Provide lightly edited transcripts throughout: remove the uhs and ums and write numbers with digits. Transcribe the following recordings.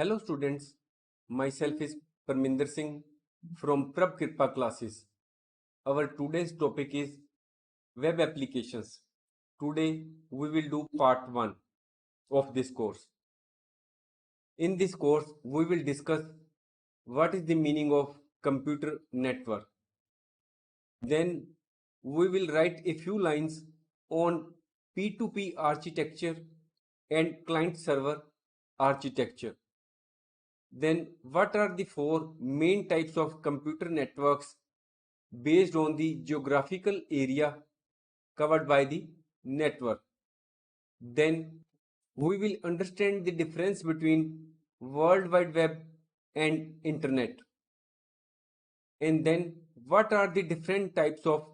Hello students, myself is Parminder Singh from Prab Kripa classes. Our today's topic is web applications. Today we will do part 1 of this course. In this course we will discuss what is the meaning of computer network. Then we will write a few lines on P2P architecture and client server architecture. Then what are the four main types of computer networks based on the geographical area covered by the network? Then we will understand the difference between World Wide Web and Internet. And then what are the different types of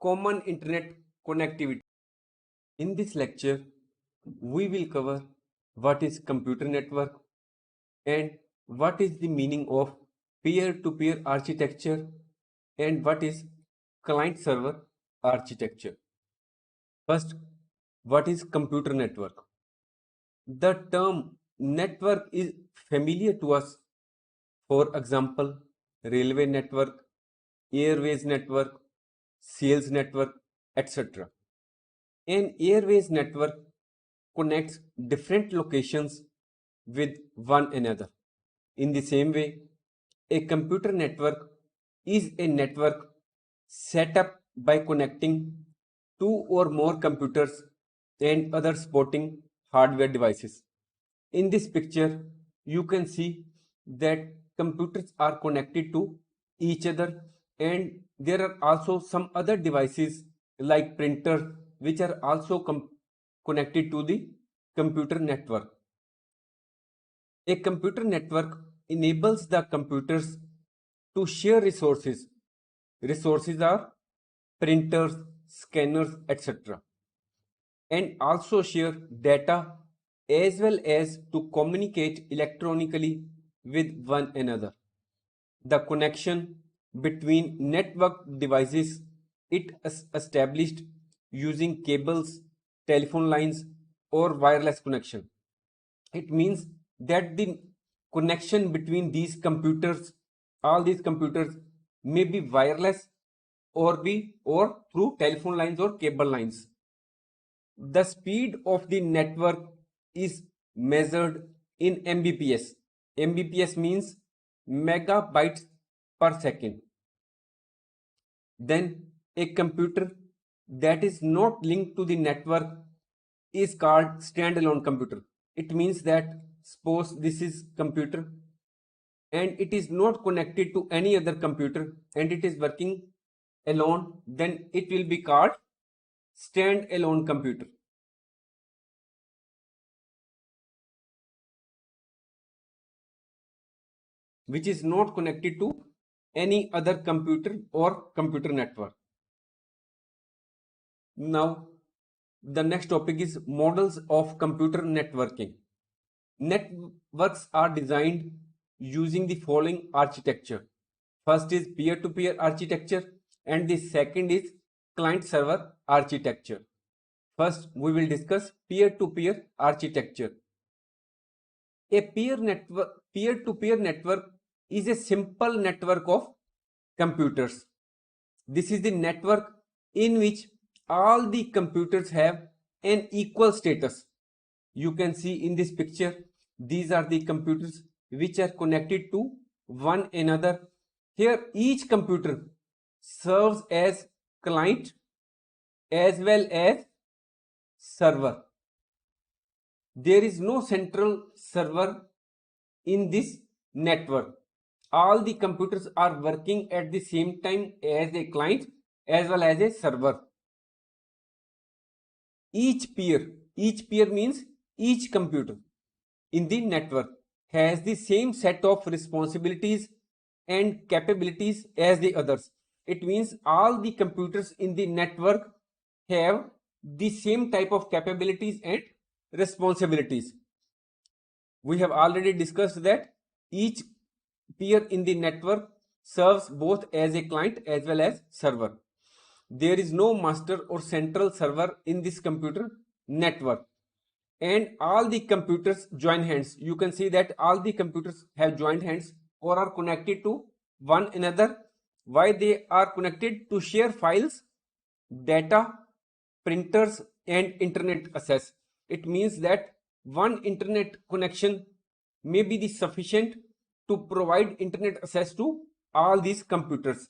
common Internet connectivity? In this lecture, we will cover what is computer network and what is the meaning of peer-to-peer architecture and what is client-server architecture. First, what is computer network? The term network is familiar to us. For example, railway network, airways network, sales network, etc. An airways network connects different locations with one another. In the same way, a computer network is a network set up by connecting two or more computers and other supporting hardware devices. In this picture, you can see that computers are connected to each other, and there are also some other devices like printers which are also connected to the computer network. A computer network enables the computers to share resources. Resources are printers, scanners, etc. and also share data as well as to communicate electronically with one another. The connection between network devices is established using cables, telephone lines, or wireless connection. It means that the connection between these computers, all these computers, may be wireless or through telephone lines or cable lines. The speed of the network is measured in Mbps. Mbps means megabytes per second. Then a computer that is not linked to the network is called standalone computer. It means that suppose this is computer and it is not connected to any other computer and it is working alone, then it will be called standalone computer. Which is not connected to any other computer or computer network. Now, the next topic is models of computer networking. Networks are designed using the following architecture. First is peer-to-peer architecture and the second is client-server architecture. First, we will discuss peer-to-peer architecture. A peer-to-peer network is a simple network of computers. This is the network in which all the computers have an equal status. You can see in this picture, these are the computers which are connected to one another. Here, each computer serves as client as well as server. There is no central server in this network. All the computers are working at the same time as a client as well as a server. Each peer means each computer in the network has the same set of responsibilities and capabilities as the others. It means all the computers in the network have the same type of capabilities and responsibilities. We have already discussed that each peer in the network serves both as a client as well as server. There is no master or central server in this computer network. and all the computers join hands. You can see that all the computers have joined hands or are connected to one another. Why they are connected? To share files, data, printers and internet access. It means that one internet connection may be the sufficient to provide internet access to all these computers.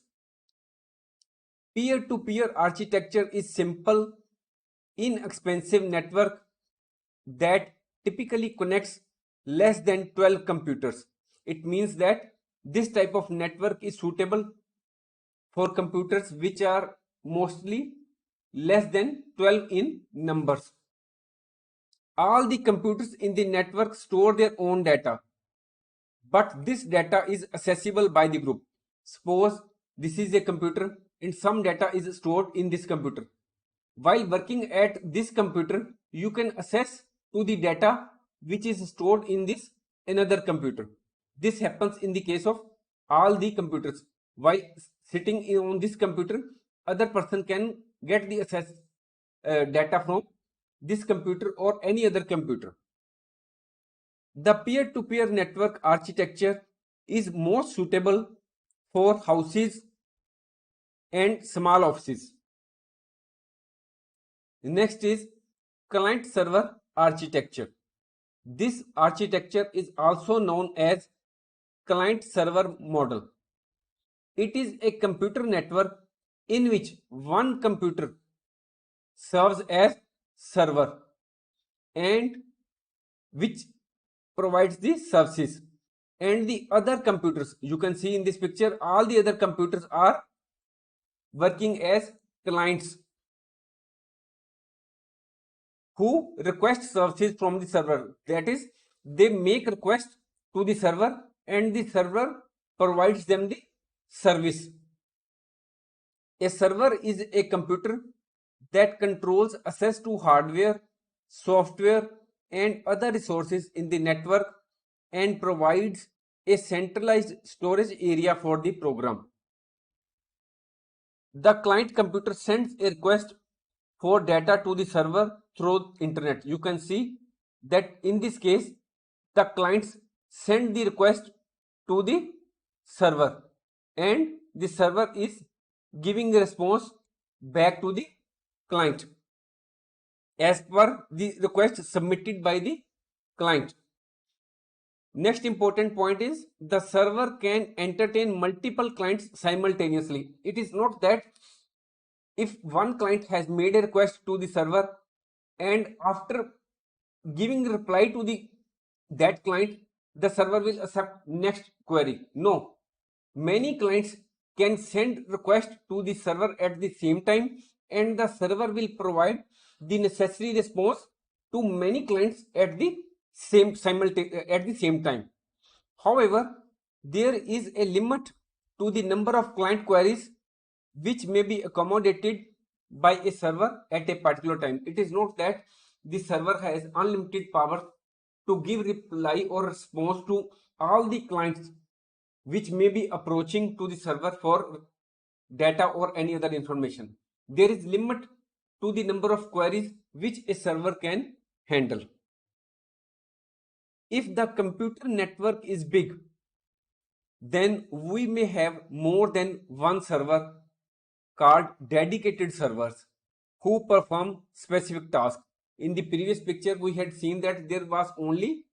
Peer-to-peer architecture is simple, inexpensive network that typically connects less than 12 computers. It means that this type of network is suitable for computers which are mostly less than 12 in numbers. All the computers in the network store their own data, but this data is accessible by the group. Suppose this is a computer and some data is stored in this computer. While working at this computer, you can access to the data which is stored in this another computer. This happens in the case of all the computers. While sitting on this computer, other person can get the access data from this computer or any other computer. The peer-to-peer network architecture is most suitable for houses and small offices. Next is client-server architecture. This architecture is also known as client-server model. It is a computer network in which one computer serves as server and which provides the services, and the other computers, you can see in this picture, all the other computers are working as clients who request services from the server. That is, they make request to the server and the server provides them the service. A server is a computer that controls access to hardware, software and other resources in the network and provides a centralized storage area for the program. The client computer sends a request for data to the server through internet. You can see that in this case, the clients send the request to the server and the server is giving the response back to the client as per the request submitted by the client. Next important point is the server can entertain multiple clients simultaneously. It is not that if one client has made a request to the server and after giving reply to the that client, the server will accept next query. No, many clients can send request to the server at the same time and the server will provide the necessary response to many clients at the same time. However, there is a limit to the number of client queries which may be accommodated by a server at a particular time. It is not that the server has unlimited power to give reply or response to all the clients which may be approaching to the server for data or any other information. There is limit to the number of queries which a server can handle. If the computer network is big, then we may have more than one server called dedicated servers who perform specific tasks. In the previous picture, we had seen that there was only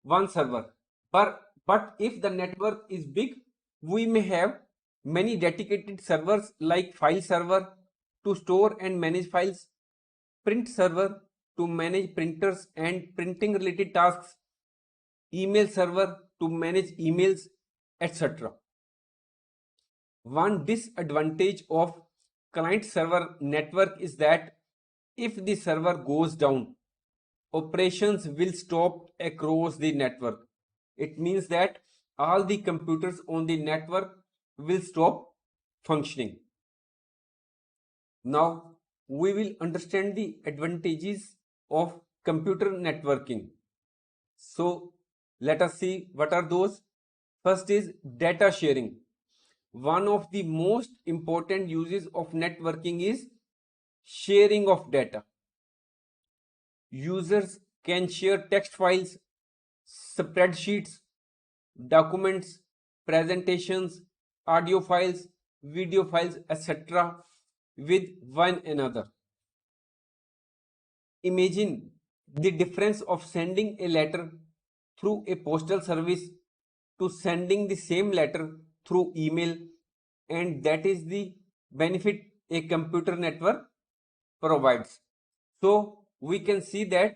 one server. But if the network is big, we may have many dedicated servers like file server to store and manage files, print server to manage printers and printing related tasks, email server to manage emails, etc. One disadvantage of client server network is that if the server goes down, operations will stop across the network. It means that all the computers on the network will stop functioning. Now we will understand the advantages of computer networking. So let us see what are those. First is data sharing. One of the most important uses of networking is sharing of data. Users can share text files, spreadsheets, documents, presentations, audio files, video files, etc. with one another. Imagine the difference of sending a letter through a postal service to sending the same letter through email, and that is the benefit a computer network provides. So we can see that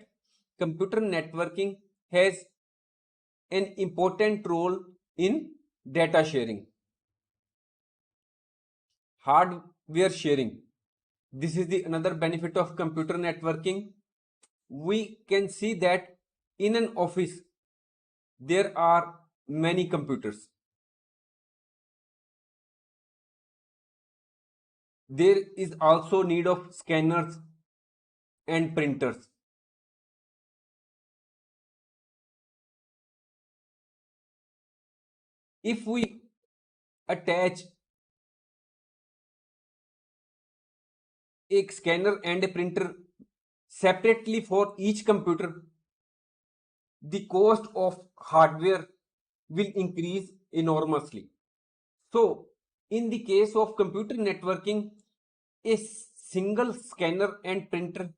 computer networking has an important role in data sharing. Hardware sharing. This is the another benefit of computer networking. We can see that in an office there are many computers. There is also need of scanners and printers. If we attach a scanner and a printer separately for each computer, the cost of hardware will increase enormously. So, in the case of computer networking, a single scanner and printer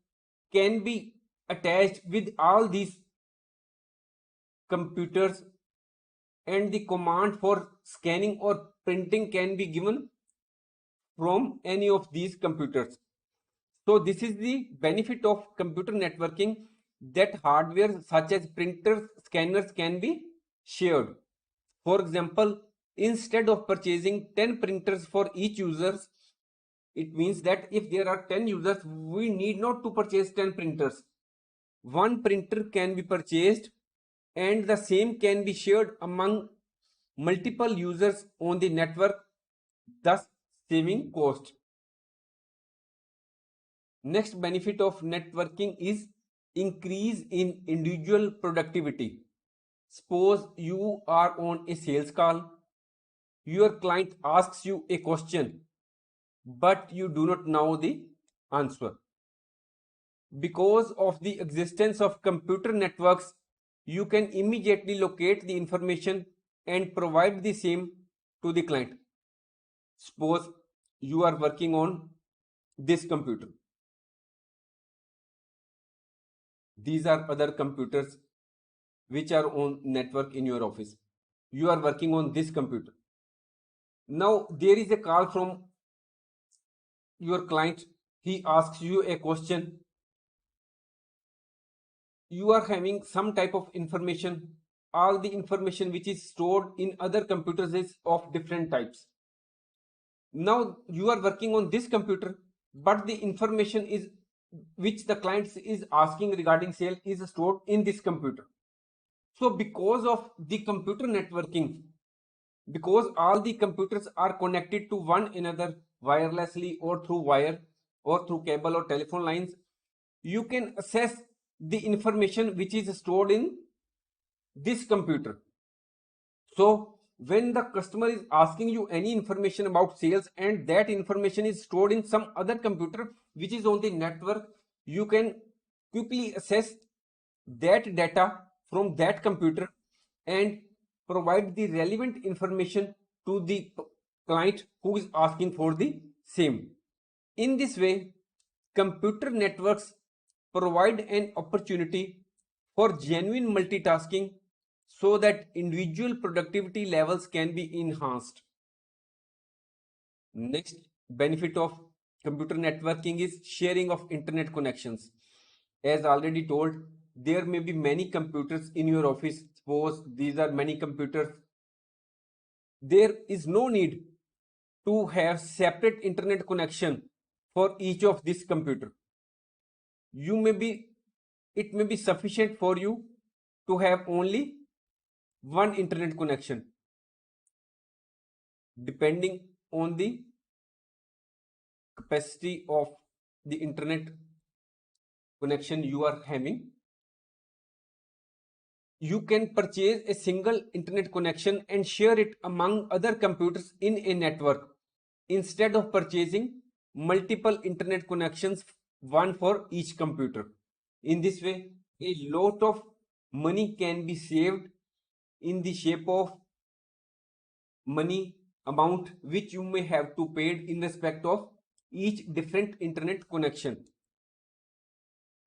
can be attached with all these computers, and the command for scanning or printing can be given from any of these computers. So this is the benefit of computer networking, that hardware such as printers, scanners can be shared. For example, instead of purchasing 10 printers for each user, it means that if there are 10 users, we need not to purchase 10 printers. One printer can be purchased and the same can be shared among multiple users on the network, thus saving cost. Next benefit of networking is increase in individual productivity. Suppose you are on a sales call, your client asks you a question, but you do not know the answer. Because of the existence of computer networks, you can immediately locate the information and provide the same to the client. Suppose you are working on this computer. These are other computers which are on network in your office. You are working on this computer. Now there is a call from your client. He asks you a question. You are having some type of information. All the information which is stored in other computers is of different types. Now you are working on this computer, but the information is which the client is asking regarding sale is stored in this computer. So because of the computer networking, because all the computers are connected to one another wirelessly or through wire or through cable or telephone lines, you can access the information which is stored in this computer. So when the customer is asking you any information about sales and that information is stored in some other computer which is on the network, you can quickly access that data from that computer and provide the relevant information to the client who is asking for the same. In this way, computer networks provide an opportunity for genuine multitasking so that individual productivity levels can be enhanced. Next benefit of computer networking is sharing of internet connections. As already told, there may be many computers in your office. Suppose these are many computers. There is no need to have separate internet connection for each of this computer. It may be sufficient for you to have only one internet connection depending on the capacity of the internet connection you are having. You can purchase a single internet connection and share it among other computers in a network instead of purchasing multiple internet connections, one for each computer. In this way, a lot of money can be saved in the shape of money amount which you may have to paid in respect of each different internet connection.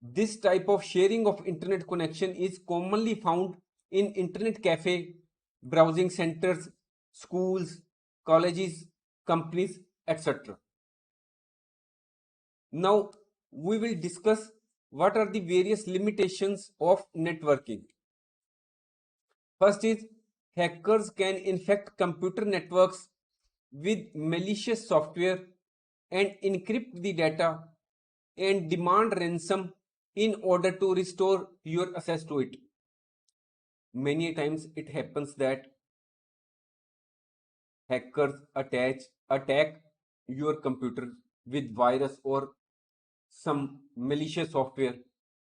This type of sharing of internet connection is commonly found in internet cafe, browsing centers, schools, colleges, companies, etc. Now we will discuss what are the various limitations of networking. First is hackers can infect computer networks with malicious software and encrypt the data and demand ransom in order to restore your access to it. Many times it happens that hackers attack your computer with virus or some malicious software,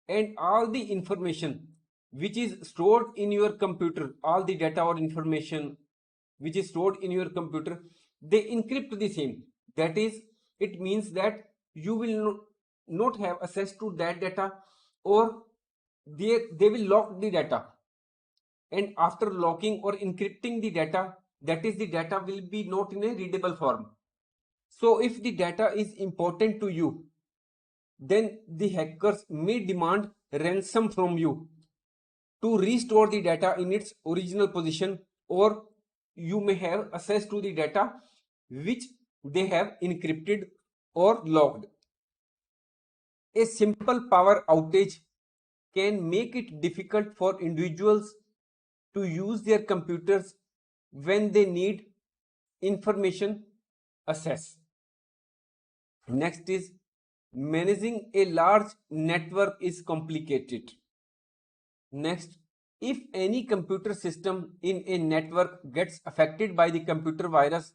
and all the information which is stored in your computer, all the data or information which is stored in your computer, they encrypt the same. That is, it means that you will not have access to that data, or they will lock the data, and after locking or encrypting the data, that is, the data will be not in a readable form. So if the data is important to you, then the hackers may demand ransom from you to restore the data in its original position, or you may have access to the data which they have encrypted or locked. A simple power outage can make it difficult for individuals to use their computers when they need information access. Next is managing a large network is complicated. Next, if any computer system in a network gets affected by the computer virus,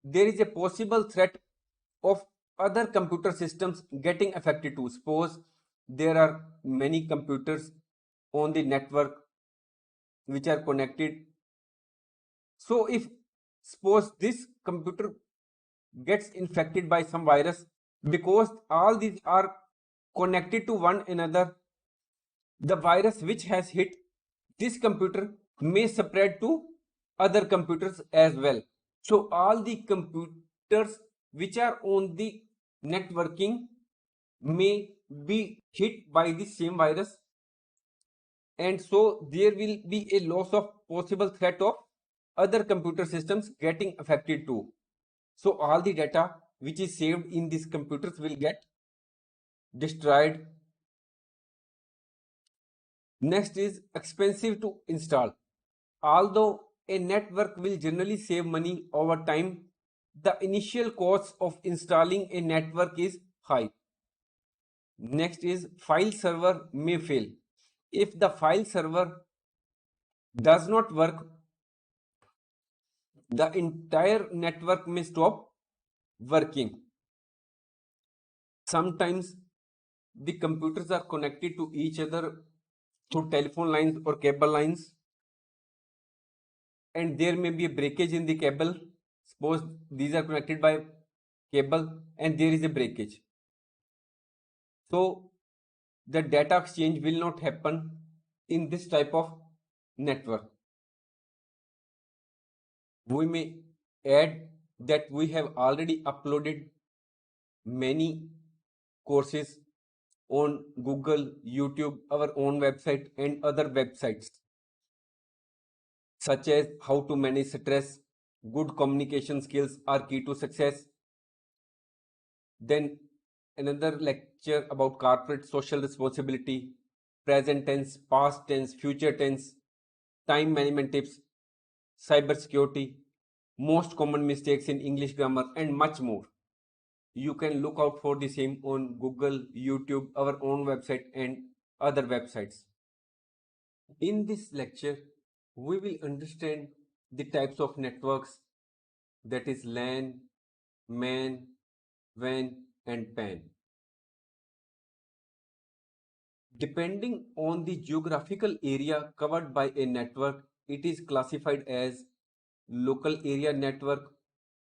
there is a possible threat of other computer systems getting affected too. Suppose there are many computers on the network which are connected. So if suppose this computer gets infected by some virus, because all these are connected to one another, the virus which has hit this computer may spread to other computers as well. So all the computers which are on the networking may be hit by the same virus, and so there will be a loss of possible threat of other computer systems getting affected too. So all the data which is saved in these computers will get destroyed. Next is expensive to install. Although a network will generally save money over time, the initial cost of installing a network is high. Next is file server may fail. If the file server does not work, the entire network may stop working. Sometimes the computers are connected to each other through telephone lines or cable lines, and there may be a breakage in the cable. Suppose these are connected by cable and there is a breakage. So the data exchange will not happen in this type of network. We may add that we have already uploaded many courses on Google, YouTube, our own website, and other websites, such as how to manage stress, good communication skills are key to success. Then another lecture about corporate social responsibility, present tense, past tense, future tense, time management tips, cyber security, most common mistakes in English grammar, and much more. You can look out for the same on Google, YouTube, our own website, and other websites. In this lecture, we will understand the types of networks, that is LAN, MAN, WAN, and PAN. Depending on the geographical area covered by a network, it is classified as local area network,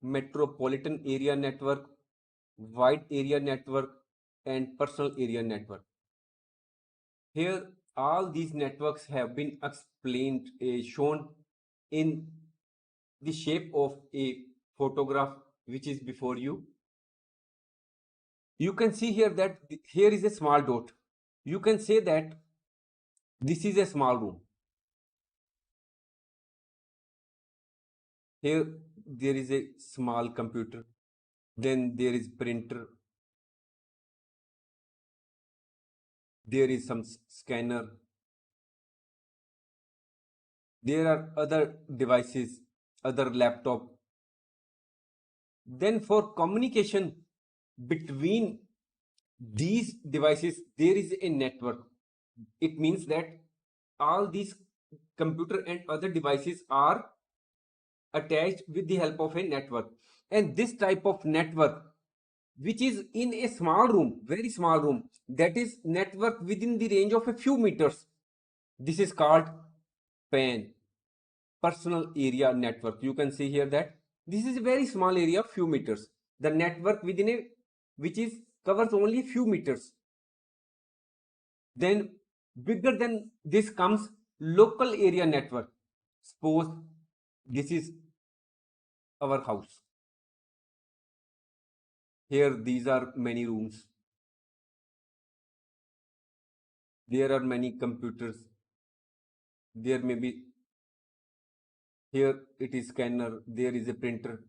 metropolitan area network, wide area network, and personal area network. Here all these networks have been explained, shown in the shape of a photograph which is before you. You can see here that here is a small dot. You can say that this is a small room. Here there is a small computer, then there is printer, there is some scanner, there are other devices, other laptop. Then for communication between these devices there is a network. It means that all these computer and other devices are attached with the help of a network, and this type of network which is in a small room, very small room, that is network within the range of a few meters, this is called PAN, personal area network. You can see here that this is a very small area, few meters, the network within a which is covers only few meters. Then bigger than this comes local area network. Suppose this is our house. Here these are many rooms. There are many computers. There may be, here it is scanner, there is a printer.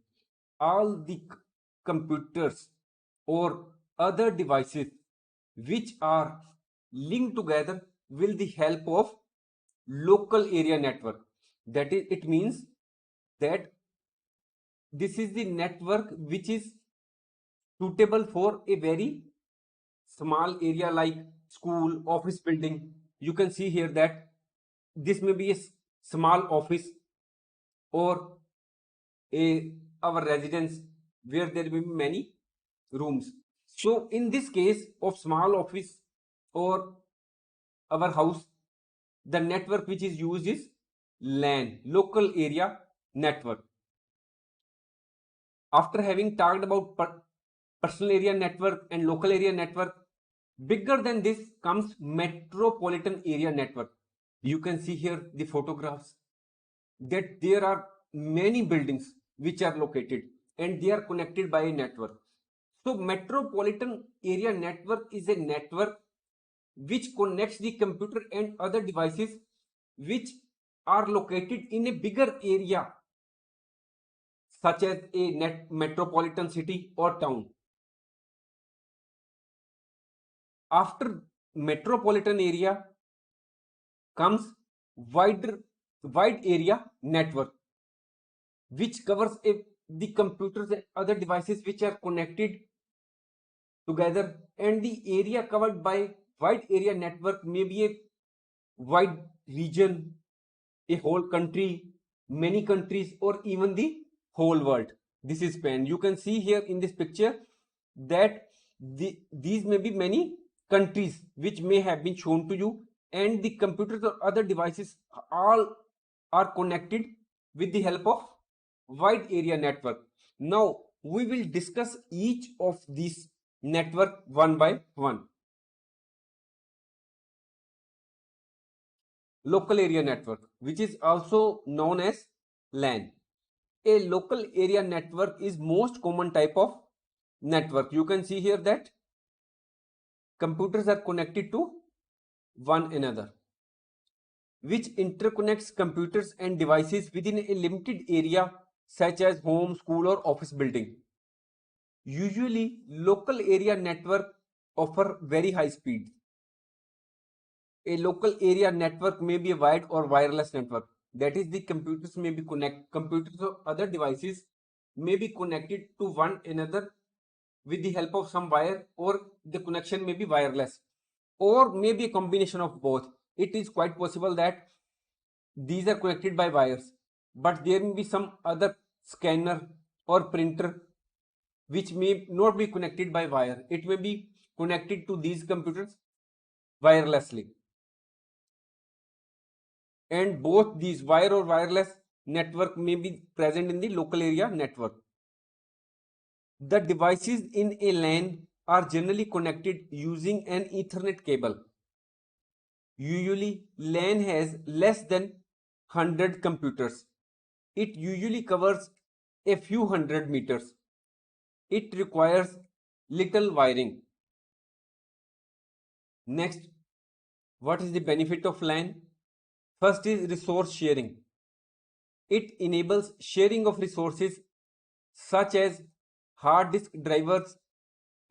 All the computers or other devices which are linked together with the help of local area network. That is, it means that this is the network which is suitable for a very small area like school, office building. You can see here that this may be a small office or a our residence where there will be many rooms. So in this case of small office or our house, the network which is used is LAN, local area network. After having talked about personal area network and local area network, bigger than this comes metropolitan area network. You can see here the photographs that there are many buildings which are located and they are connected by a network. So metropolitan area network is a network which connects the computer and other devices which are located in a bigger area such as a metropolitan city or town. After metropolitan area comes wide area network which covers the computers and other devices which are connected together, and the area covered by wide area network may be a wide region, a whole country, many countries, or even the whole world. This is PAN. You can see here in this picture that these may be many countries which may have been shown to you, and the computers or other devices all are connected with the help of wide area network. Now we will discuss each of these network one by one. Local area network, which is also known as LAN. A local area network is most common type of network. You can see here that computers are connected to one another, which interconnects computers and devices within a limited area such as home, school or office building. Usually local area network offer very high speed. A local area network may be a wired or wireless network. That is, the computers may be computers or other devices may be connected to one another with the help of some wire, or the connection may be wireless, or maybe a combination of both. It is quite possible that these are connected by wires, but there may be some other scanner or printer which may not be connected by wire. It may be connected to these computers wirelessly, and both these wire or wireless network may be present in the local area network. The devices in a LAN are generally connected using an Ethernet cable. Usually, LAN has less than 100 computers. It usually covers a few hundred meters. It requires little wiring. Next, what is the benefit of LAN? First is resource sharing. It enables sharing of resources such as hard disk drivers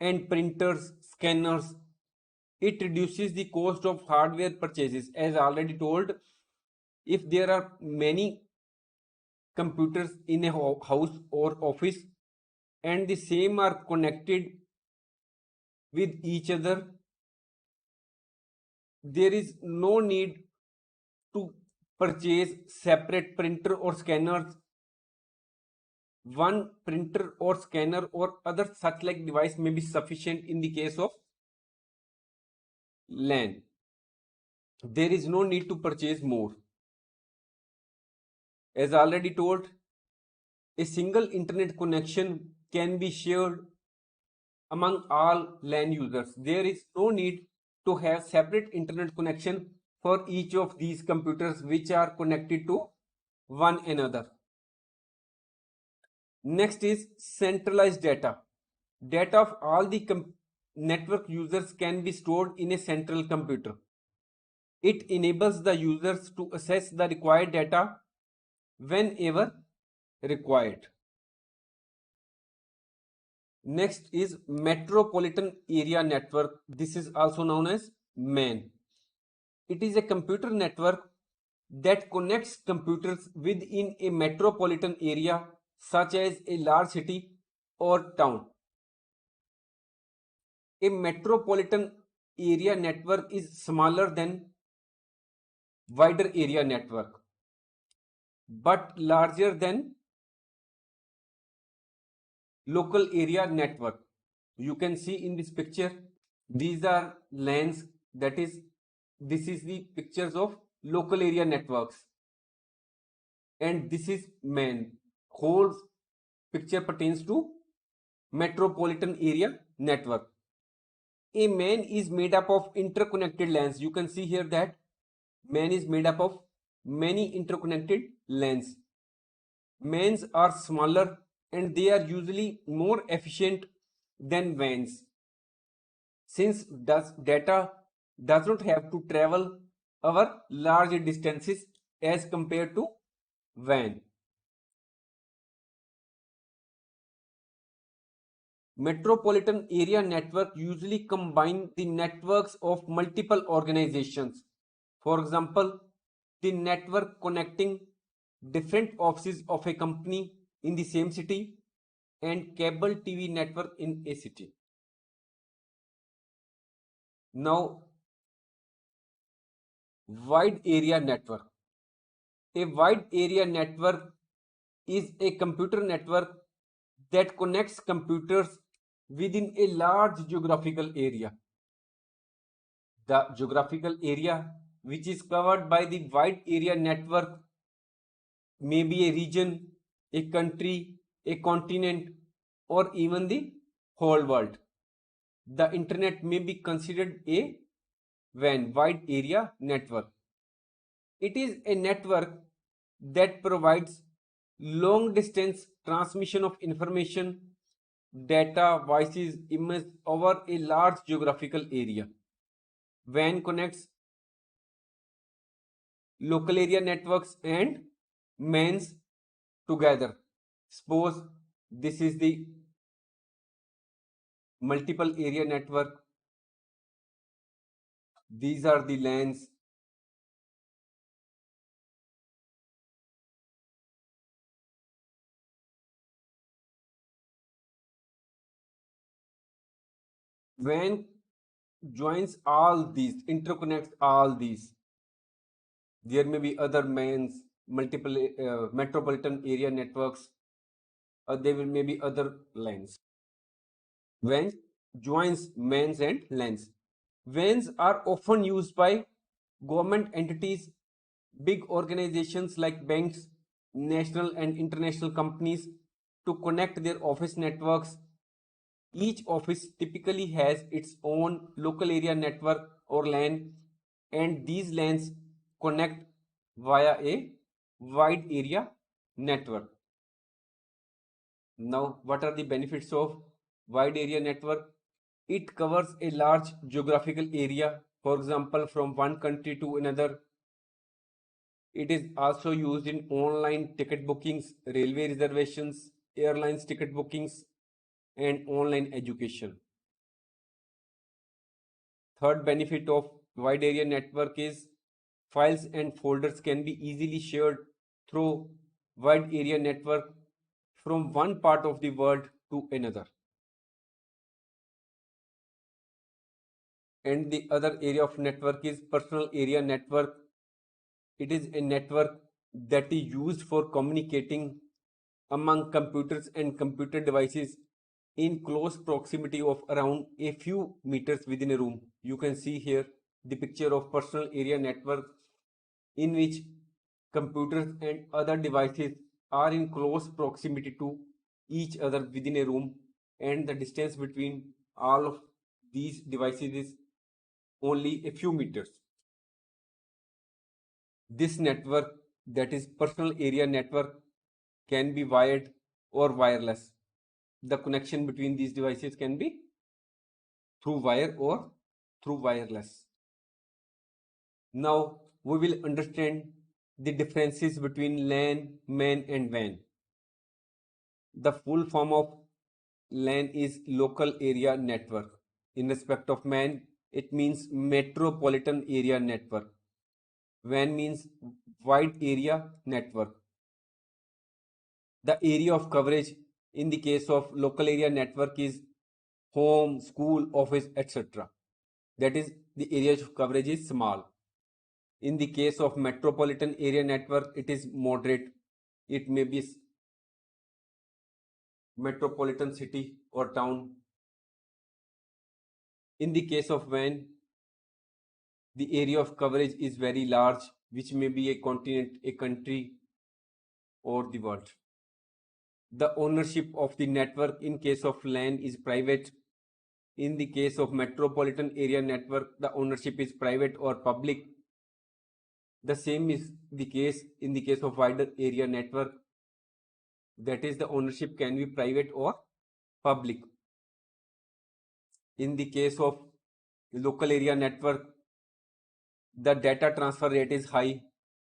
and printers, scanners. It reduces the cost of hardware purchases. As already told, if there are many computers in a house or office and the same are connected with each other, there is no need to purchase separate printer or scanners. One printer or scanner or other such like device may be sufficient in the case of LAN. There is no need to purchase more. As already told, a single internet connection can be shared among all LAN users. There is no need to have separate internet connection for each of these computers which are connected to one another. Next is centralized data. Data of all the network users can be stored in a central computer. It enables the users to access the required data whenever required. Next is Metropolitan Area Network. This is also known as MAN. It is a computer network that connects computers within a metropolitan area such as a large city or town. A metropolitan area network is smaller than wider area network but larger than local area network. You can see in this picture, these are LANs, that is, this is the pictures of local area networks and this is MAN. Whole picture pertains to metropolitan area network. A MAN is made up of interconnected LANs. You can see here that MAN is made up of many interconnected LANs. MANs are smaller and they are usually more efficient than WANs. Since data does not have to travel over large distances as compared to WAN. Metropolitan area network usually combine the networks of multiple organizations. For example, the network connecting different offices of a company in the same city and cable TV network in a city. Now, wide area network. A wide area network is a computer network that connects computers within a large geographical area. The geographical area which is covered by the wide area network may be a region, a country, a continent, or even the whole world. The internet may be considered a WAN, wide area network. It is a network that provides long distance transmission of information, data, voices, images over a large geographical area. WAN connects local area networks and MANs together. Suppose this is the multiple area network. These are the LANs. WAN joins all these, interconnects all these. There may be other MANs, multiple metropolitan area networks, or there will maybe other LANs. WAN joins MANs and LANs. WANs are often used by government entities, big organizations like banks, national and international companies to connect their office networks. Each office typically has its own local area network or LAN and these LANs connect via a wide area network. Now, what are the benefits of wide area network? It covers a large geographical area, for example, from one country to another. It is also used in online ticket bookings, railway reservations, airlines ticket bookings, and online education. Third benefit of wide area network is files and folders can be easily shared through wide area network from one part of the world to another. And the other area of network is personal area network. It is a network that is used for communicating among computers and computer devices in close proximity of around a few meters within a room. You can see here the picture of personal area network in which computers and other devices are in close proximity to each other within a room, and the distance between all of these devices is only a few meters. This network, that is personal area network, can be wired or wireless. The connection between these devices can be through wire or through wireless. Now we will understand the differences between LAN, MAN and WAN. The full form of LAN is local area network. In respect of MAN, it means metropolitan area network. WAN means wide area network. The area of coverage in the case of local area network is home, school, office, etc. That is, the area of coverage is small. In the case of metropolitan area network, it is moderate. It may be metropolitan city or town. In the case of WAN, the area of coverage is very large, which may be a continent, a country, or the world. The ownership of the network in case of LAN is private. In the case of metropolitan area network, the ownership is private or public. The same is the case in the case of wider area network. That is, the ownership can be private or public. In the case of local area network, the data transfer rate is high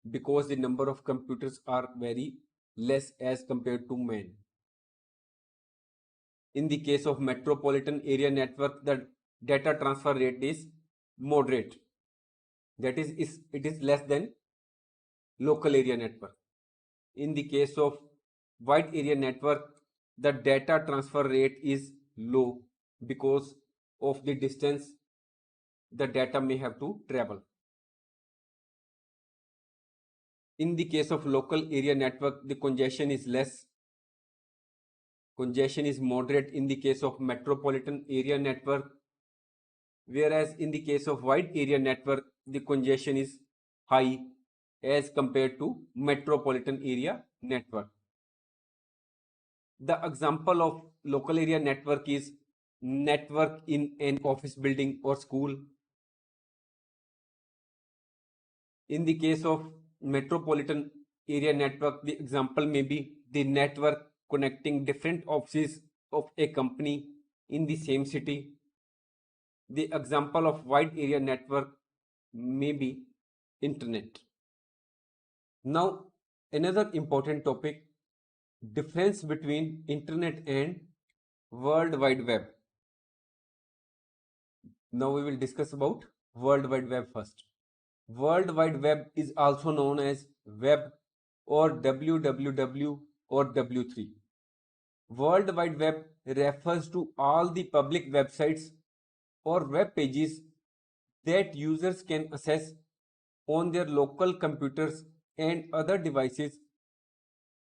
because the number of computers are very less as compared to MAN. In the case of metropolitan area network, the data transfer rate is moderate. That is it is less than local area network. In the case of wide area network, the data transfer rate is low because of the distance the data may have to travel. In the case of local area network, the congestion is less. Congestion is moderate in the case of metropolitan area network, whereas in the case of wide area network, the congestion is high as compared to metropolitan area network. The example of local area network is network in an office building or school. In the case of metropolitan area network, the example may be the network connecting different offices of a company in the same city. The example of wide area network may be internet. Now, another important topic, difference between internet and World Wide Web. Now we will discuss about World Wide Web first. World Wide Web is also known as Web or WWW or W3. World Wide Web refers to all the public websites or web pages that users can access on their local computers and other devices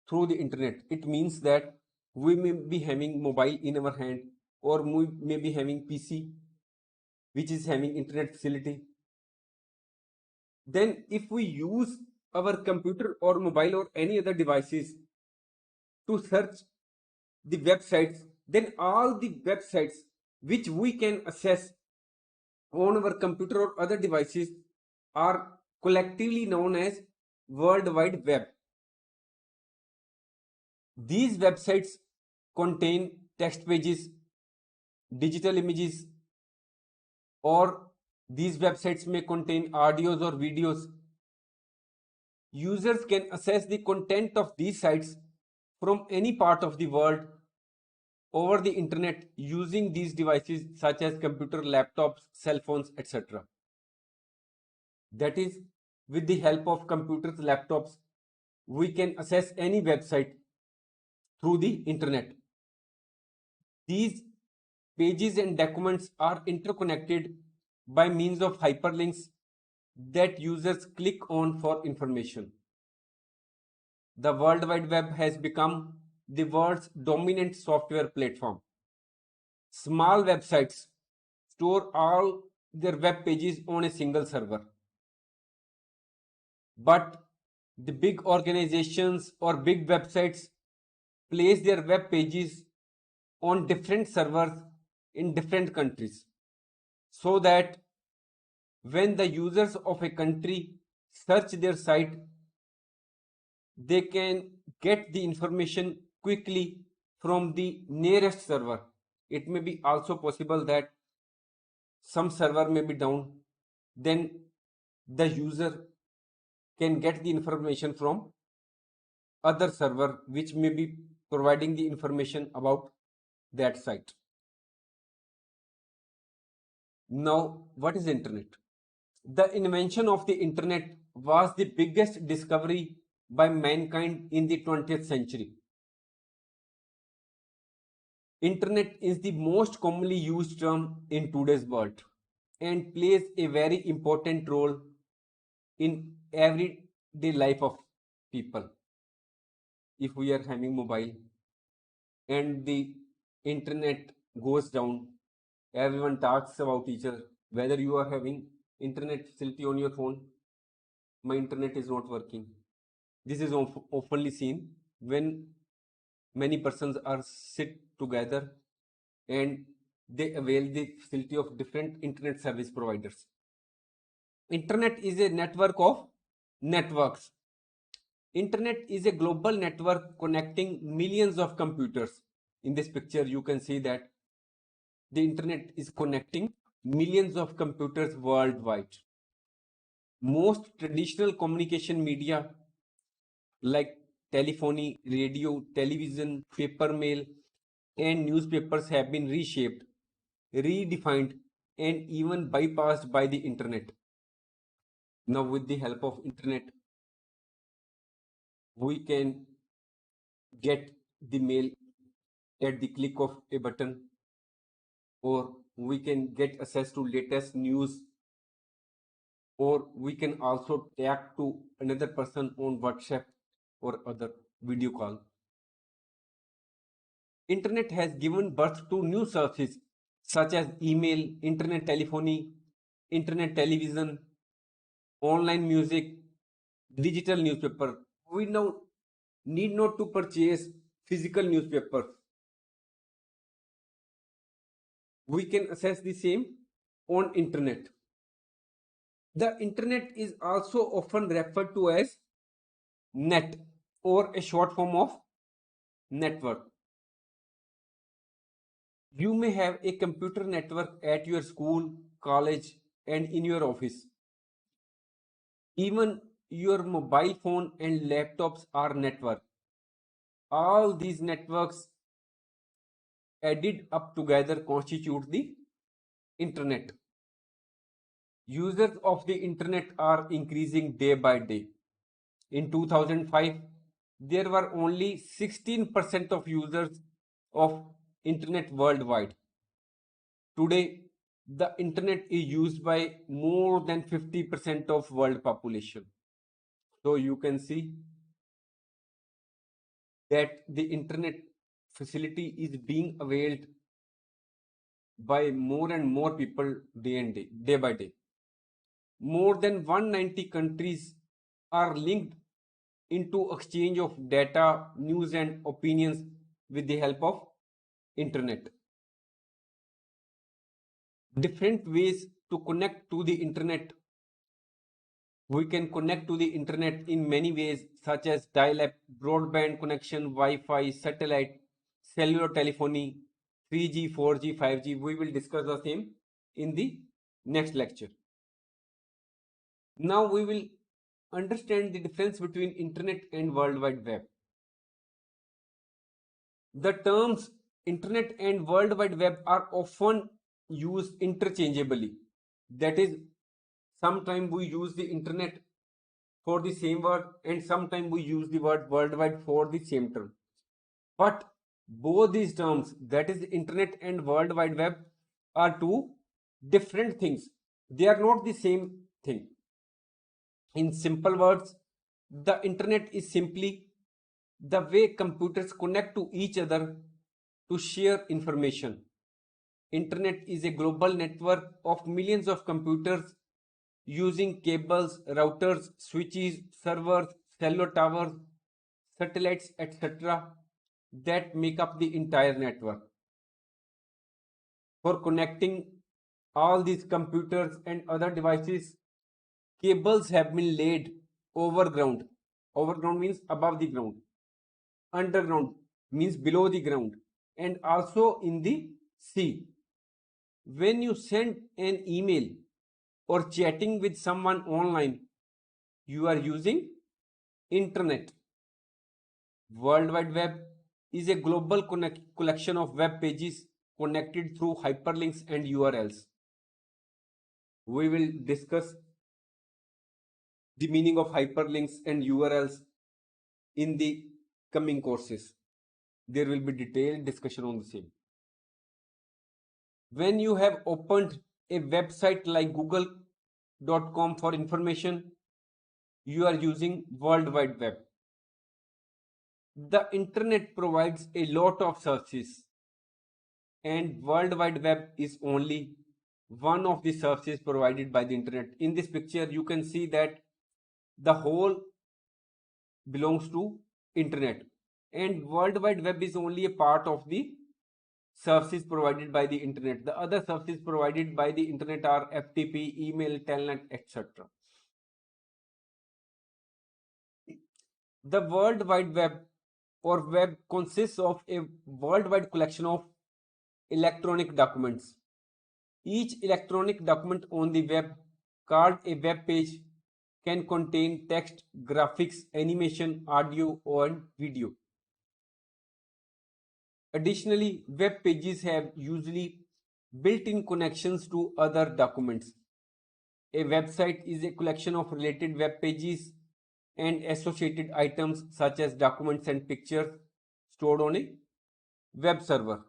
through the internet. It means that we may be having mobile in our hand, or we may be having PC which is having internet facility. Then if we use our computer or mobile or any other devices to search the websites, then all the websites which we can access on our computer or other devices are collectively known as World Wide Web. These websites contain text pages, digital images, or these websites may contain audios or videos. Users can access the content of these sites from any part of the world over the internet using these devices such as computer, laptops, cell phones, etc. That is, with the help of computers, laptops, we can access any website through the internet. These pages and documents are interconnected by means of hyperlinks that users click on for information. The World Wide Web has become the world's dominant software platform. Small websites store all their web pages on a single server. But the big organizations or big websites place their web pages on different servers in different countries so that when the users of a country search their site, they can get the information quickly from the nearest server. It may be also possible that some server may be down, then the user can get the information from other server which may be providing the information about that site. Now, what is internet? The invention of the internet was the biggest discovery by mankind in the 20th century. Internet is the most commonly used term in today's world and plays a very important role in everyday life of people. If we are having mobile and the internet goes down, everyone talks about each other. Whether you are having internet facility on your phone, my internet is not working. This is oftenly seen when many persons are sit together and they avail the facility of different internet service providers. Internet is a network of networks. Internet is a global network connecting millions of computers. In this picture, you can see that the internet is connecting millions of computers worldwide. Most traditional communication media like telephony, radio, television, paper mail, and newspapers have been reshaped, redefined, and even bypassed by the internet. Now, with the help of internet, we can get the mail at the click of a button, or we can get access to latest news, or we can also talk to another person on WhatsApp or other video call. Internet has given birth to new services such as email, internet telephony, internet television, online music, digital newspaper. We now need not to purchase physical newspapers. We can access the same on internet. The internet is also often referred to as net or a short form of network. You may have a computer network at your school, college, and in your office. Even your mobile phone and laptops are network. All these networks added up together constitute the internet. Users of the internet are increasing day by day. In 2005, there were only 16% of users of internet worldwide. Today, the internet is used by more than 50% of world population. So you can see that the internet facility is being availed by more and more people day by day. More than 190 countries are linked into exchange of data, news and opinions with the help of internet. Different ways to connect to the internet We can connect to the internet in many ways, such as dial-up, broadband connection, Wi-Fi, satellite, cellular telephony, 3G, 4G, 5G. We will discuss the same in the next lecture. Now we will understand the difference between internet and World Wide Web. The terms internet and World Wide Web are often used interchangeably. That is, sometimes we use the internet for the same word and sometimes we use the word worldwide for the same term. But both these terms, that is internet and World Wide Web, are two different things. They are not the same thing. In simple words, the internet is simply the way computers connect to each other to share information. Internet is a global network of millions of computers using cables, routers, switches, servers, cellular towers, satellites, etc. that make up the entire network. For connecting all these computers and other devices, cables have been laid overground. Overground means above the ground. Underground means below the ground, and also in the sea. When you send an email or chatting with someone online, you are using internet. World Wide Web is a global collection of web pages connected through hyperlinks and URLs. We will discuss the meaning of hyperlinks and URLs in the coming courses. There will be detailed discussion on the same. When you have opened a website like google.com for information, you are using World Wide Web. The internet provides a lot of services and World Wide Web is only one of the services provided by the internet. In this picture, you can see that the whole belongs to internet and World Wide Web is only a part of the services provided by the internet. The other services provided by the internet are FTP, email, telnet, etc. The World Wide Web or web consists of a worldwide collection of electronic documents. Each electronic document on the web, called a web page, can contain text, graphics, animation, audio, and video. Additionally, web pages have usually built-in connections to other documents. A website is a collection of related web pages and associated items such as documents and pictures stored on a web server.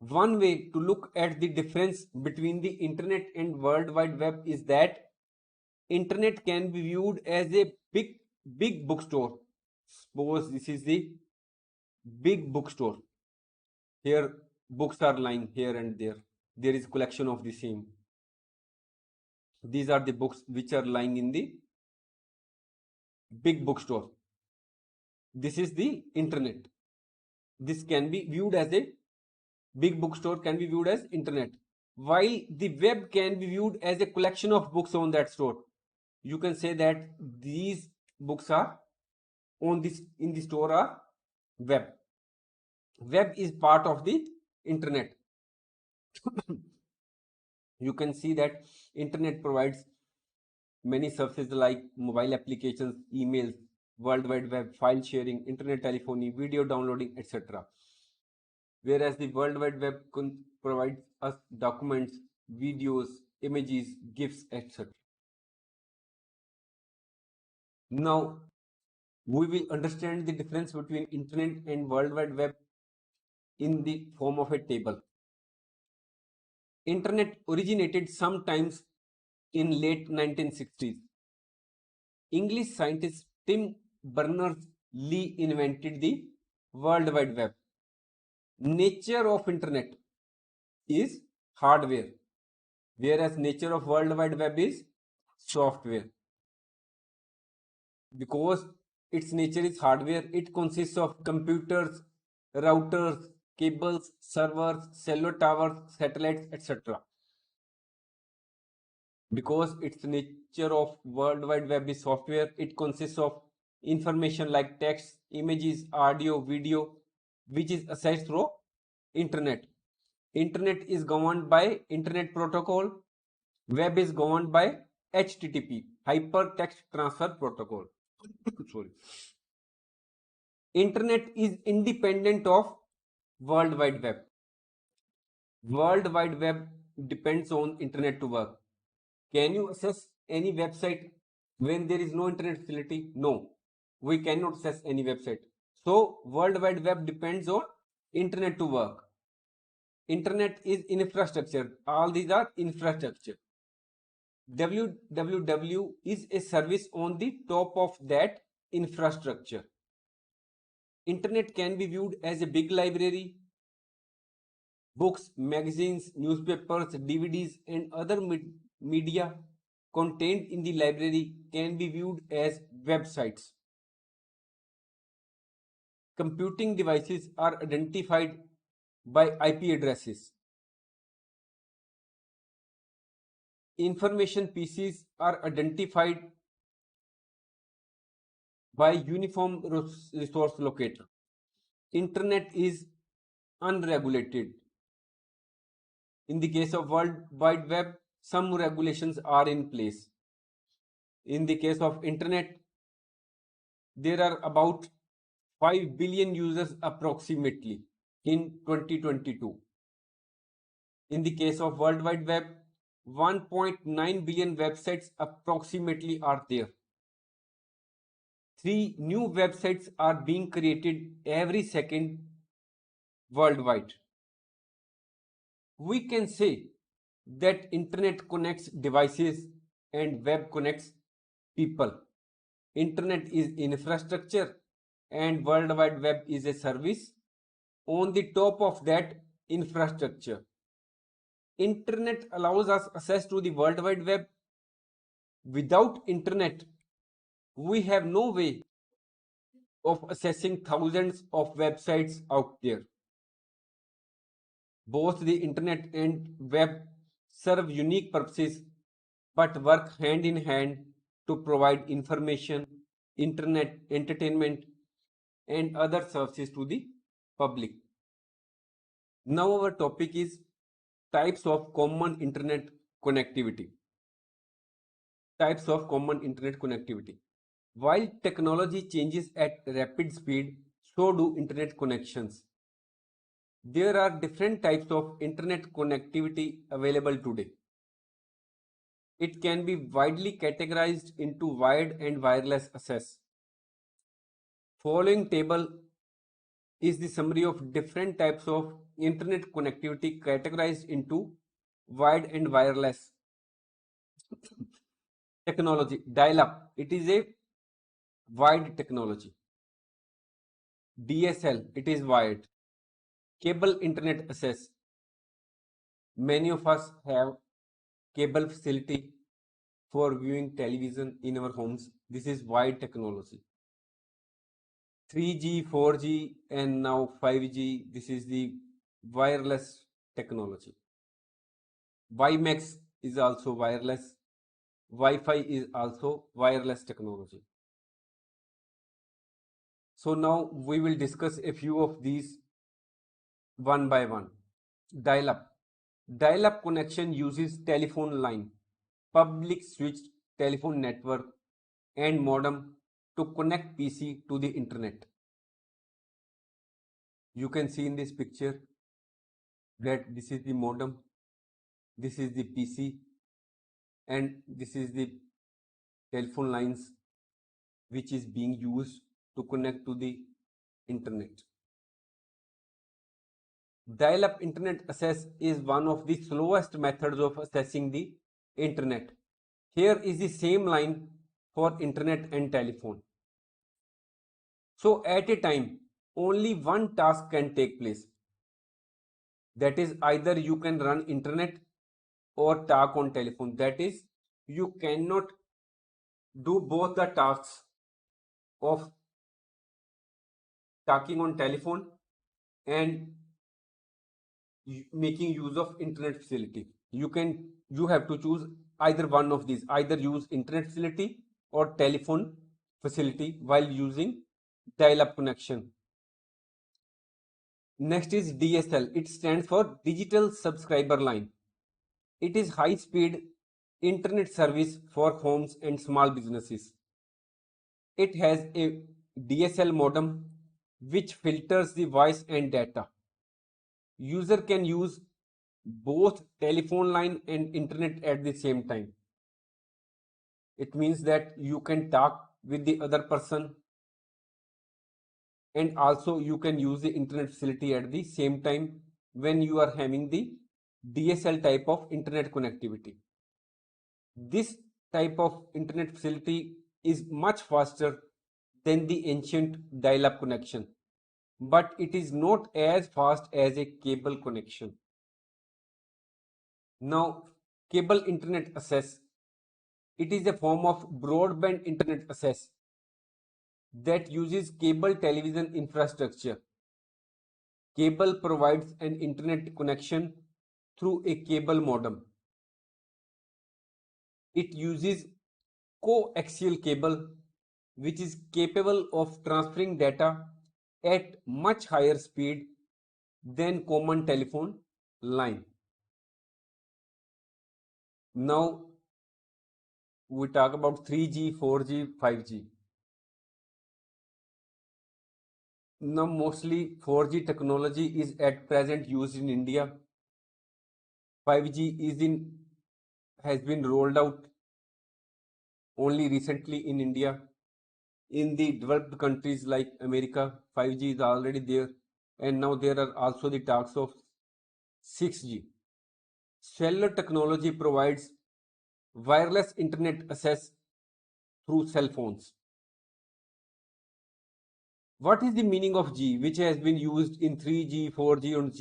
One way to look at the difference between the internet and World Wide Web is that internet can be viewed as a big bookstore. Suppose this is the big bookstore. Here books are lying here and there. There is a collection of the same. These are the books which are lying in the big bookstore. This is the internet. This can be viewed as a big bookstore, can be viewed as internet, while the web can be viewed as a collection of books on that store. You can say that these books are on this in the store are web. Web is part of the internet. You can see that internet provides many services like mobile applications, emails, World Wide Web, file sharing, internet telephony, video downloading, etc. Whereas the World Wide Web provides us documents, videos, images, GIFs, etc. Now, we will understand the difference between internet and World Wide Web in the form of a table. Internet originated sometimes in late 1960s. English scientist Tim Berners-Lee invented the World Wide Web. Nature of internet is hardware, whereas nature of World Wide Web is software. Because its nature is hardware, it consists of computers, routers, cables, servers, cellular towers, satellites, etc. Because its infrastructure of World Wide Web is software. It consists of information like text, images, audio, video, which is accessed through internet. Internet is governed by Internet Protocol. Web is governed by HTTP, Hypertext Transfer Protocol. Sorry. Internet is independent of World Wide Web. World Wide Web depends on internet to work. Can you access any website when there is no internet facility? No, we cannot access any website. So World Wide Web depends on internet to work. Internet is infrastructure. All these are infrastructure. www is a service on the top of that infrastructure. Internet can be viewed as a big library. Books, magazines, newspapers, DVDs, and other media contained in the library can be viewed as websites. Computing devices are identified by IP addresses. Information PCs are identified by Uniform Resource Locator. Internet is unregulated. In the case of World Wide Web, some regulations are in place. In the case of Internet, there are about 5 billion users approximately in 2022. In the case of World Wide Web, 1.9 billion websites approximately are there. 3 new websites are being created every second worldwide. We can say that internet connects devices and web connects people. Internet is infrastructure and World Wide Web is a service on the top of that infrastructure. Internet allows us access to the World Wide Web. Without internet, we have no way of accessing thousands of websites out there. Both the internet and web serve unique purposes but work hand in hand to provide information, internet, entertainment, and other services to the public. Now our topic is types of common internet connectivity. Types of common internet connectivity. While technology changes at rapid speed, so do internet connections. There are different types of internet connectivity available today. It can be widely categorized into wired and wireless access. Following table is the summary of different types of internet connectivity categorized into wired and wireless. Technology, dial-up, it is a wired technology. DSL, it is wired. Cable internet access. Many of us have cable facility for viewing television in our homes. This is wired technology. 3G, 4G, and now 5G. This is the wireless technology. WiMAX is also wireless. Wi-Fi is also wireless technology. So now we will discuss a few of these one by one. Dial-up. Dial-up connection uses telephone line, public switched telephone network, and modem to connect PC to the internet. You can see in this picture that this is the modem, this is the PC, and this is the telephone lines which is being used to connect to the internet. Dial-up internet access is one of the slowest methods of accessing the internet. Here is the same line for internet and telephone. So at a time, only one task can take place. That is, either you can run internet or talk on telephone. That is, you cannot do both the tasks of talking on telephone and making use of internet facility. You have to choose either one of these, either use internet facility or telephone facility while using dial-up connection. Next is DSL. It stands for Digital Subscriber Line. It is high-speed internet service for homes and small businesses. It has a DSL modem which filters the voice and data. User can use both telephone line and internet at the same time. It means that you can talk with the other person and also you can use the internet facility at the same time when you are having the DSL type of internet connectivity. This type of internet facility is much faster than the ancient dial-up connection, but it is not as fast as a cable connection. Now, cable internet access, it is a form of broadband internet access that uses cable television infrastructure. Cable provides an internet connection through a cable modem. It uses coaxial cable which is capable of transferring data at much higher speed than common telephone line. Now we talk about 3G, 4G, 5G. Now mostly 4G technology is at present used in India. 5G has been rolled out only recently in India. In the developed countries like America, 5G is already there, and now there are also the talks of 6G. Cellular technology provides wireless internet access through cell phones. What is the meaning of G, which has been used in 3G, 4G, and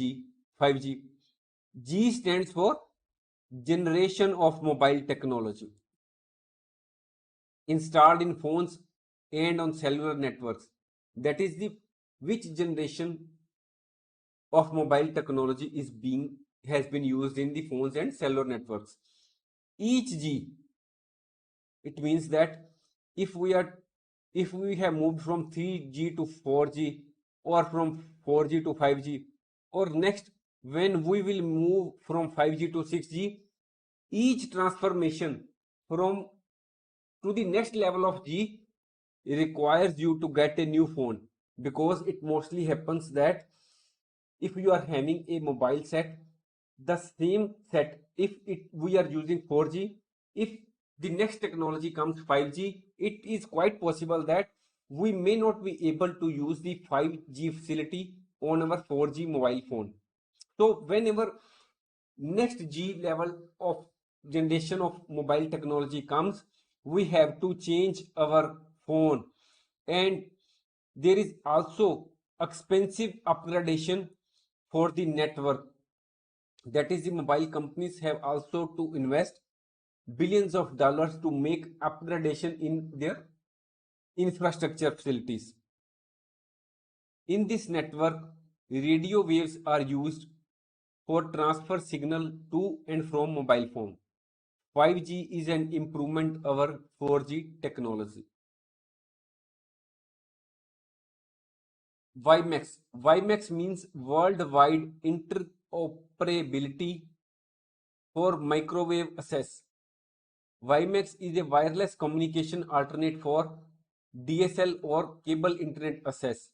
5G? G stands for Generation of Mobile Technology, installed in phones and on cellular networks. That is the which generation of mobile technology has been used in the phones and cellular networks. Each G, it means that if we have moved from 3G to 4G or from 4G to 5G, or next when we will move from 5G to 6G, each transformation from to the next level of G requires you to get a new phone, because it mostly happens that if you are having a mobile set, the same set, if we are using 4G, if the next technology comes 5G, it is quite possible that we may not be able to use the 5G facility on our 4G mobile phone. So whenever next G level of generation of mobile technology comes, we have to change our phone, and there is also expensive upgradation for the network. That is, the mobile companies have also to invest billions of dollars to make upgradation in their infrastructure facilities. In this network, radio waves are used for transfer signal to and from mobile phone. 5G is an improvement over 4G technology. WiMAX. WiMAX means worldwide interoperability for microwave access. WiMAX is a wireless communication alternate for DSL or cable internet access.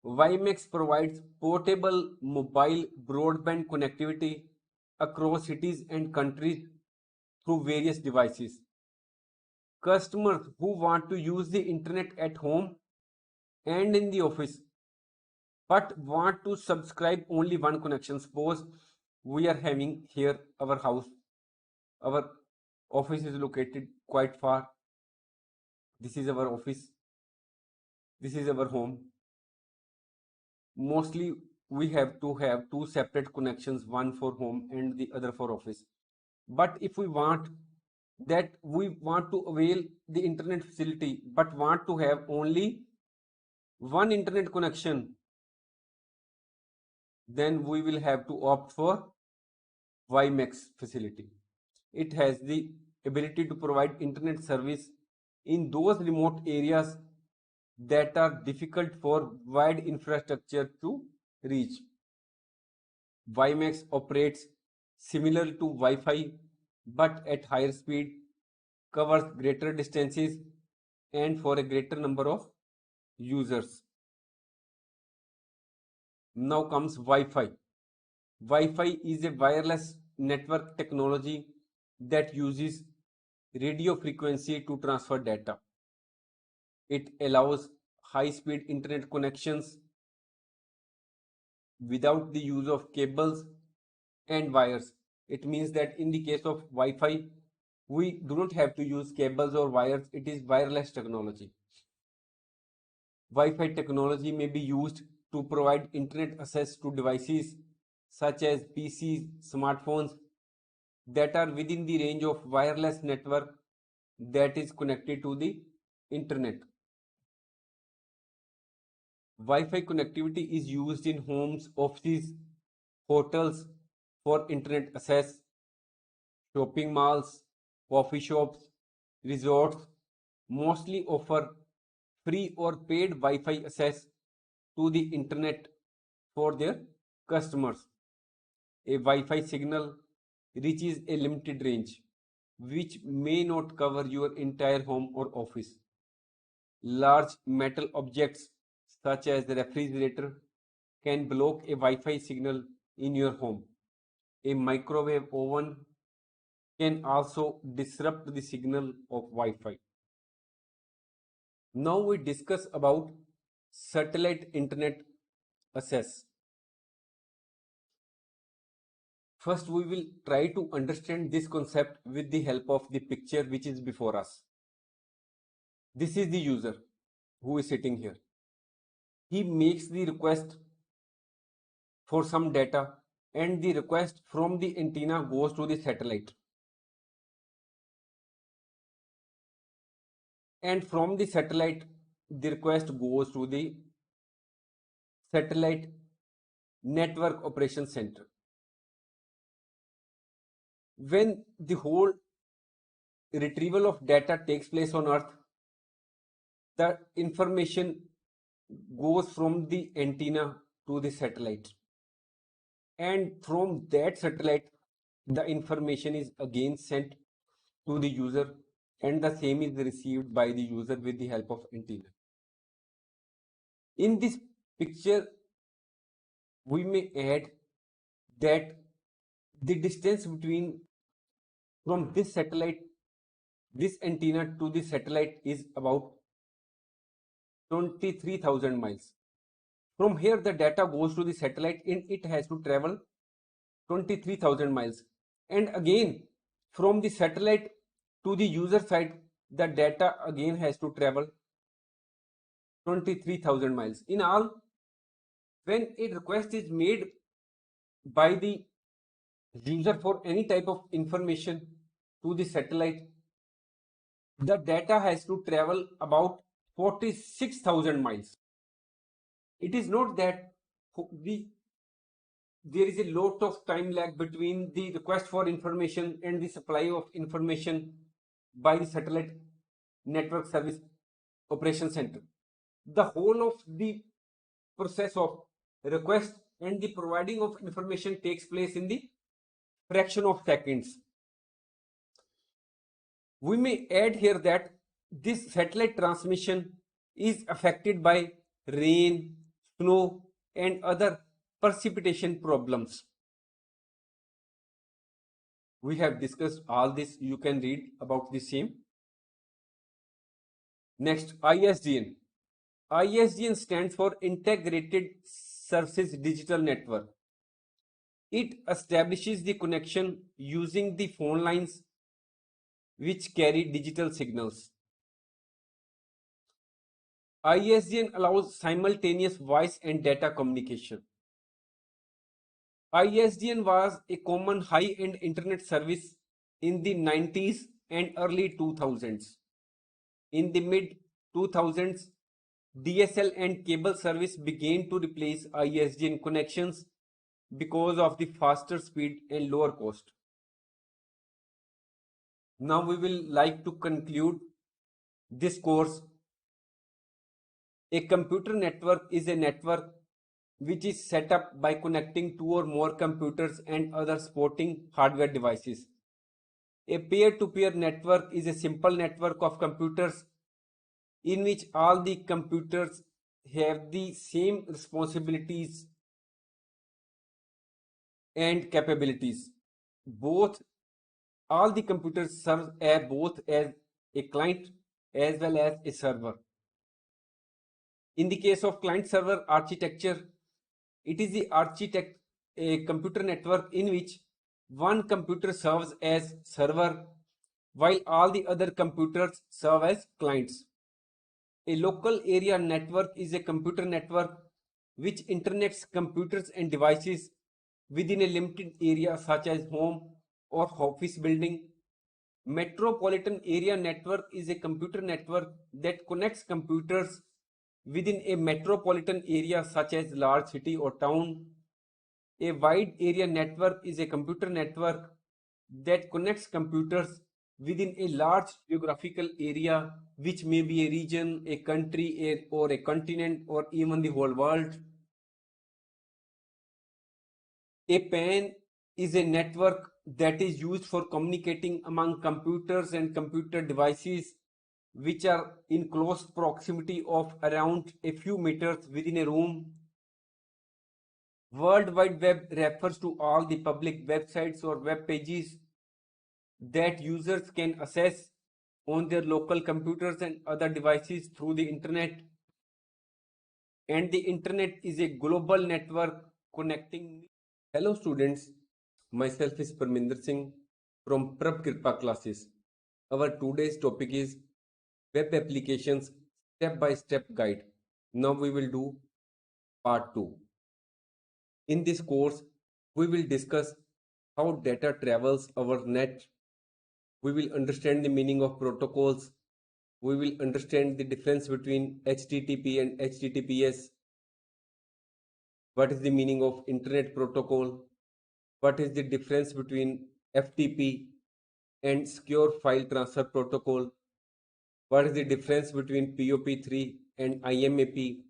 WiMAX provides portable mobile broadband connectivity across cities and countries through various devices. Customers who want to use the internet at home and in the office but want to subscribe only one connection. Suppose we are having here our house, our office is located quite far. This is our office, this is our home. Mostly we have to have two separate connections, one for home and the other for office. But if we want to avail the internet facility but want to have only one internet connection, then we will have to opt for WiMAX facility. It has the ability to provide internet service in those remote areas that are difficult for wide infrastructure to reach. WiMAX operates similar to Wi-Fi but at higher speed, covers greater distances and for a greater number of users. Now comes Wi-Fi. Wi-Fi is a wireless network technology that uses radio frequency to transfer data. It allows high-speed internet connections without the use of cables and wires. It means that in the case of Wi-Fi, we do not have to use cables or wires. It is wireless technology. Wi-Fi technology may be used to provide internet access to devices such as PCs, smartphones that are within the range of wireless network that is connected to the internet. Wi-Fi connectivity is used in homes, offices, hotels for internet access. Shopping malls, coffee shops, resorts mostly offer free or paid Wi-Fi access to the internet for their customers. A Wi-Fi signal reaches a limited range, which may not cover your entire home or office. Large metal objects such as the refrigerator can block a Wi-Fi signal in your home. A microwave oven can also disrupt the signal of Wi-Fi. Now we discuss about satellite internet access. First, we will try to understand this concept with the help of the picture which is before us. This is the user who is sitting here. He makes the request for some data and the request from the antenna goes to the satellite. And from the satellite, the request goes to the satellite network operation center. When the whole retrieval of data takes place on Earth, the information goes from the antenna to the satellite. And from that satellite, the information is again sent to the user and the same is received by the user with the help of antenna. In this picture, we may add that the distance between from this satellite, this antenna to the satellite is about 23,000 miles. From here, the data goes to the satellite and it has to travel 23,000 miles. And again, from the satellite to the user side, the data again has to travel 23,000 miles. In all, when a request is made by the user for any type of information to the satellite, the data has to travel about 46,000 miles. It is not that there is a lot of time lag between the request for information and the supply of information by the satellite network service operation center. The whole of the process of request and the providing of information takes place in the fraction of seconds. We may add here that this satellite transmission is affected by rain, snow, and other precipitation problems. We have discussed all this. You can read about the same. Next, ISDN. ISDN stands for Integrated Services Digital Network. It establishes the connection using the phone lines which carry digital signals. ISDN allows simultaneous voice and data communication. ISDN was a common high-end internet service in the 90s and early 2000s. In the mid 2000s, DSL and cable service began to replace ISDN connections because of the faster speed and lower cost. Now we will like to conclude this course. A computer network is a network which is set up by connecting two or more computers and other supporting hardware devices. A peer-to-peer network is a simple network of computers in which all the computers have the same responsibilities and capabilities. Both all the computers serve as both as a client as well as a server. In the case of client server architecture, it is the a computer network in which one computer serves as server while all the other computers serve as clients. A local area network is a computer network which interconnects computers and devices within a limited area such as home or office building. Metropolitan area network is a computer network that connects computers within a metropolitan area such as large city or town. A wide area network is a computer network that connects computers within a large geographical area, which may be a region, a country, or a continent, or even the whole world. A PAN is a network that is used for communicating among computers and computer devices which are in close proximity of around a few meters within a room. World Wide Web refers to all the public websites or web pages that users can access on their local computers and other devices through the internet. And the internet is a global network connecting. Hello students, myself is Parminder Singh from Prab Kripa classes. Our today's topic is web applications step-by-step guide. Now we will do part 2. In this course, we will discuss how data travels over net. We will understand the meaning of protocols. We will understand the difference between HTTP and HTTPS. What is the meaning of Internet Protocol? What is the difference between FTP and Secure File Transfer Protocol? What is the difference between POP3 and IMAP?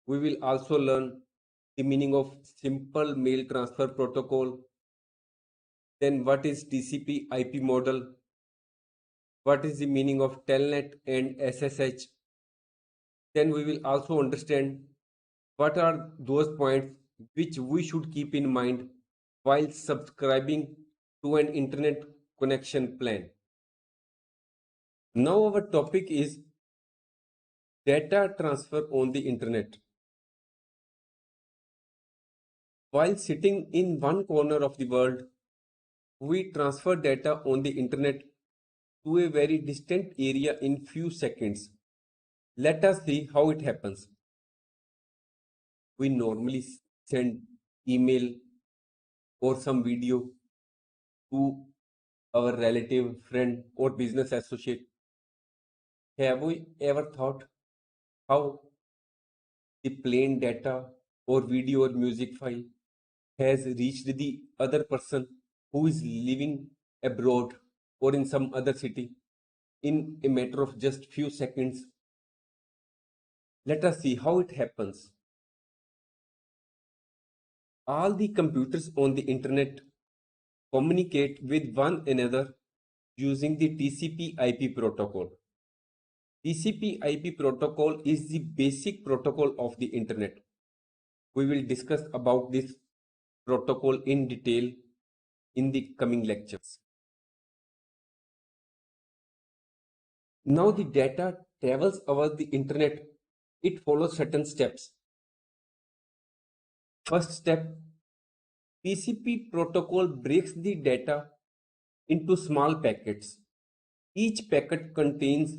We will also learn the meaning of Simple Mail Transfer Protocol. Then what is TCP IP model? What is the meaning of Telnet and SSH? Then we will also understand what are those points which we should keep in mind while subscribing to an internet connection plan. Now our topic is data transfer on the internet. While sitting in one corner of the world, we transfer data on the internet to a very distant area in few seconds. Let us see how it happens. We normally send email or some video to our relative, friend, or business associate. Have we ever thought how the plain data or video or music file has reached the other person who is living abroad or in some other city in a matter of just few seconds? Let us see how it happens. All the computers on the internet communicate with one another using the TCP/IP protocol. TCP/IP protocol is the basic protocol of the internet. We will discuss about this protocol in detail in the coming lectures. Now the data travels over the internet. It follows certain steps. First step, TCP protocol breaks the data into small packets. Each packet contains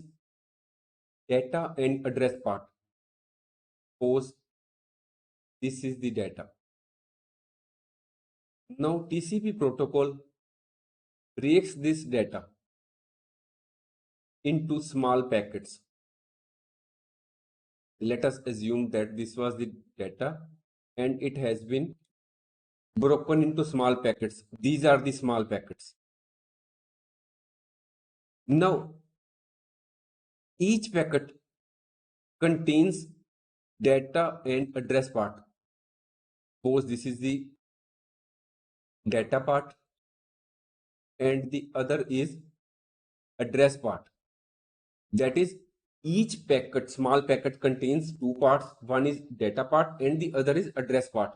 data and address part. Suppose this is the data. Now TCP protocol breaks this data into small packets. Let us assume that this was the data and it has been broken into small packets. These are the small packets. Now, each packet contains data and address part. Suppose this is the data part and the other is address part. That is, each packet, small packet contains two parts. One is data part and the other is address part.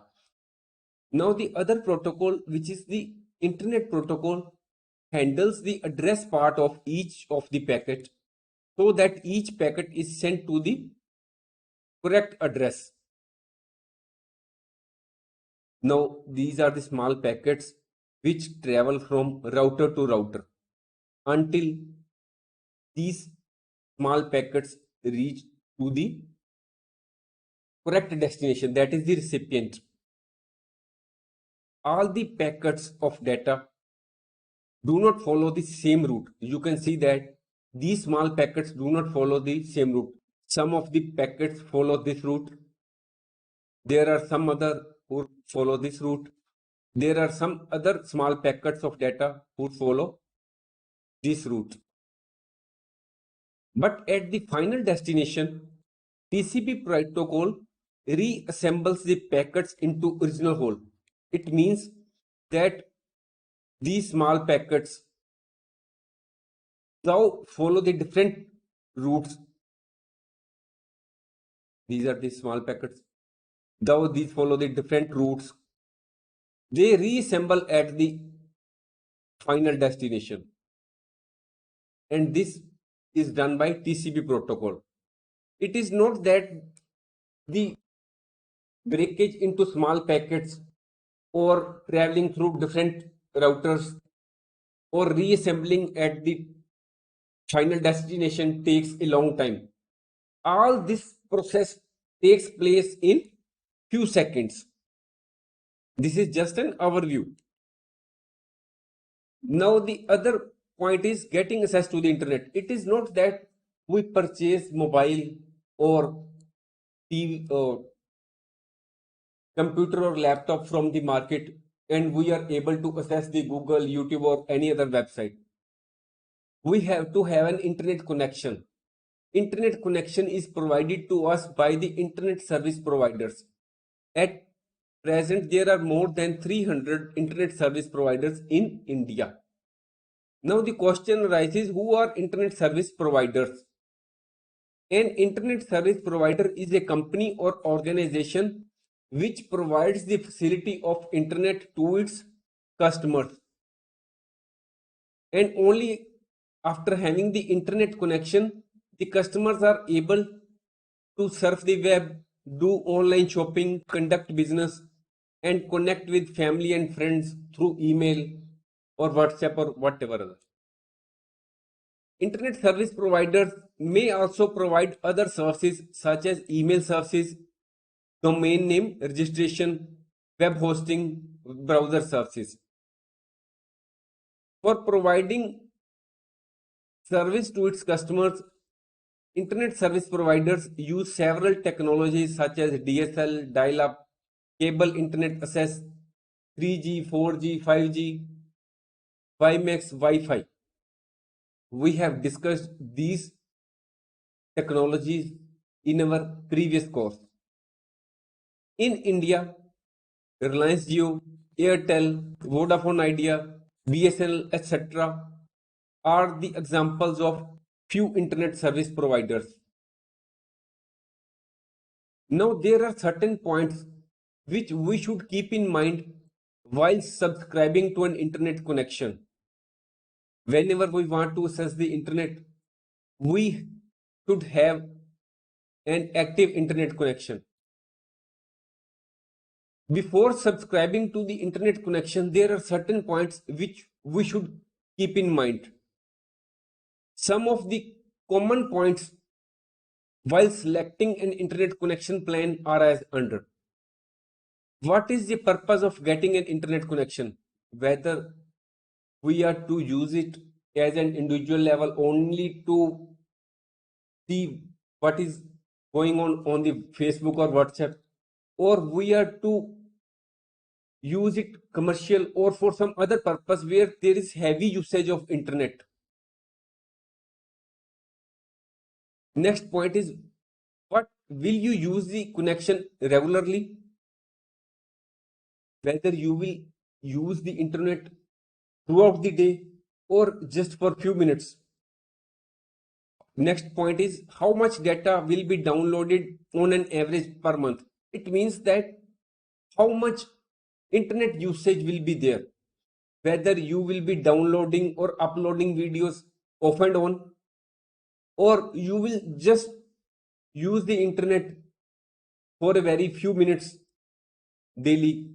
Now the other protocol, which is the internet protocol, handles the address part of each of the packet so that each packet is sent to the correct address. Now these are the small packets which travel from router to router until these small packets reach to the correct destination, that is the recipient. All the packets of data do not follow the same route. You can see that these small packets do not follow the same route. Some of the packets follow this route. There are some other who follow this route. There are some other small packets of data who follow this route. But at the final destination, TCP protocol reassembles the packets into original whole. It means that these small packets now follow the different routes. These are the small packets. Though these follow the different routes, they reassemble at the final destination. And this is done by TCP protocol. It is not that the breakage into small packets or traveling through different routers or reassembling at the final destination takes a long time. All this process takes place in few seconds. This is just an overview. Now the other point is getting access to the internet. It is not that we purchase mobile or TV or computer or laptop from the market and we are able to access the Google, YouTube or any other website. We have to have an internet connection. Internet connection is provided to us by the internet service providers. At present, there are more than 300 internet service providers in India. Now the question arises, who are internet service providers? An internet service provider is a company or organization which provides the facility of internet to its customers. And only after having the internet connection, the customers are able to surf the web, do online shopping, conduct business, and connect with family and friends through email or WhatsApp or whatever other. Internet service providers may also provide other services such as email services, domain name registration, web hosting, browser services. For providing service to its customers, internet service providers use several technologies such as DSL, dial-up, cable internet access, 3G, 4G, 5G, WiMAX, Wi-Fi. We have discussed these technologies in our previous course. In India, Reliance Jio, Airtel, Vodafone Idea, BSNL, etc. are the examples of few internet service providers. Now there are certain points which we should keep in mind while subscribing to an internet connection. Whenever we want to access the internet, we should have an active internet connection. Before subscribing to the internet connection, there are certain points which we should keep in mind. Some of the common points while selecting an internet connection plan are as under. What is the purpose of getting an internet connection? Whether we are to use it as an individual level only to see what is going on the Facebook or WhatsApp, or we are to use it commercial or for some other purpose where there is heavy usage of internet. Next point is, what will you use the connection regularly? Whether you will use the internet throughout the day or just for few minutes. Next point is, how much data will be downloaded on an average per month. It means that how much internet usage will be there, whether you will be downloading or uploading videos off and on, or you will just use the internet for a very few minutes daily.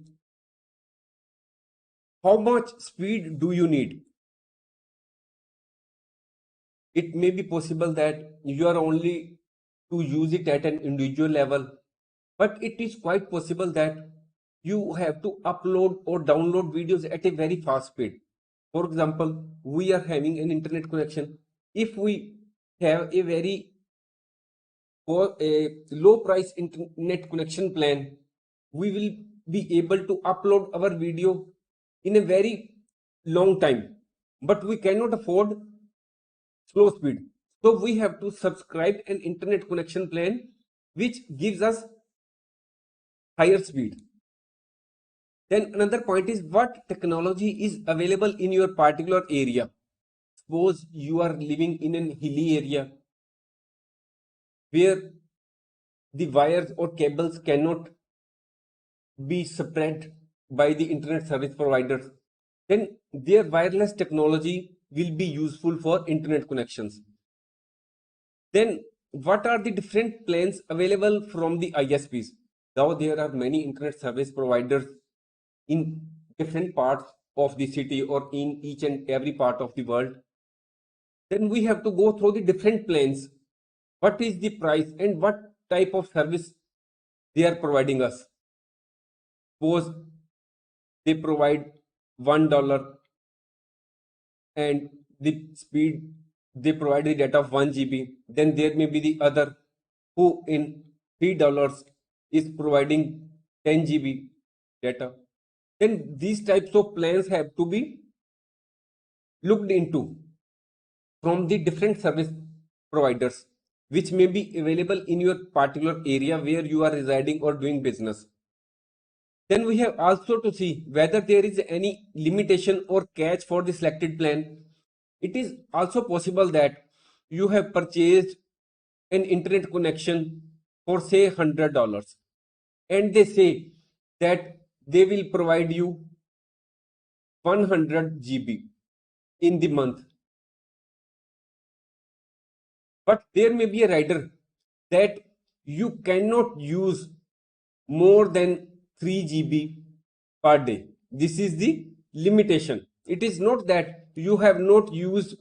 How much speed do you need? It may be possible that you are only to use it at an individual level, but it is quite possible that you have to upload or download videos at a very fast speed. For example, we are having an internet connection. If we have a very low price internet connection plan, we will be able to upload our video in a very long time, but we cannot afford slow speed. So we have to subscribe an internet connection plan which gives us higher speed. Then another point is, what technology is available in your particular area. Suppose you are living in an hilly area where the wires or cables cannot be spread by the internet service providers, then their wireless technology will be useful for internet connections. Then what are the different plans available from the ISPs? Now there are many internet service providers in different parts of the city or in each and every part of the world. Then we have to go through the different plans. What is the price and what type of service they are providing us? Suppose they provide $1 and the speed, they provide the data of 1 GB. Then there may be the other who in $3 is providing 10 GB data. Then these types of plans have to be looked into from the different service providers which may be available in your particular area where you are residing or doing business. Then we have also to see whether there is any limitation or catch for the selected plan. It is also possible that you have purchased an internet connection for say $100 and they say that they will provide you 100 GB in the month. But there may be a rider that you cannot use more than 3 GB per day. This is the limitation. It is not that you have not used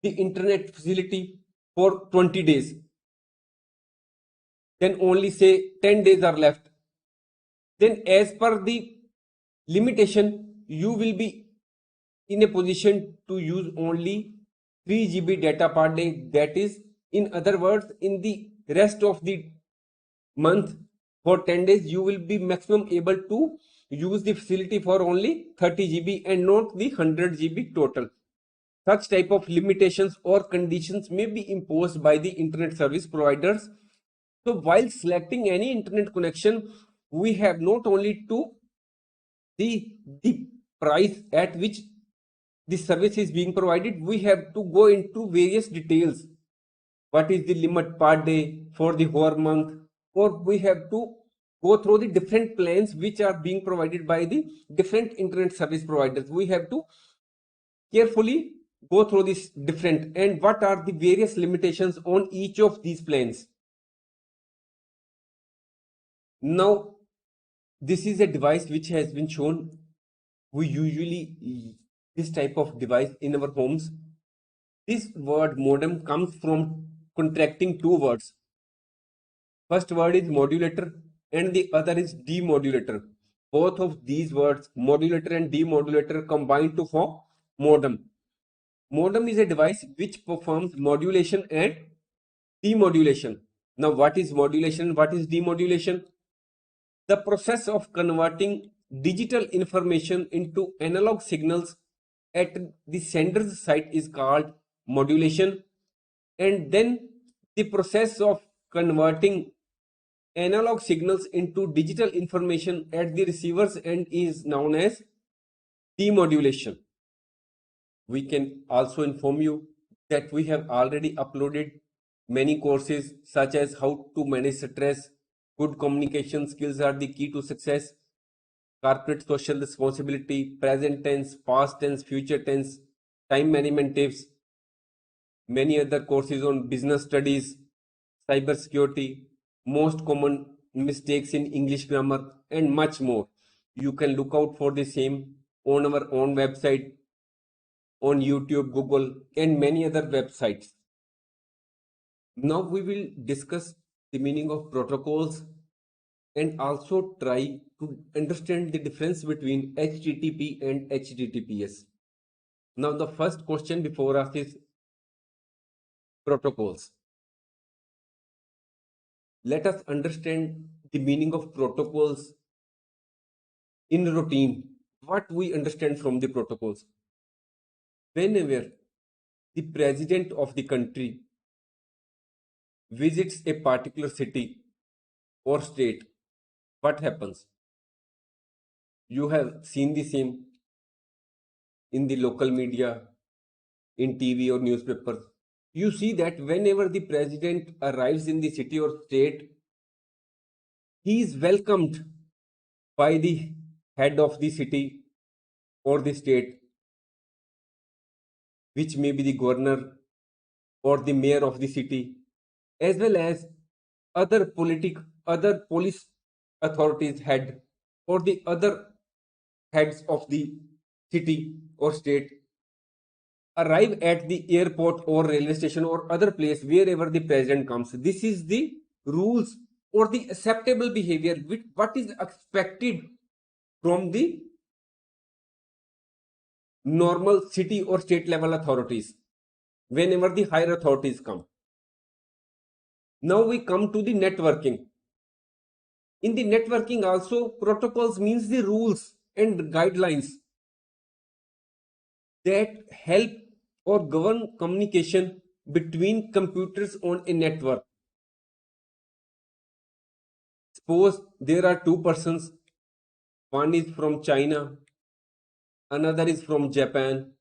the internet facility for 20 days. Then only say 10 days are left. Then as per the limitation, you will be in a position to use only 3 GB data per day. That is, in other words, in the rest of the month for 10 days, you will be maximum able to use the facility for only 30 GB and not the 100 GB total. Such type of limitations or conditions may be imposed by the internet service providers. So while selecting any internet connection, we have not only to see the price at which the service is being provided, we have to go into various details. What is the limit per day for the whole month, or we have to go through the different plans which are being provided by the different internet service providers. We have to carefully go through this different and what are the various limitations on each of these plans. Now this is a device which has been shown. We usually this type of device in our homes. This word modem comes from contracting two words. First word is modulator and the other is demodulator. Both of these words, modulator and demodulator, combine to form modem. Modem is a device which performs modulation and demodulation. Now what is modulation? What is demodulation? The process of converting digital information into analog signals at the sender's site is called modulation, and then The process of converting analog signals into digital information at the receiver's end is known as demodulation. We can also inform you that we have already uploaded many courses such as how to manage stress, good communication skills are the key to success, corporate social responsibility, present tense, past tense, future tense, time management tips, many other courses on business studies, cyber security, most common mistakes in English grammar, and much more. You can look out for the same on our own website, on YouTube, Google, and many other websites. Now we will discuss the meaning of protocols and also try to understand the difference between HTTP and HTTPS. Now the first question before us is protocols. Let us understand the meaning of protocols in routine. What we understand from the protocols. Whenever the president of the country visits a particular city or state, what happens? You have seen the same in the local media, in TV or newspapers. You see that whenever the president arrives in the city or state, he is welcomed by the head of the city or the state, which may be the governor or the mayor of the city, as well as other police authorities head or the other heads of the city or state arrive at the airport or railway station or other place wherever the president comes. This is the rules or the acceptable behavior with what is expected from the normal city or state level authorities whenever the higher authorities come. Now we come to the networking. In the networking also, protocols means the rules and guidelines that help or govern communication between computers on a network. Suppose there are two persons, one is from China, another is from Japan.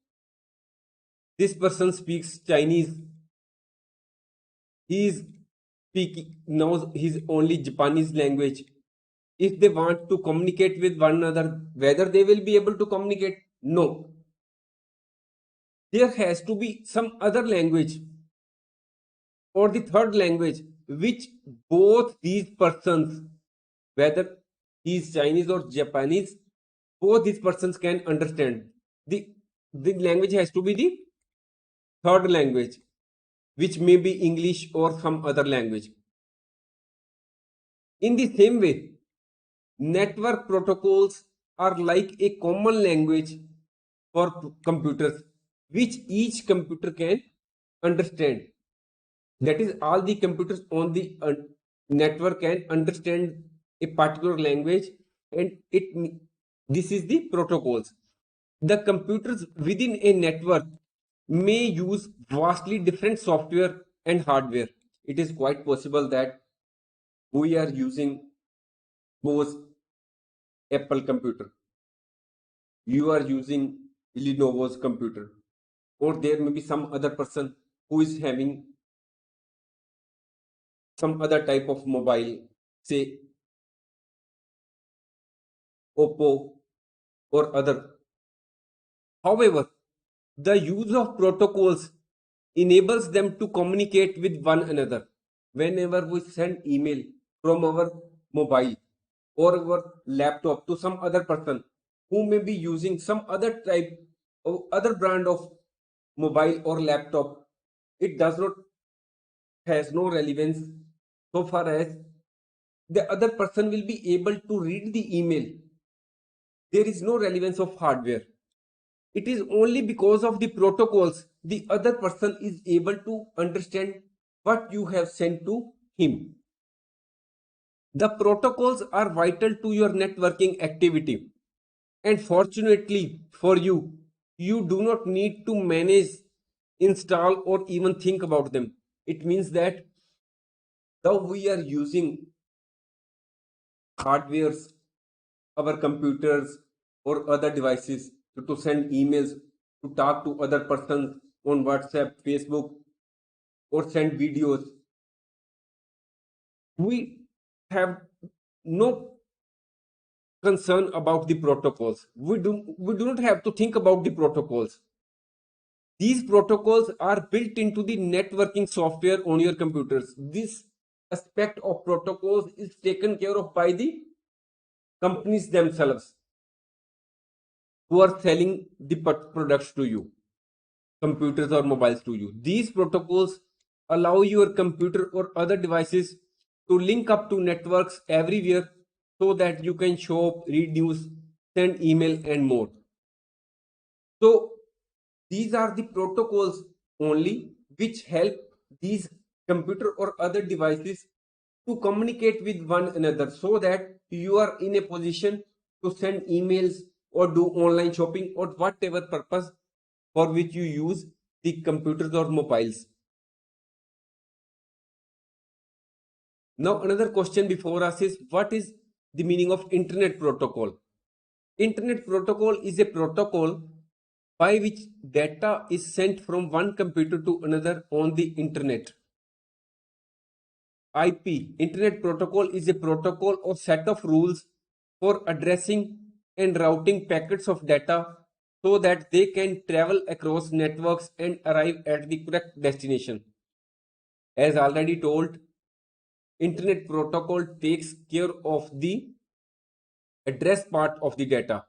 This person speaks Chinese. He is speaking knows his only Japanese language. If they want to communicate with one another, whether they will be able to communicate? No. There has to be some other language or the third language which both these persons, whether he is Chinese or Japanese, both these persons can understand. The language has to be the third language, which may be English or some other language. In the same way, network protocols are like a common language for computers, which each computer can understand. That is, all the computers on the network can understand a particular language, and this is the protocols. The computers within a network may use vastly different software and hardware. It is quite possible that we are using both Apple computer, you are using Lenovo's computer, or there may be some other person who is having some other type of mobile, say Oppo or other. However, the use of protocols enables them to communicate with one another. Whenever we send email from our mobile or our laptop to some other person who may be using some other type or other brand of mobile or laptop, it does not has no relevance so far as the other person will be able to read the email. There is no relevance of hardware. It is only because of the protocols the other person is able to understand what you have sent to him. The protocols are vital to your networking activity, and fortunately for you, you do not need to manage, install, or even think about them. It means that Now we are using hardwares, our computers or other devices to send emails, to talk to other persons on WhatsApp, Facebook, or send videos. We have no concern about the protocols. We do not have to think about the protocols. These protocols are built into the networking software on your computers. This aspect of protocols is taken care of by the companies themselves who are selling the products to you, computers or mobiles to you. These protocols allow your computer or other devices to link up to networks everywhere so that you can shop, read news, send email, and more. So these are the protocols only which help these computer or other devices to communicate with one another so that you are in a position to send emails or do online shopping or whatever purpose for which you use the computers or mobiles. Now another question before us is, what is the meaning of internet protocol? Internet protocol is a protocol by which data is sent from one computer to another on the internet. IP, Internet Protocol, is a protocol or set of rules for addressing and routing packets of data so that they can travel across networks and arrive at the correct destination. As already told, Internet Protocol takes care of the address part of the data.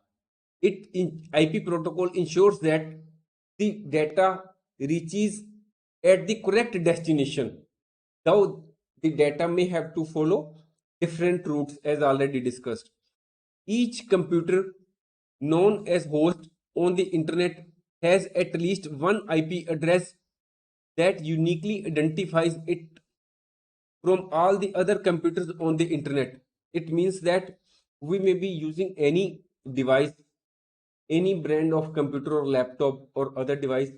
IP protocol ensures that the data reaches at the correct destination. Though the data may have to follow different routes as already discussed. Each computer known as host on the internet has at least one IP address that uniquely identifies it from all the other computers on the internet. It means that we may be using any device, any brand of computer or laptop or other device.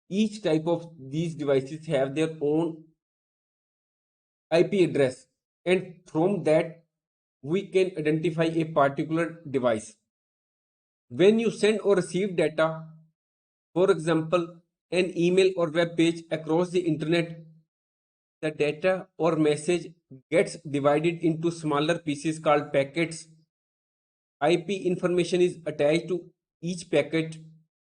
Each type of these devices have their own IP address, and from that we can identify a particular device. When you send or receive data, for example, an email or web page across the internet, the data or message gets divided into smaller pieces called packets. IP information is attached to each packet,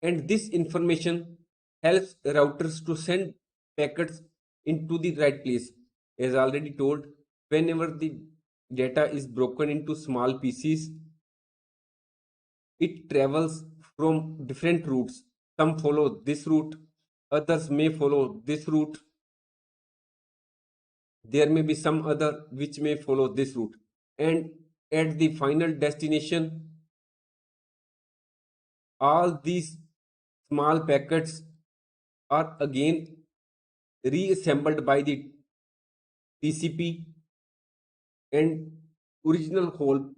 and this information helps routers to send packets into the right place. As already told, whenever the data is broken into small pieces, it travels from different routes. Some follow this route, others may follow this route. There may be some other which may follow this route. And at the final destination, all these small packets are again reassembled by the TCP and original whole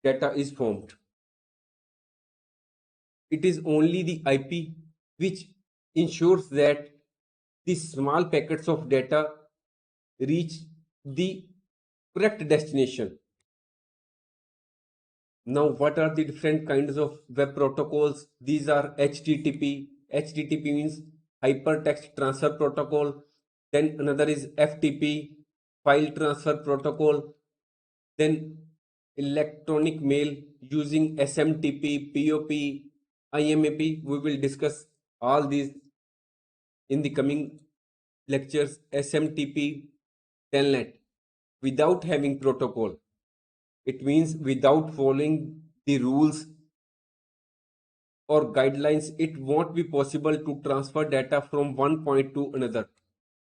data is formed. It is only the IP which ensures that the small packets of data reach the correct destination. Now, what are the different kinds of web protocols? These are HTTP. HTTP means Hypertext Transfer Protocol. Then another is FTP, File Transfer Protocol. Then electronic mail using SMTP, POP, IMAP. We will discuss all these in the coming lectures. SMTP, Telnet, without having protocol. It means without following the rules or guidelines, it won't be possible to transfer data from one point to another.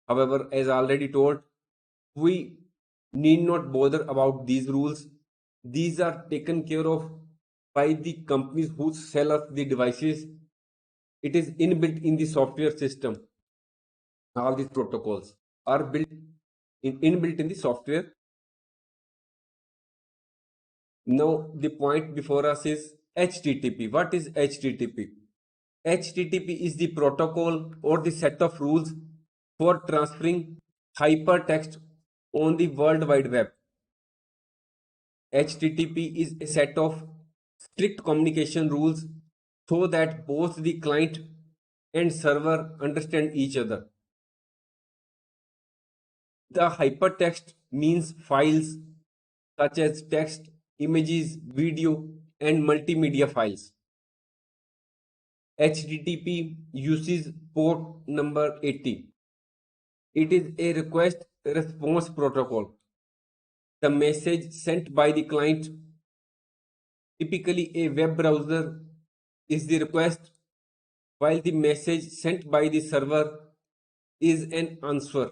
However, as already told, we need not bother about these rules. These are taken care of by the companies who sell us the devices. It is inbuilt in the software system. All these protocols are inbuilt in the software. Now the point before us is HTTP. What is HTTP? HTTP is the protocol or the set of rules for transferring hypertext on the World Wide Web. HTTP is a set of strict communication rules so that both the client and server understand each other. The hypertext means files such as text, images, video, and multimedia files. HTTP uses port number 80. It is a request response protocol. The message sent by the client, typically a web browser, is the request, while the message sent by the server is an answer,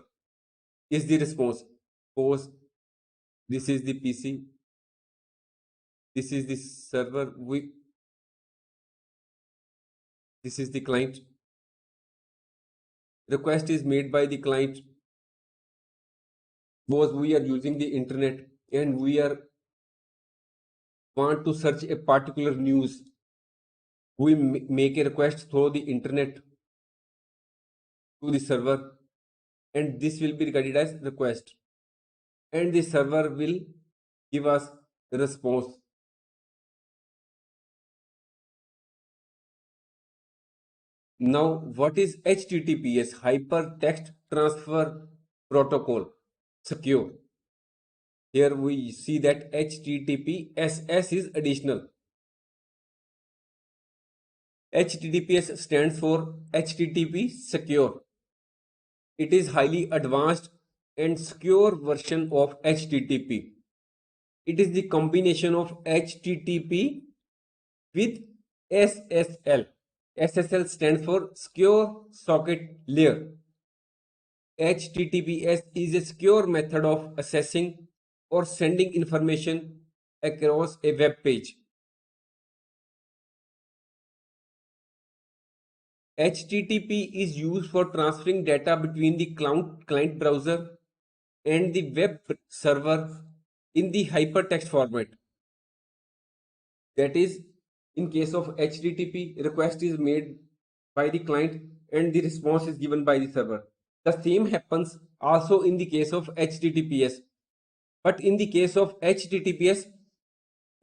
is the response. Suppose this is the PC, this is the server, this is the client. Request is made by the client. Suppose we are using the internet and we are want to search a particular news. We make a request through the internet to the server, and this will be regarded as request, and the server will give us the response. Now, what is HTTPS? Hypertext Transfer Protocol. Secure. Here we see that HTTPS is additional. HTTPS stands for HTTP Secure. It is highly advanced and secure version of HTTP. It is the combination of HTTP with SSL. SSL stands for Secure Socket Layer. HTTPS is a secure method of accessing or sending information across a web page. HTTP is used for transferring data between the client browser and the web server in the hypertext format. That is, in case of HTTP, request is made by the client and the response is given by the server. The same happens also in the case of HTTPS. But in the case of HTTPS,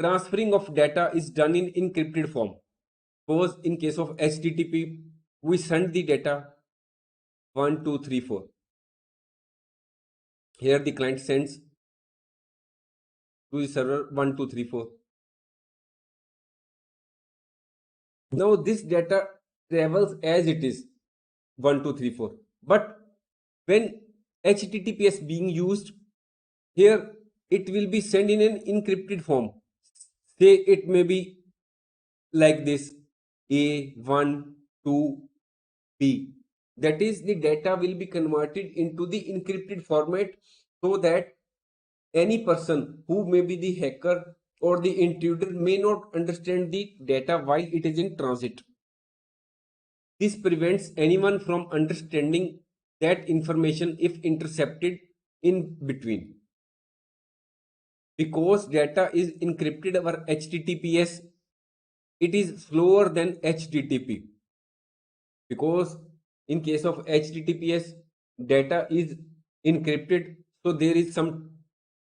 transferring of data is done in encrypted form. Suppose in case of HTTP, we send the data 1, 2, 3, 4. Here the client sends to the server 1, 2, 3, 4. Now this data travels as it is 1, 2, 3, 4. But when HTTPS being used, here it will be sent in an encrypted form. Say it may be like this: A1, 2, B. That is, the data will be converted into the encrypted format so that any person who may be the hacker or the intruder may not understand the data while it is in transit. This prevents anyone from understanding that information if intercepted in between. Because data is encrypted over HTTPS, it is slower than HTTP. Because in case of HTTPS, data is encrypted, so there is some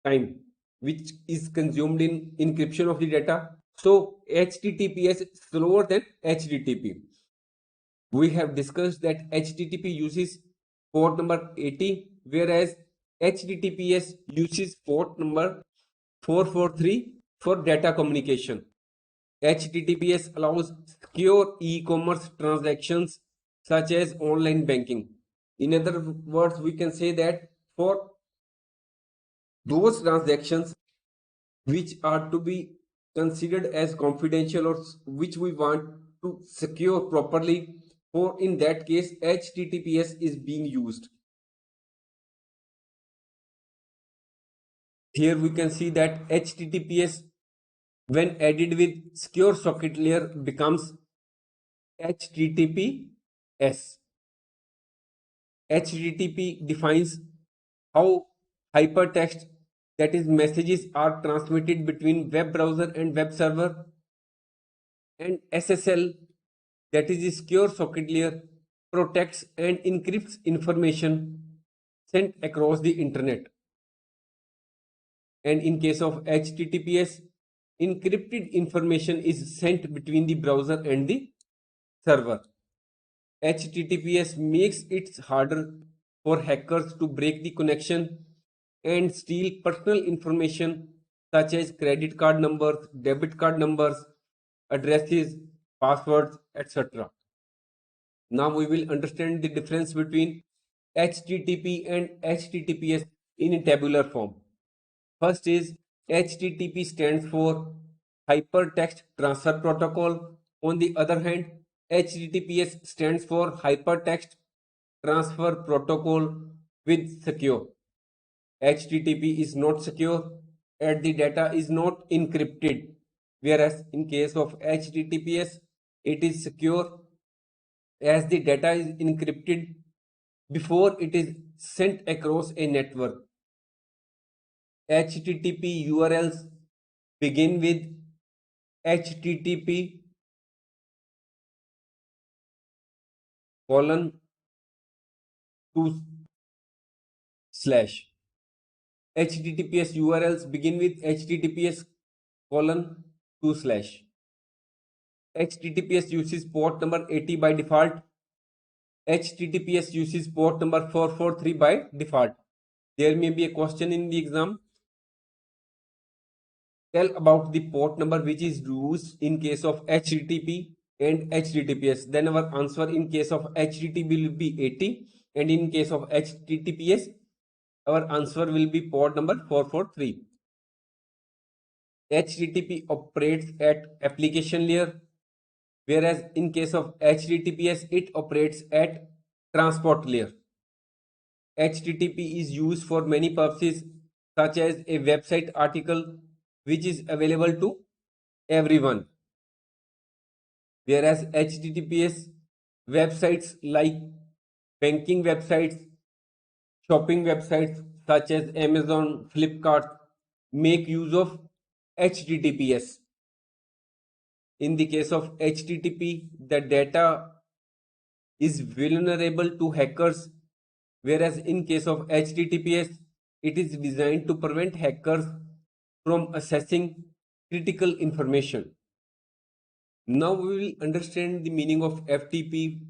time which is consumed in encryption of the data. So HTTPS is slower than HTTP. We have discussed that HTTP uses port number 80, whereas HTTPS uses port number 443 for data communication. HTTPS allows secure e-commerce transactions such as online banking. In other words, we can say that for those transactions which are to be considered as confidential or which we want to secure properly, for in that case HTTPS is being used. Here we can see that HTTPS, when added with secure socket layer, becomes HTTPS. HTTP defines how hypertext, that is messages, are transmitted between web browser and web server, and SSL, that is the secure socket layer, protects and encrypts information sent across the internet. And in case of HTTPS, encrypted information is sent between the browser and the server. HTTPS makes it harder for hackers to break the connection and steal personal information such as credit card numbers, debit card numbers, addresses, passwords, etc. Now we will understand the difference between HTTP and HTTPS in tabular form. First is HTTP stands for Hypertext Transfer Protocol. On the other hand, HTTPS stands for Hypertext Transfer Protocol with secure. HTTP is not secure and the data is not encrypted, whereas in case of HTTPS, it is secure as the data is encrypted before it is sent across a network. HTTP URLs begin with HTTP colon two slash. HTTPS URLs begin with HTTPS colon two slash. HTTPS uses port number 80 by default. HTTPS uses port number 443 by default. There may be a question in the exam. Tell about the port number which is used in case of HTTP and HTTPS. Then our answer in case of HTTP will be 80 and in case of HTTPS our answer will be port number 443. HTTP operates at application layer, whereas in case of HTTPS it operates at transport layer. HTTP is used for many purposes such as a website article which is available to everyone, whereas HTTPS websites like banking websites, shopping websites such as Amazon, Flipkart make use of HTTPS. In the case of HTTP, the data is vulnerable to hackers, whereas in case of HTTPS, it is designed to prevent hackers from accessing critical information. Now we will understand the meaning of FTP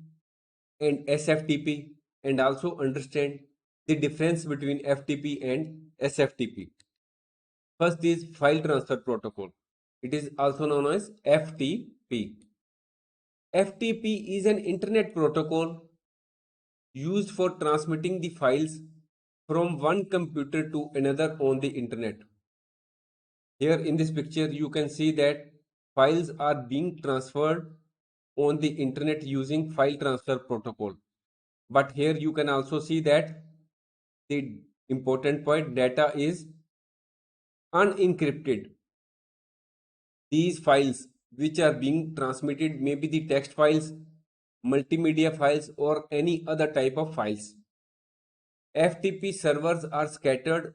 and SFTP and also understand the difference between FTP and SFTP. First is file transfer protocol. It is also known as FTP. FTP is an internet protocol used for transmitting the files from one computer to another on the internet. Here in this picture you can see that files are being transferred on the internet using file transfer protocol. But here you can also see that the important point, data is unencrypted. These files which are being transmitted may be the text files, multimedia files or any other type of files. FTP servers are scattered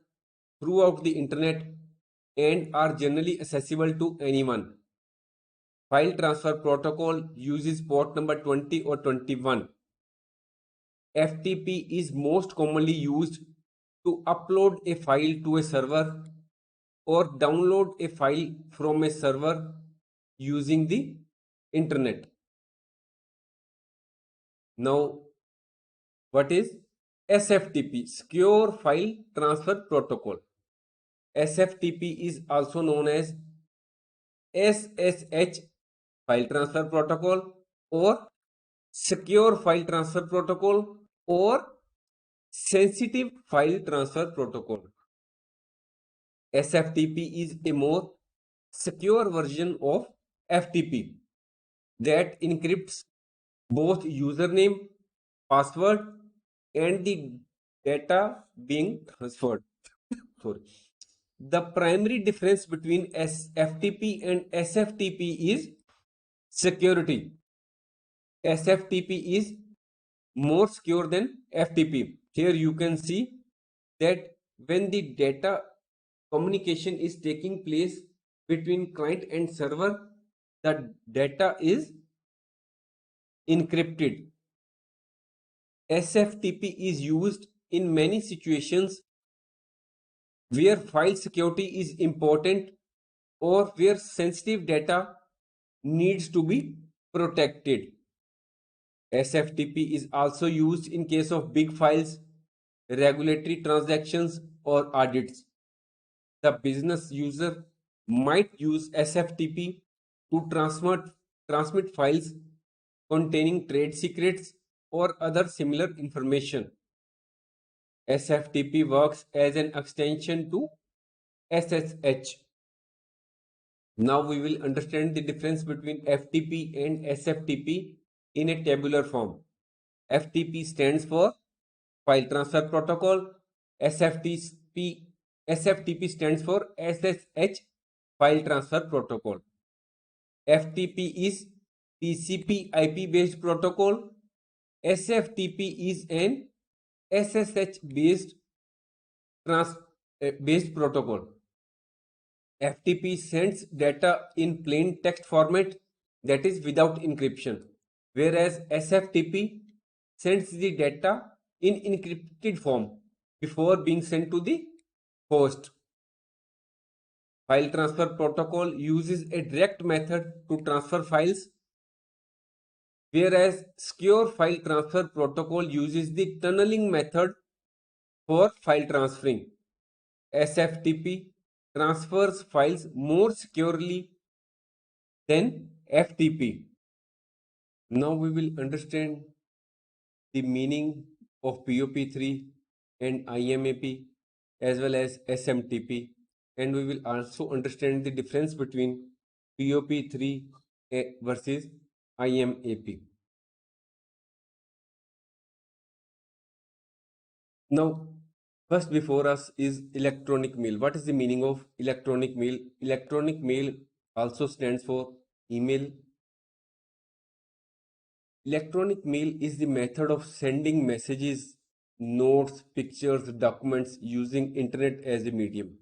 throughout the internet and are generally accessible to anyone. File transfer protocol uses port number 20 or 21. FTP is most commonly used to upload a file to a server or download a file from a server using the internet. Now, what is SFTP? Secure File Transfer Protocol. SFTP is also known as SSH File Transfer Protocol or Secure File Transfer Protocol or Sensitive File Transfer Protocol. SFTP is a more secure version of FTP that encrypts both username, password, and the data being transferred. Sorry. The primary difference between FTP and SFTP is security. SFTP is more secure than FTP. Here you can see that when the data communication is taking place between client and server, the data is encrypted. SFTP is used in many situations where file security is important or where sensitive data needs to be protected. SFTP is also used in case of big files, regulatory transactions, or audits. The business user might use SFTP to transmit files containing trade secrets or other similar information. SFTP works as an extension to SSH. Now we will understand the difference between FTP and SFTP in a tabular form. FTP stands for File Transfer Protocol. SFTP stands for SSH, File Transfer Protocol. FTP is TCP IP based protocol. SFTP is an SSH based protocol. FTP sends data in plain text format, that is without encryption, whereas SFTP sends the data in encrypted form before being sent to the host. File transfer protocol uses a direct method to transfer files, whereas secure file transfer protocol uses the tunneling method for file transferring. SFTP transfers files more securely than FTP. Now we will understand the meaning of POP3 and IMAP as well as SMTP, and we will also understand the difference between POP3 versus IMAP. Now, first before us is electronic mail. What is the meaning of electronic mail? Electronic mail also stands for email. Electronic mail is the method of sending messages, notes, pictures, documents using internet as a medium.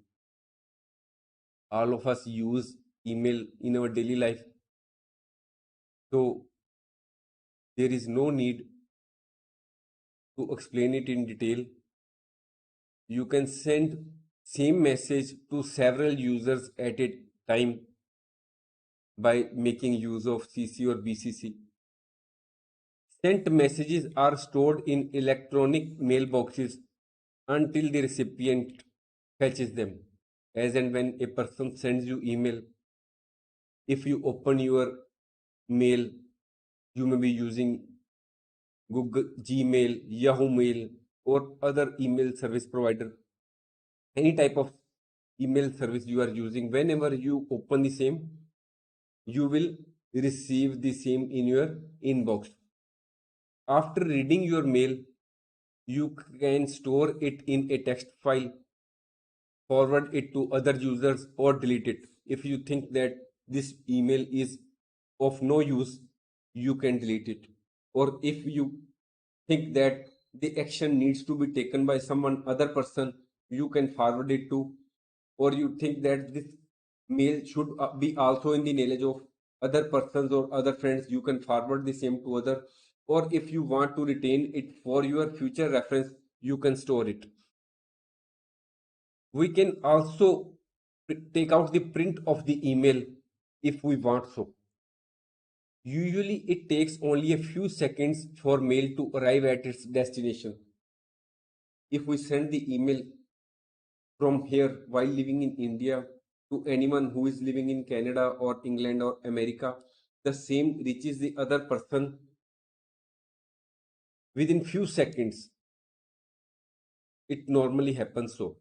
All of us use email in our daily life. So there is no need to explain it in detail. You can send same message to several users at a time by making use of CC or BCC. Sent messages are stored in electronic mailboxes until the recipient fetches them. As and when a person sends you email, if you open your mail, you may be using Google, Gmail, Yahoo Mail, or other email service provider. Any type of email service you are using, whenever you open the same, you will receive the same in your inbox. After reading your mail, you can store it in a text file, forward it to other users, or delete it. If you think that this email is of no use, you can delete it. Or if you think that the action needs to be taken by someone other person, you can forward it to. Or you think that this mail should be also in the knowledge of other persons or other friends, you can forward the same to other. Or if you want to retain it for your future reference, you can store it. We can also take out the print of the email if we want so. Usually it takes only a few seconds for mail to arrive at its destination. If we send the email from here while living in India to anyone who is living in Canada or England or America, the same reaches the other person within few seconds. It normally happens so.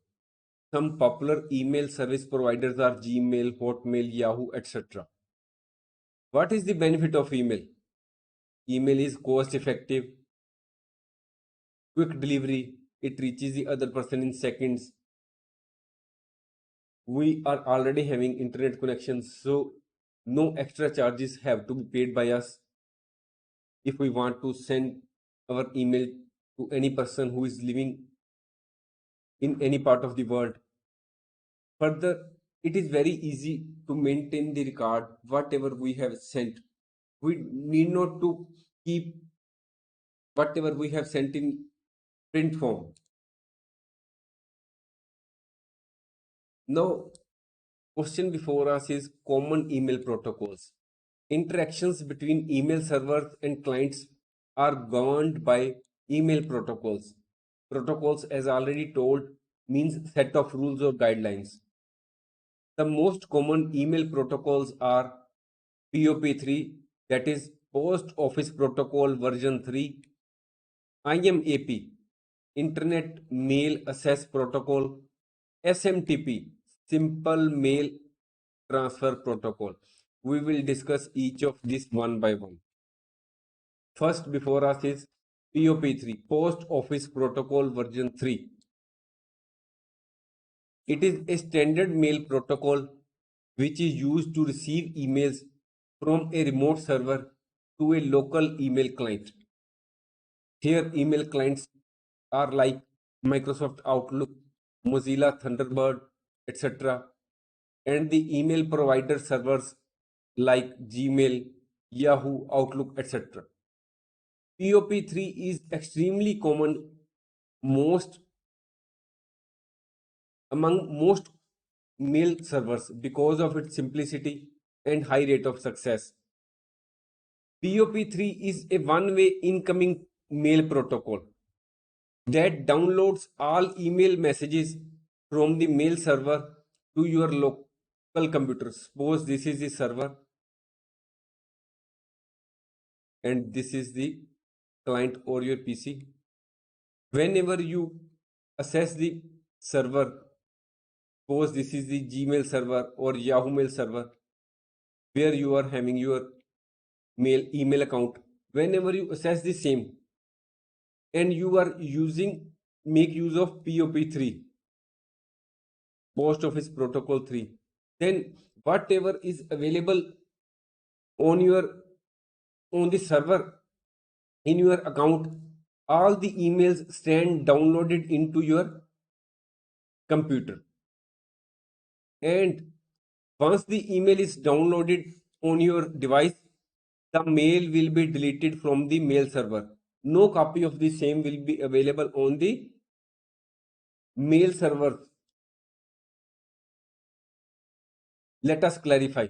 Some popular email service providers are Gmail, Hotmail, Yahoo, etc. What is the benefit of email? Email is cost effective, quick delivery, it reaches the other person in seconds. We are already having internet connections, so no extra charges have to be paid by us if we want to send our email to any person who is living in any part of the world. Further, it is very easy to maintain the record whatever we have sent. We need not to keep whatever we have sent in print form. Now, question before us is common email protocols. Interactions between email servers and clients are governed by email protocols. Protocols, as already told, means set of rules or guidelines. The most common email protocols are POP3, that is Post Office Protocol version 3, IMAP, Internet Mail Access Protocol, SMTP, Simple Mail Transfer Protocol. We will discuss each of these one by one. First before us is POP3, Post Office Protocol version 3. It is a standard mail protocol which is used to receive emails from a remote server to a local email client. Here, email clients are like Microsoft Outlook, Mozilla Thunderbird, etc. And the email provider servers like Gmail, Yahoo, Outlook, etc. POP3 is extremely common most among most mail servers because of its simplicity and high rate of success. POP3 is a one-way incoming mail protocol that downloads all email messages from the mail server to your local computer. Suppose this is the server and this is the client or your PC. Whenever you access the server, suppose this is the Gmail server or Yahoo Mail server where you are having your email account. Whenever you access the same and you are make use of POP3, Post Office Protocol 3, then whatever is available on your on the server in your account, all the emails stand downloaded into your computer. And once the email is downloaded on your device, the mail will be deleted from the mail server. No copy of the same will be available on the mail server. Let us clarify.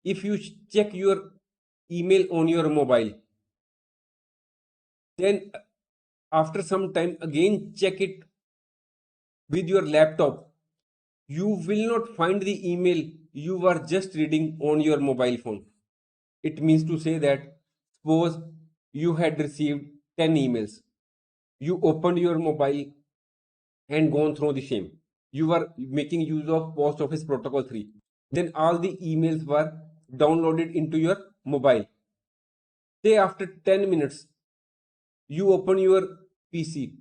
If you check your email on your mobile, then after some time again check it with your laptop, you will not find the email you were just reading on your mobile phone. It means to say that suppose you had received 10 emails, you opened your mobile and gone through the same. You were making use of Post Office Protocol 3. Then all the emails were downloaded into your mobile. Say after 10 minutes, you open your PC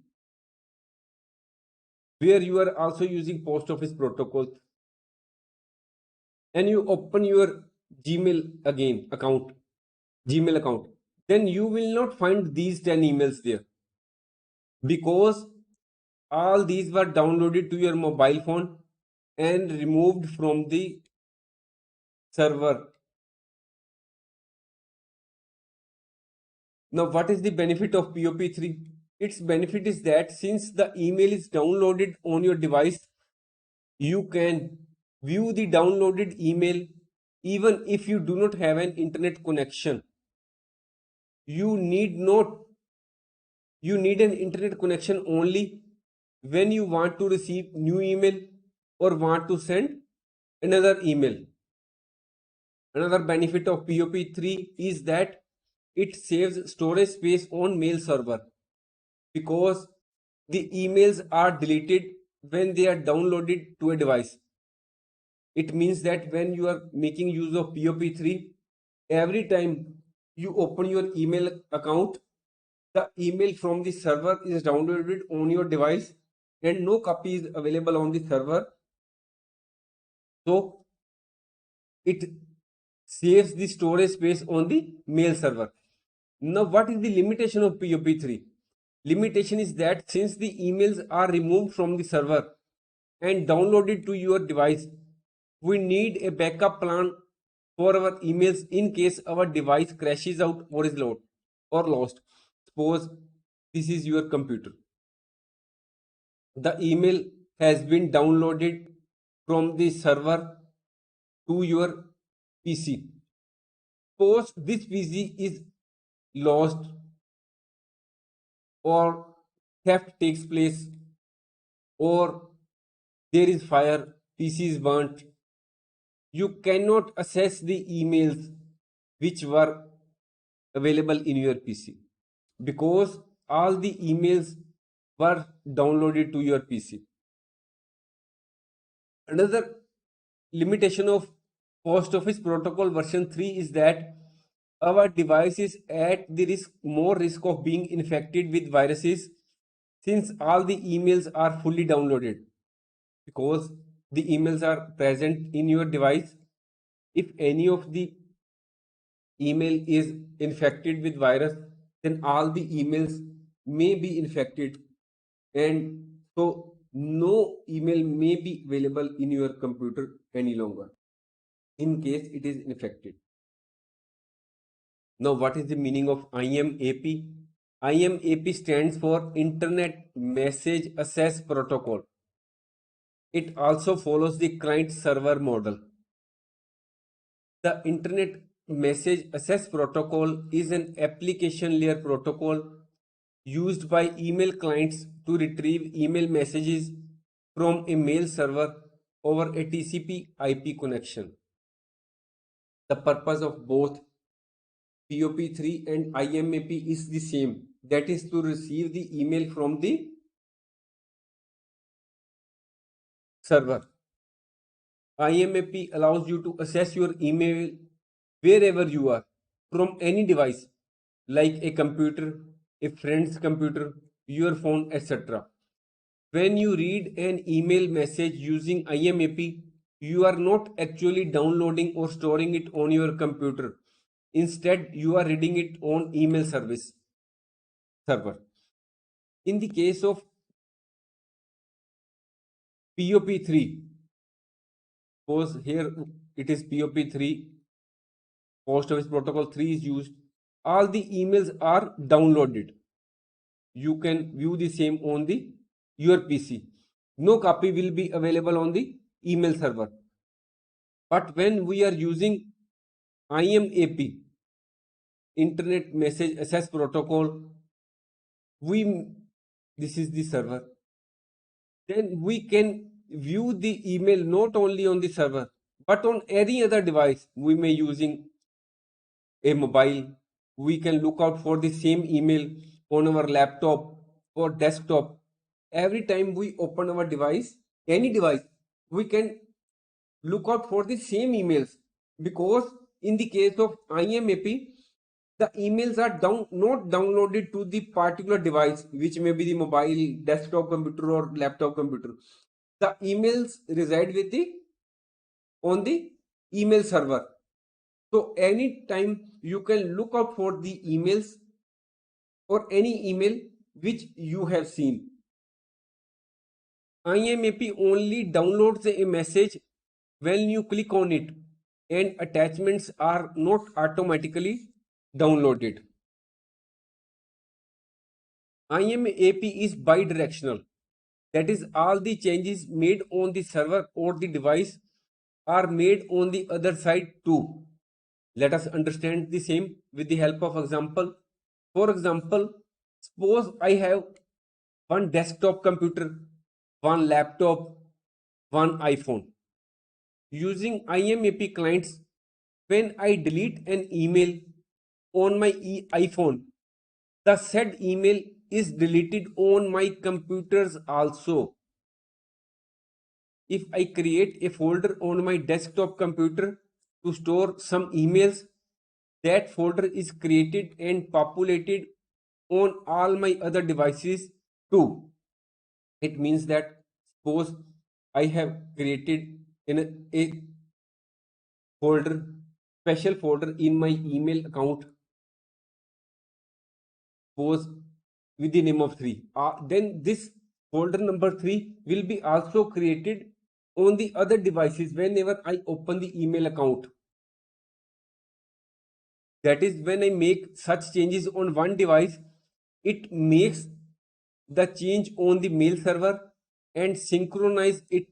where you are also using Post Office Protocol and you open your Gmail account, then you will not find these 10 emails there because all these were downloaded to your mobile phone and removed from the server. Now, what is the benefit of POP3? Its benefit is that since the email is downloaded on your device, you can view the downloaded email even if you do not have an internet connection. You need not you need an internet connection only when you want to receive new email or want to send another email. Another benefit of POP3 is that it saves storage space on mail server because the emails are deleted when they are downloaded to a device. It means that when you are making use of POP3, every time you open your email account, the email from the server is downloaded on your device and no copy is available on the server. So it saves the storage space on the mail server. Now, what is the limitation of POP3? Limitation is that since the emails are removed from the server and downloaded to your device, we need a backup plan for our emails in case our device crashes out or is lost. Suppose this is your computer. The email has been downloaded from the server to your PC. Suppose this PC is lost or theft takes place or there is fire, PC is burnt, you cannot access the emails which were available in your PC because all the emails were downloaded to your PC. Another limitation of post office protocol version 3 is that our device is at the more risk of being infected with viruses since all the emails are fully downloaded because the emails are present in your device. If any of the email is infected with virus, then all the emails may be infected, and so no email may be available in your computer any longer in case it is infected. Now, what is the meaning of IMAP? IMAP stands for Internet Message Access Protocol. It also follows the client server model. The Internet Message Access Protocol is an application layer protocol used by email clients to retrieve email messages from a mail server over a TCP IP connection. The purpose of both POP3 and IMAP is the same, that is to receive the email from the server. IMAP allows you to access your email wherever you are from any device like a computer, a friend's computer, your phone, etc. When you read an email message using IMAP, you are not actually downloading or storing it on your computer. Instead, you are reading it on email service server. In the case of POP3, suppose here it is POP3, Post Office Protocol 3 is used. All the emails are downloaded. You can view the same on the your PC. No copy will be available on the email server. But when we are using IMAP, Internet Message Access Protocol, this is the server. Then we can view the email not only on the server, but on any other device. We may using a mobile. We can look out for the same email on our laptop or desktop. Every time we open our device, any device, we can look out for the same emails because in the case of IMAP, the emails are not downloaded to the particular device, which may be the mobile, desktop computer or laptop computer. The emails reside with the on the email server. So anytime you can look out for the emails or any email which you have seen. IMAP only downloads a message when you click on it, and attachments are not automatically downloaded. IMAP is bidirectional. That is, all the changes made on the server or the device are made on the other side too. Let us understand the same with the help of example. For example, suppose I have one desktop computer, one laptop, one iPhone. Using IMAP clients, when I delete an email on my iPhone, the said email is deleted on my computers also. If I create a folder on my desktop computer to store some emails, that folder is created and populated on all my other devices too. It means that suppose I have created in a folder, special folder in my email account, suppose with the name of 3. Then this folder number 3 will be also created on the other devices whenever I open the email account. That is, when I make such changes on one device, it makes the change on the mail server and synchronize it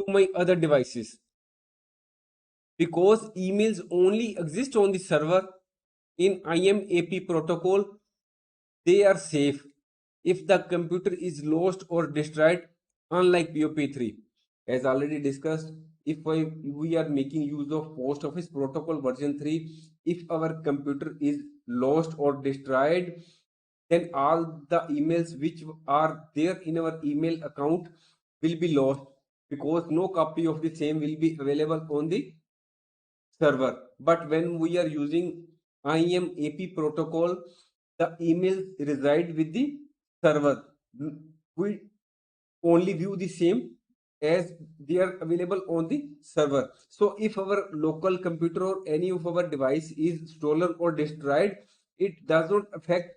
to my other devices. Because emails only exist on the server in IMAP protocol, they are safe if the computer is lost or destroyed, unlike POP3. As already discussed, if we are making use of Post Office Protocol version 3, if our computer is lost or destroyed, then all the emails which are there in our email account will be lost, because no copy of the same will be available on the server. But when we are using IMAP protocol, the emails reside with the server. We only view the same as they are available on the server. So if our local computer or any of our device is stolen or destroyed, it does not affect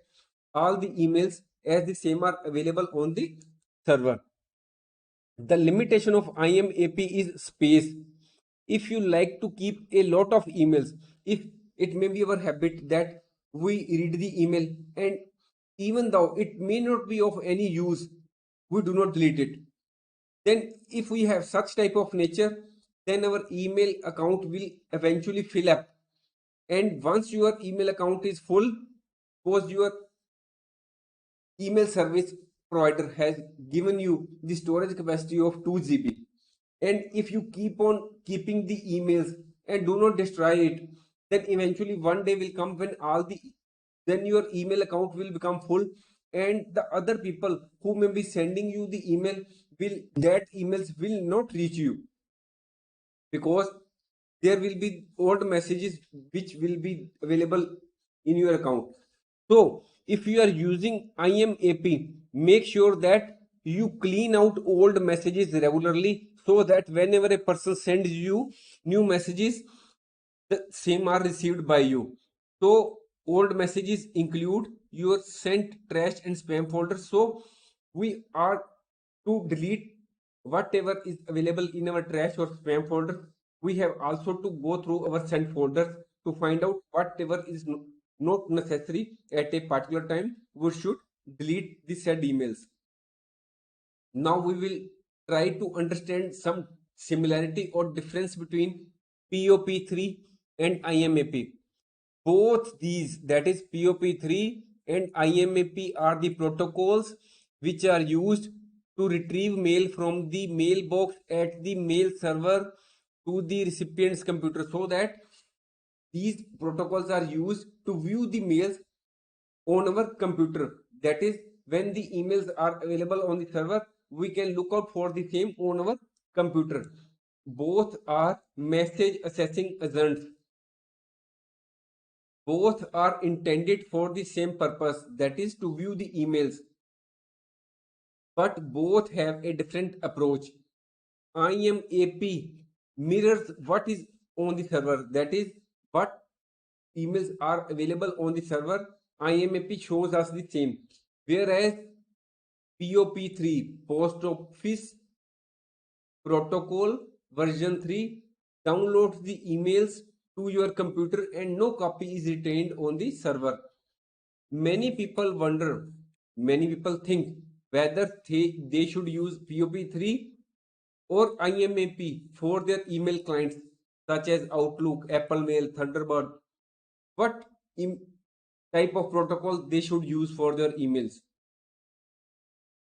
all the emails, as the same are available on the server. The limitation of IMAP is space. If you like to keep a lot of emails, if it may be our habit that we read the email, and even though it may not be of any use, we do not delete it. Then if we have such type of nature, then our email account will eventually fill up. And once your email account is full, suppose your email service provider has given you the storage capacity of 2 GB, and if you keep on keeping the emails and do not destroy it, then eventually one day will come when then your email account will become full, and the other people who may be sending you the email will that emails will not reach you, because there will be old messages which will be available in your account. So if you are using IMAP, make sure that you clean out old messages regularly, so that whenever a person sends you new messages, the same are received by you. So old messages include your sent, trash and spam folders. So we are to delete whatever is available in our trash or spam folder. We have also to go through our sent folders to find out whatever is not necessary at a particular time. We should delete the said emails. Now we will try to understand some similarity or difference between POP3 and IMAP. Both these, that is POP3 and IMAP, are the protocols which are used to retrieve mail from the mailbox at the mail server to the recipient's computer, so that these protocols are used to view the mails on our computer. That is, when the emails are available on the server, we can look out for the same on our computer. Both are message accessing agents. Both are intended for the same purpose, that is to view the emails, but both have a different approach. IMAP mirrors what is on the server, that is what emails are available on the server. IMAP shows us the same, whereas POP3, Post Office Protocol version 3, downloads the emails to your computer and no copy is retained on the server. Many people wonder, many people think whether they should use POP3 or IMAP for their email clients such as Outlook, Apple Mail, Thunderbird. What type of protocol they should use for their emails?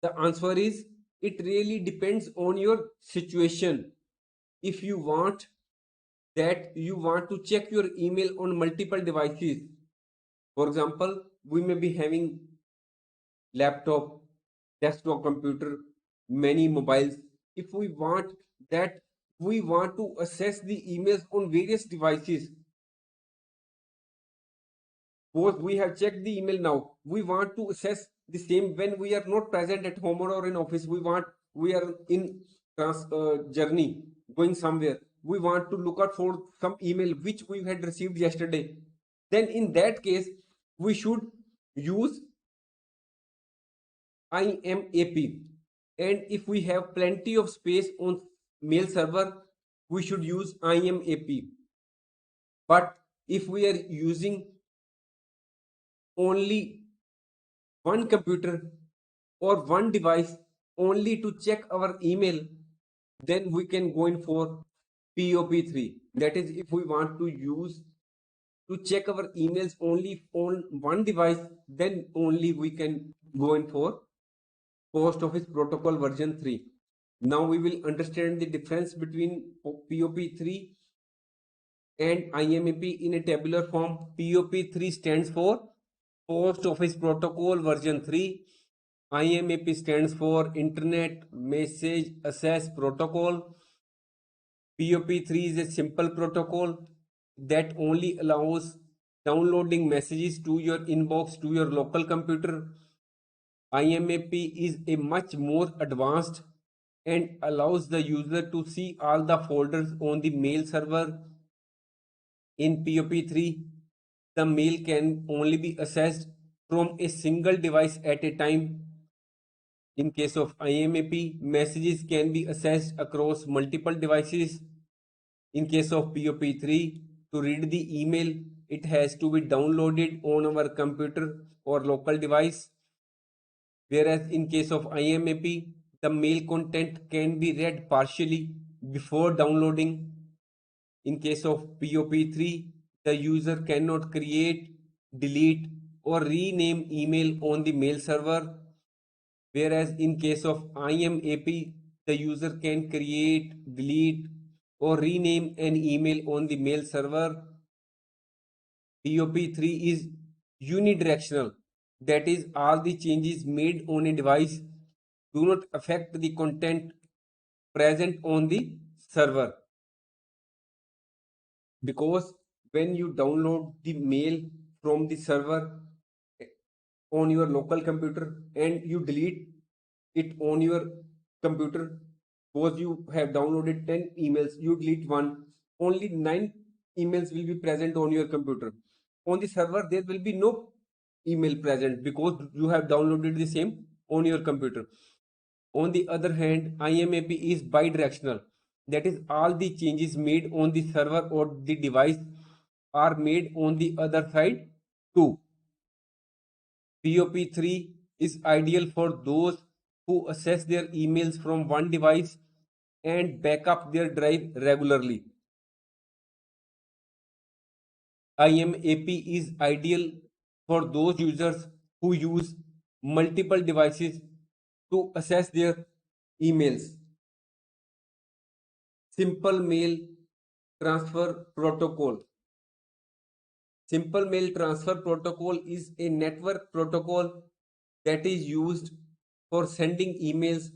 The answer is, it really depends on your situation. If you want to check your email on multiple devices, for example, we may be having laptop, desktop computer, many mobiles. If we want to access the emails on various devices, suppose we have checked the email now, we want to access the same when we are not present at home or in office. We are in journey going somewhere. We want to look out for some email which we had received yesterday. Then in that case, we should use IMAP. And if we have plenty of space on mail server, we should use IMAP. But if we are using only one computer or one device only to check our email, then we can go in for POP3. That is, if we want to use to check our emails only on one device, then only we can go in for Post Office Protocol version 3. Now we will understand the difference between POP3 and IMAP in a tabular form. POP3 stands for Post Office Protocol version 3. IMAP stands for Internet Message Access Protocol. POP3 is a simple protocol that only allows downloading messages to your inbox to your local computer. IMAP is a much more advanced and allows the user to see all the folders on the mail server. In POP3, the mail can only be accessed from a single device at a time. In case of IMAP, messages can be accessed across multiple devices. In case of POP3, to read the email, it has to be downloaded on our computer or local device. Whereas in case of IMAP, the mail content can be read partially before downloading. In case of POP3, the user cannot create, delete, or rename email on the mail server. Whereas in case of IMAP, the user can create, delete, or rename an email on the mail server. POP3 is unidirectional. That is, all the changes made on a device do not affect the content present on the server. Because when you download the mail from the server on your local computer and you delete it on your computer, suppose you have downloaded 10 emails, you delete one, only 9 emails will be present on your computer. On the server there will be no email present because you have downloaded the same on your computer. On the other hand, IMAP is bidirectional. That is, all the changes made on the server or the device are made on the other side too. POP3 is ideal for those who access their emails from one device and back up their drive regularly. IMAP is ideal for those users who use multiple devices to access their emails. Simple Mail Transfer Protocol. Simple Mail Transfer Protocol is a network protocol that is used for sending emails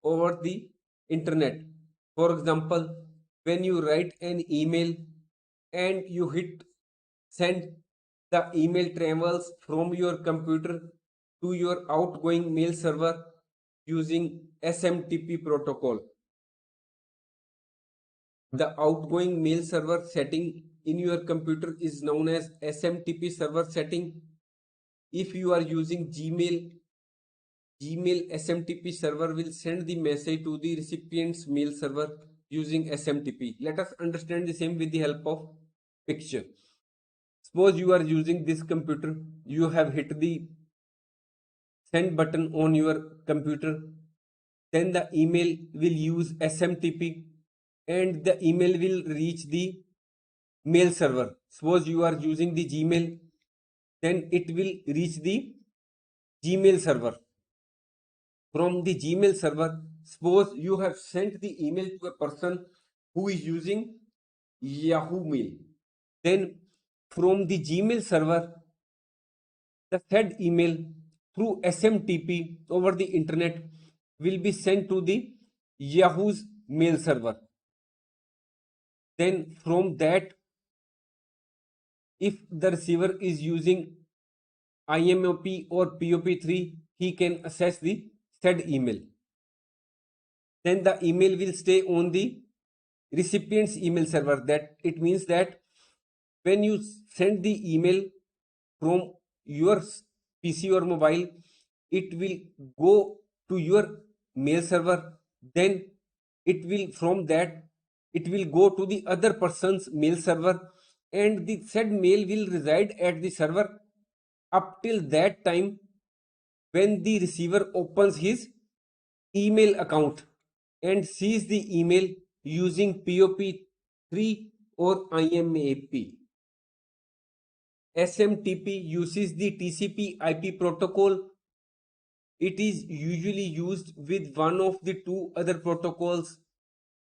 over the internet. For example, when you write an email and you hit send, the email travels from your computer to your outgoing mail server using SMTP protocol. The outgoing mail server setting in your computer is known as SMTP server setting. If you are using Gmail, Gmail SMTP server will send the message to the recipient's mail server using SMTP. Let us understand the same with the help of picture. Suppose you are using this computer, you have hit the send button on your computer, then the email will use SMTP and the email will reach the mail server. Suppose you are using the Gmail, then it will reach the Gmail server. From the Gmail server, suppose you have sent the email to a person who is using Yahoo Mail. Then from the Gmail server, the said email through SMTP over the internet will be sent to the Yahoo's mail server. Then from that, if the receiver is using IMOP or POP3, he can access the said email. Then the email will stay on the recipient's email server. That it means that when you send the email from your PC or mobile, it will go to your mail server. Then it will from that it will go to the other person's mail server, and the said mail will reside at the server up till that time when the receiver opens his email account and sees the email using POP3 or IMAP. SMTP uses the TCP IP protocol. It is usually used with one of the two other protocols,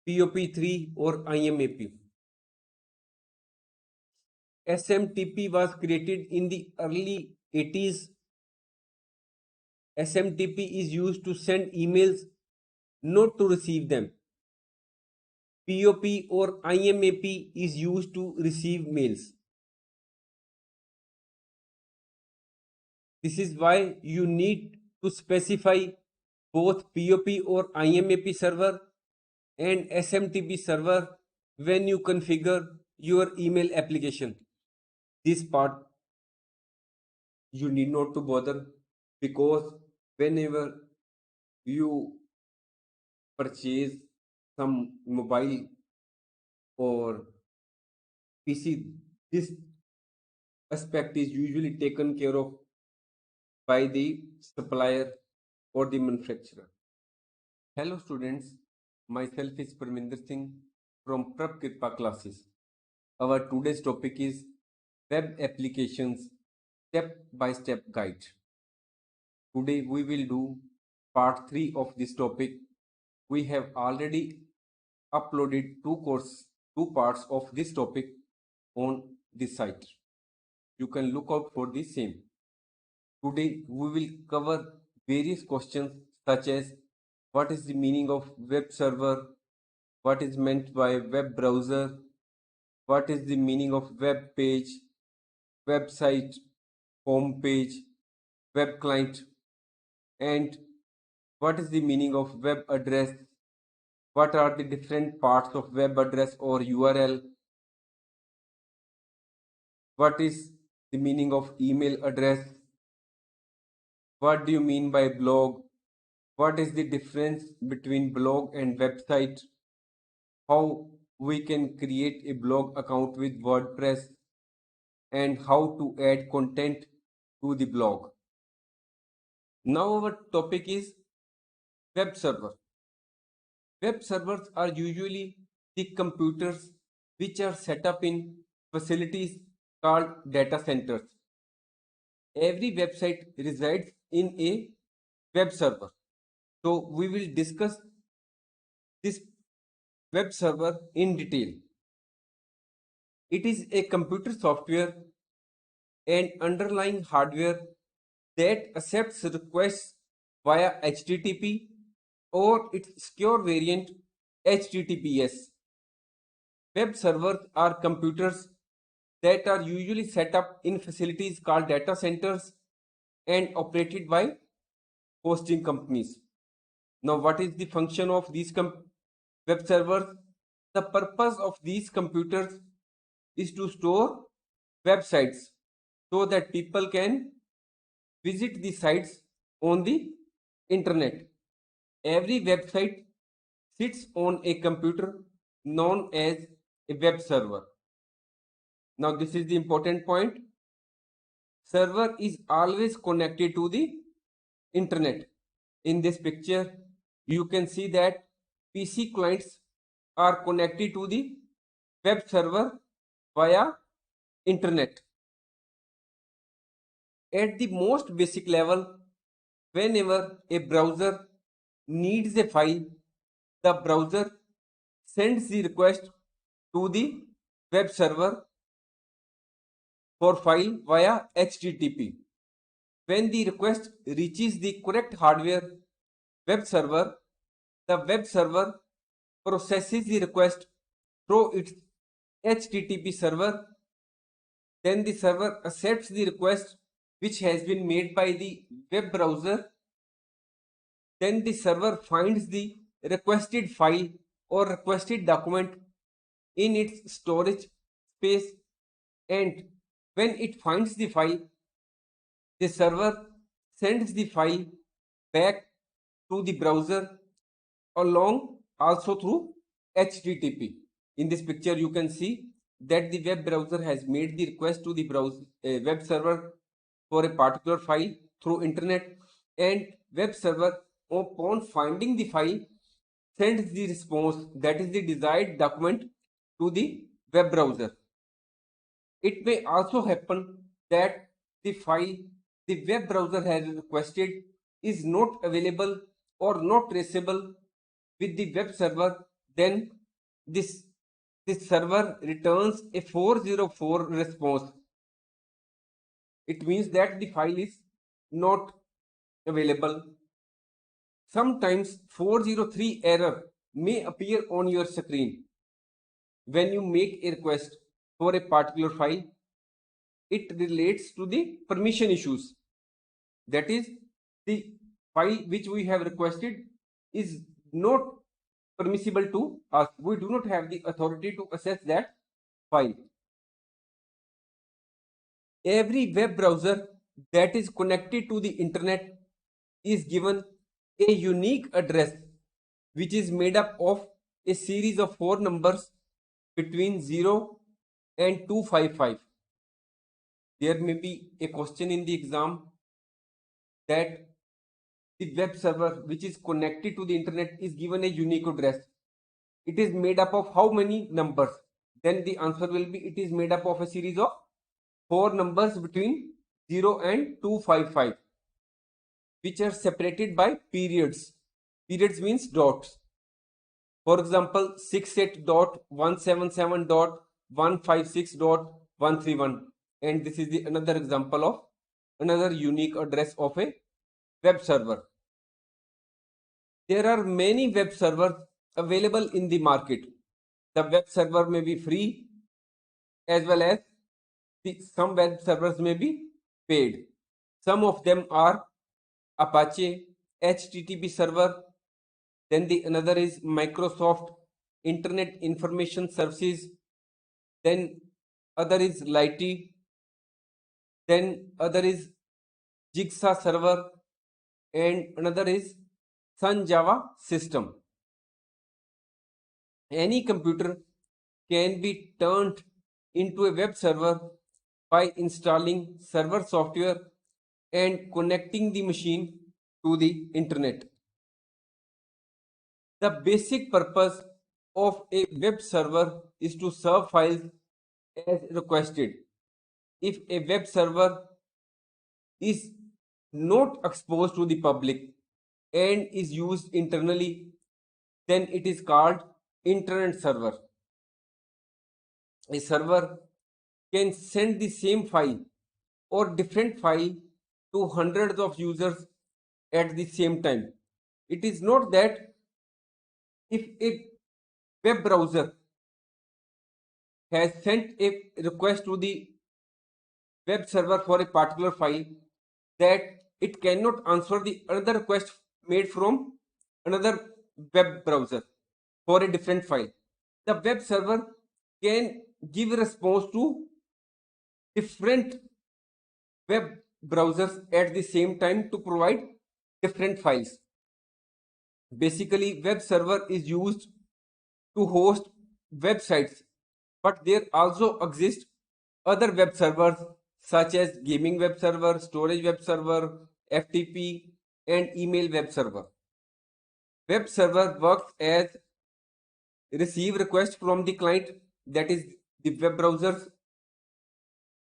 POP3 or IMAP. SMTP was created in the early 80s. SMTP is used to send emails, not to receive them. POP or IMAP is used to receive mails. This is why you need to specify both POP or IMAP server and SMTP server when you configure your email application. This part you need not to bother, because whenever you purchase some mobile or PC, this aspect is usually taken care of by the supplier or the manufacturer. Hello students, myself is Parminder Singh from Prab Kripa classes. Our today's topic is web applications step-by-step guide. Today we will do part 3 of this topic. We have already uploaded two parts of this topic on this site. You can look out for the same. Today we will cover various questions such as what is the meaning of web server, what is meant by web browser, what is the meaning of web page, website, home page, web client, and what is the meaning of web address, what are the different parts of web address or URL, what is the meaning of email address, what do you mean by blog, what is the difference between blog and website, how we can create a blog account with WordPress, and how to add content to the blog. Now our topic is web server. Web servers are usually the computers which are set up in facilities called data centers. Every website resides in a web server. So we will discuss this web server in detail. It is a computer software and underlying hardware that accepts requests via HTTP or its secure variant HTTPS. Web servers are computers that are usually set up in facilities called data centers and operated by hosting companies. Now, what is the function of these web servers? The purpose of these computers is to store websites so that people can visit the sites on the internet. Every website sits on a computer known as a web server. Now, this is the important point. Server is always connected to the internet. In this picture, you can see that PC clients are connected to the web server via internet. At the most basic level, whenever a browser needs a file, the browser sends the request to the web server for file via HTTP. When the request reaches the correct hardware web server, the web server processes the request through its HTTP server. Then the server accepts the request which has been made by the web browser. Then the server finds the requested file or requested document in its storage space, and when it finds the file, the server sends the file back to the browser along also through HTTP. In this picture, you can see that the web browser has made the request to the web server for a particular file through internet, and web server, upon finding the file, sends the response, that is the desired document, to the web browser. It may also happen that the file the web browser has requested is not available or not traceable with the web server. Then this this server returns a 404 response. It means that the file is not available. Sometimes 403 error may appear on your screen when you make a request for a particular file. It relates to the permission issues. That is, the file which we have requested is not permissible to us. We do not have the authority to access that file. Every web browser that is connected to the internet is given a unique address which is made up of a series of 4 numbers between 0 and 255. There may be a question in the exam that the web server which is connected to the internet is given a unique address. It is made up of how many numbers? Then the answer will be it is made up of a series of 4 numbers between 0 and 255, which are separated by periods. Periods means dots. For example, 68.177.156.131, and this is the another example of another unique address of a web server. There are many web servers available in the market. The web server may be free, as well as some web servers may be paid. Some of them are Apache HTTP server. Then the another is Microsoft Internet Information Services. Then other is Lighty. Then other is Jigsaw server, and another is Sun Java system. Any computer can be turned into a web server by installing server software and connecting the machine to the internet. The basic purpose of a web server is to serve files as requested. If a web server is not exposed to the public and is used internally, then it is called internet server. A server can send the same file or different file to hundreds of users at the same time. It is not that if a web browser has sent a request to the web server for a particular file, that it cannot answer the another request made from another web browser for a different file. The web server can give a response to different web browsers at the same time to provide different files. Basically, web server is used to host websites, but there also exist other web servers such as gaming web server, storage web server, FTP, and email web server. Web server works as receive request from the client, that is the web browsers,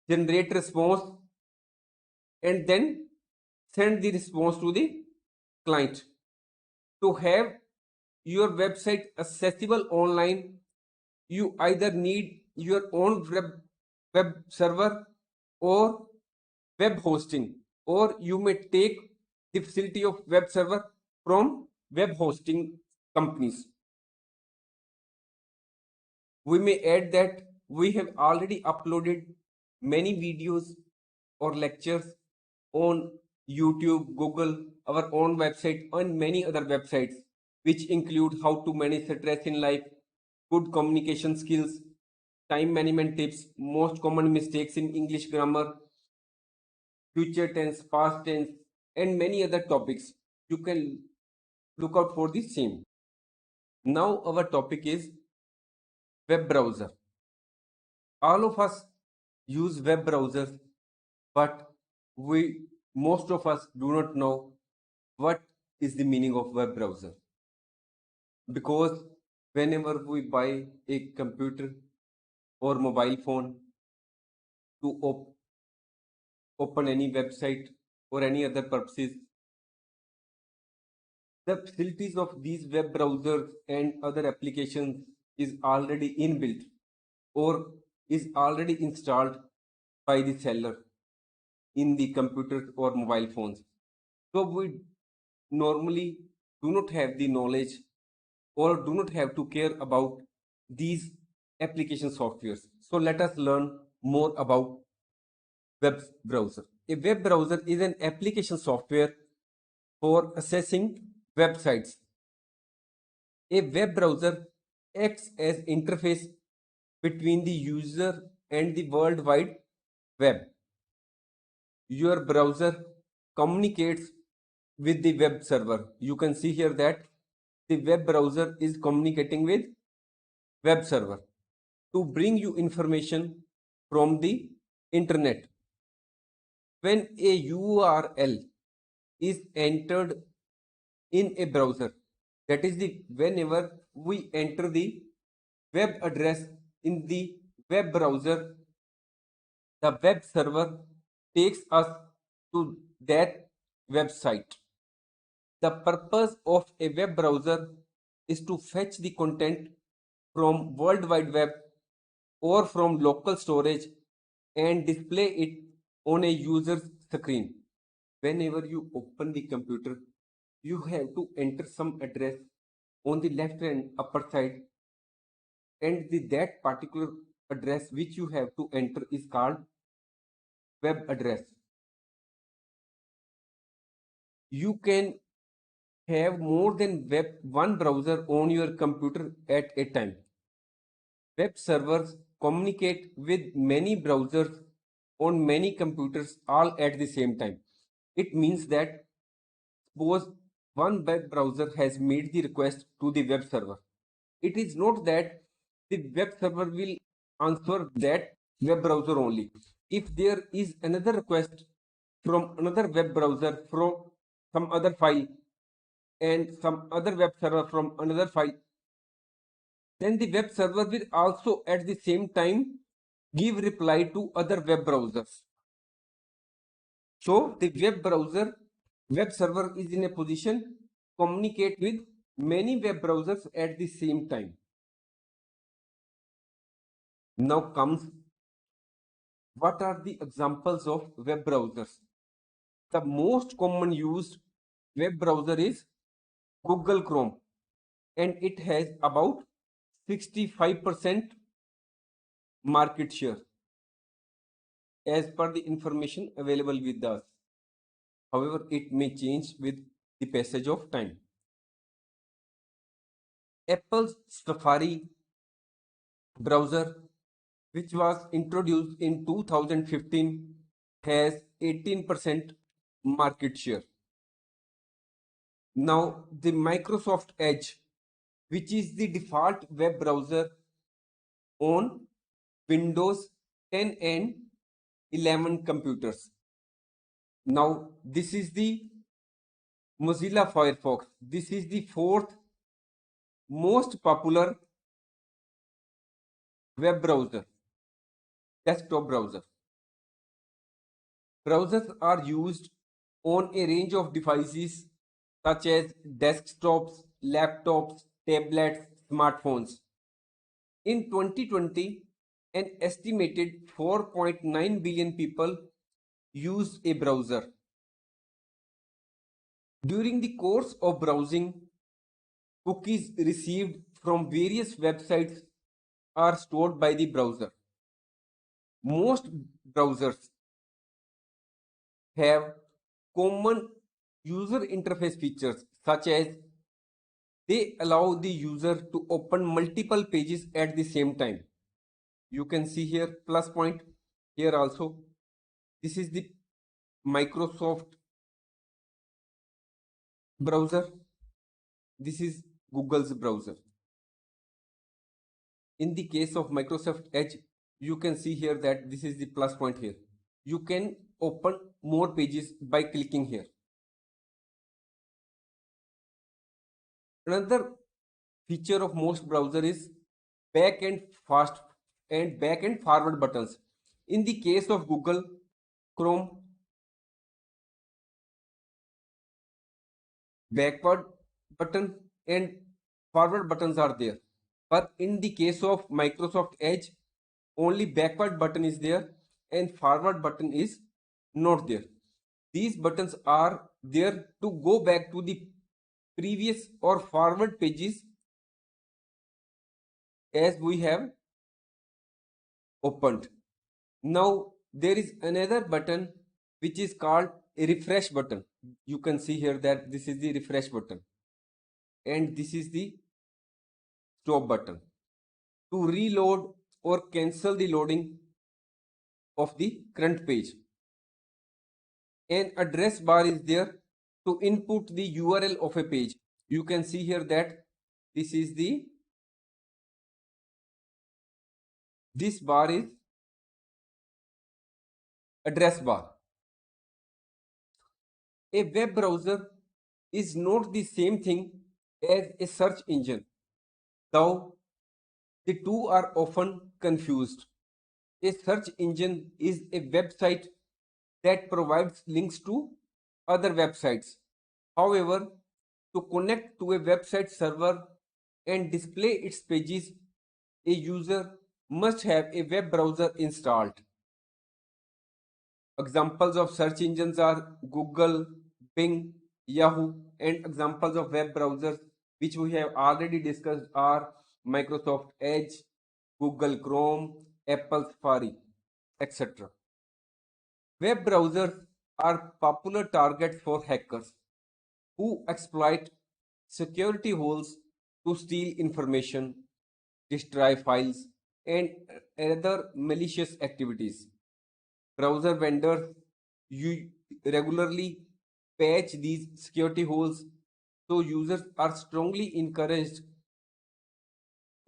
generate response, and then send the response to the client. To have your website accessible online, you either need your own web server or web hosting, or you may take the facility of web server from web hosting companies. We may add that we have already uploaded many videos or lectures on YouTube, Google, our own website, and many other websites, which include how to manage stress in life, good communication skills, time management tips, most common mistakes in English grammar, future tense, past tense, and many other topics. You can look out for the same. Now our topic is web browser. All of us use web browsers, but most of us do not know what is the meaning of web browser. because whenever we buy a computer or mobile phone to open any website or any other purposes, the facilities of these web browsers and other applications is already inbuilt or is already installed by the seller in the computers or mobile phones. So we normally do not have the knowledge or do not have to care about these application softwares. So let us learn more about web browser. A web browser is an application software for accessing websites. A web browser acts as interface between the user and the World Wide Web. Your browser communicates with the web server. You can see here that the web browser is communicating with web server to bring you information from the internet. When a URL is entered in a browser, that is the whenever we enter the web address in the web browser, the web server takes us to that website. The purpose of a web browser is to fetch the content from World Wide Web or from local storage and display it on a user's screen. Whenever you open the computer, you have to enter some address on the left hand upper side, and that particular address which you have to enter is called web address. You can have more than one browser on your computer at a time. Web servers communicate with many browsers on many computers all at the same time. It means that suppose one web browser has made the request to the web server. It is not that the web server will answer that web browser only. If there is another request from another web browser from some other file and some other web server from another file, then the web server will also at the same time give reply to other web browsers. So the web server is in a position communicate with many web browsers at the same time. Now comes what are the examples of web browsers? The most common used web browser is Google Chrome, and it has about 65% market share as per the information available with us. However, it may change with the passage of time. Apple's Safari browser, which was introduced in 2015, has 18% market share. Now, the Microsoft Edge, which is the default web browser on Windows 10 and 11 computers. Now, this is the Mozilla Firefox. This is the fourth most popular web browser, desktop browser. Browsers are used on a range of devices such as desktops, laptops, tablets, smartphones. In 2020, an estimated 4.9 billion people use a browser. During the course of browsing, cookies received from various websites are stored by the browser. Most browsers have common user interface features such as they allow the user to open multiple pages at the same time. You can see here plus point here also. This is the Microsoft browser. This is Google's browser. In the case of Microsoft Edge, you can see here that this is the plus point here. You can open more pages by clicking here. Another feature of most browser is back and fast and back and forward buttons. In the case of Google Chrome, backward button and forward buttons are there. But in the case of Microsoft Edge, only backward button is there and forward button is not there. These buttons are there to go back to the previous or forward pages as we have opened. Now there is another button which is called a refresh button. You can see here that this is the refresh button and this is the stop button to reload or cancel the loading of the current page. An address bar is there to input the URL of a page. You can see here that this bar is address bar. A web browser is not the same thing as a search engine, though the two are often confused. A search engine is a website that provides links to other websites. However, to connect to a website server and display its pages, a user must have a web browser installed. Examples of search engines are Google, Bing, Yahoo, and examples of web browsers which we have already discussed are Microsoft Edge, Google Chrome, Apple Safari, etc. Web browsers are popular targets for hackers who exploit security holes to steal information, destroy files, and other malicious activities. Browser vendors regularly patch these security holes, so users are strongly encouraged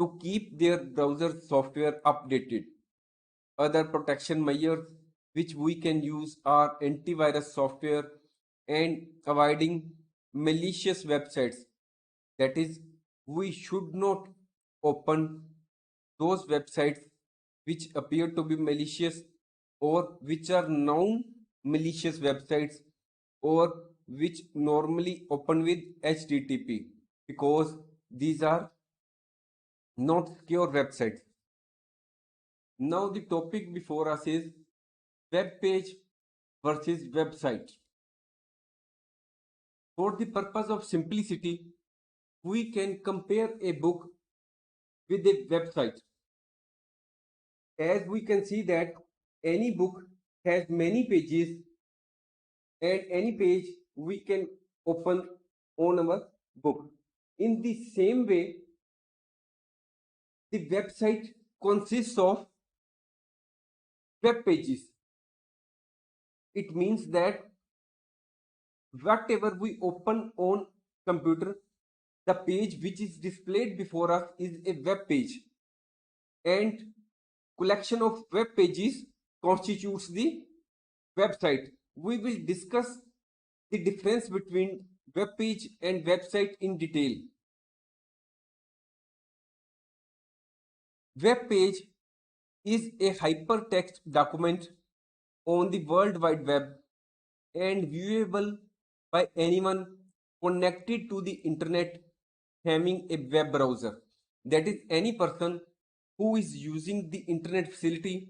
to keep their browser software updated. Other protection measures which we can use are antivirus software and avoiding malicious websites. That is, we should not open those websites which appear to be malicious or which are known malicious websites or which normally open with HTTP, because these are not secure websites. Now the topic before us is web page versus website. For the purpose of simplicity, we can compare a book with a website. As we can see that any book has many pages and any page we can open on our book. In the same way, the website consists of web pages. It means that whatever we open on computer, the page which is displayed before us is a web page, and collection of web pages constitutes the website. We will discuss the difference between web page and website in detail. Web page is a hypertext document on the World Wide Web and viewable by anyone connected to the internet having a web browser. That is, any person who is using the internet facility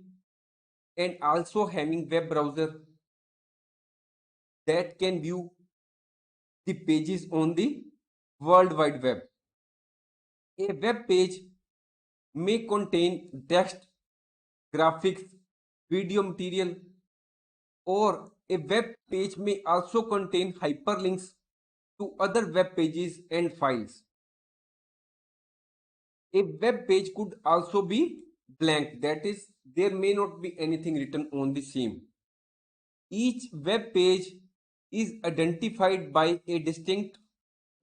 and also having web browser that can view the pages on the World Wide Web. A web page may contain text, graphics, video material, or a web page may also contain hyperlinks to other web pages and files. A web page could also be blank, that is, there may not be anything written on the same. Each web page is identified by a distinct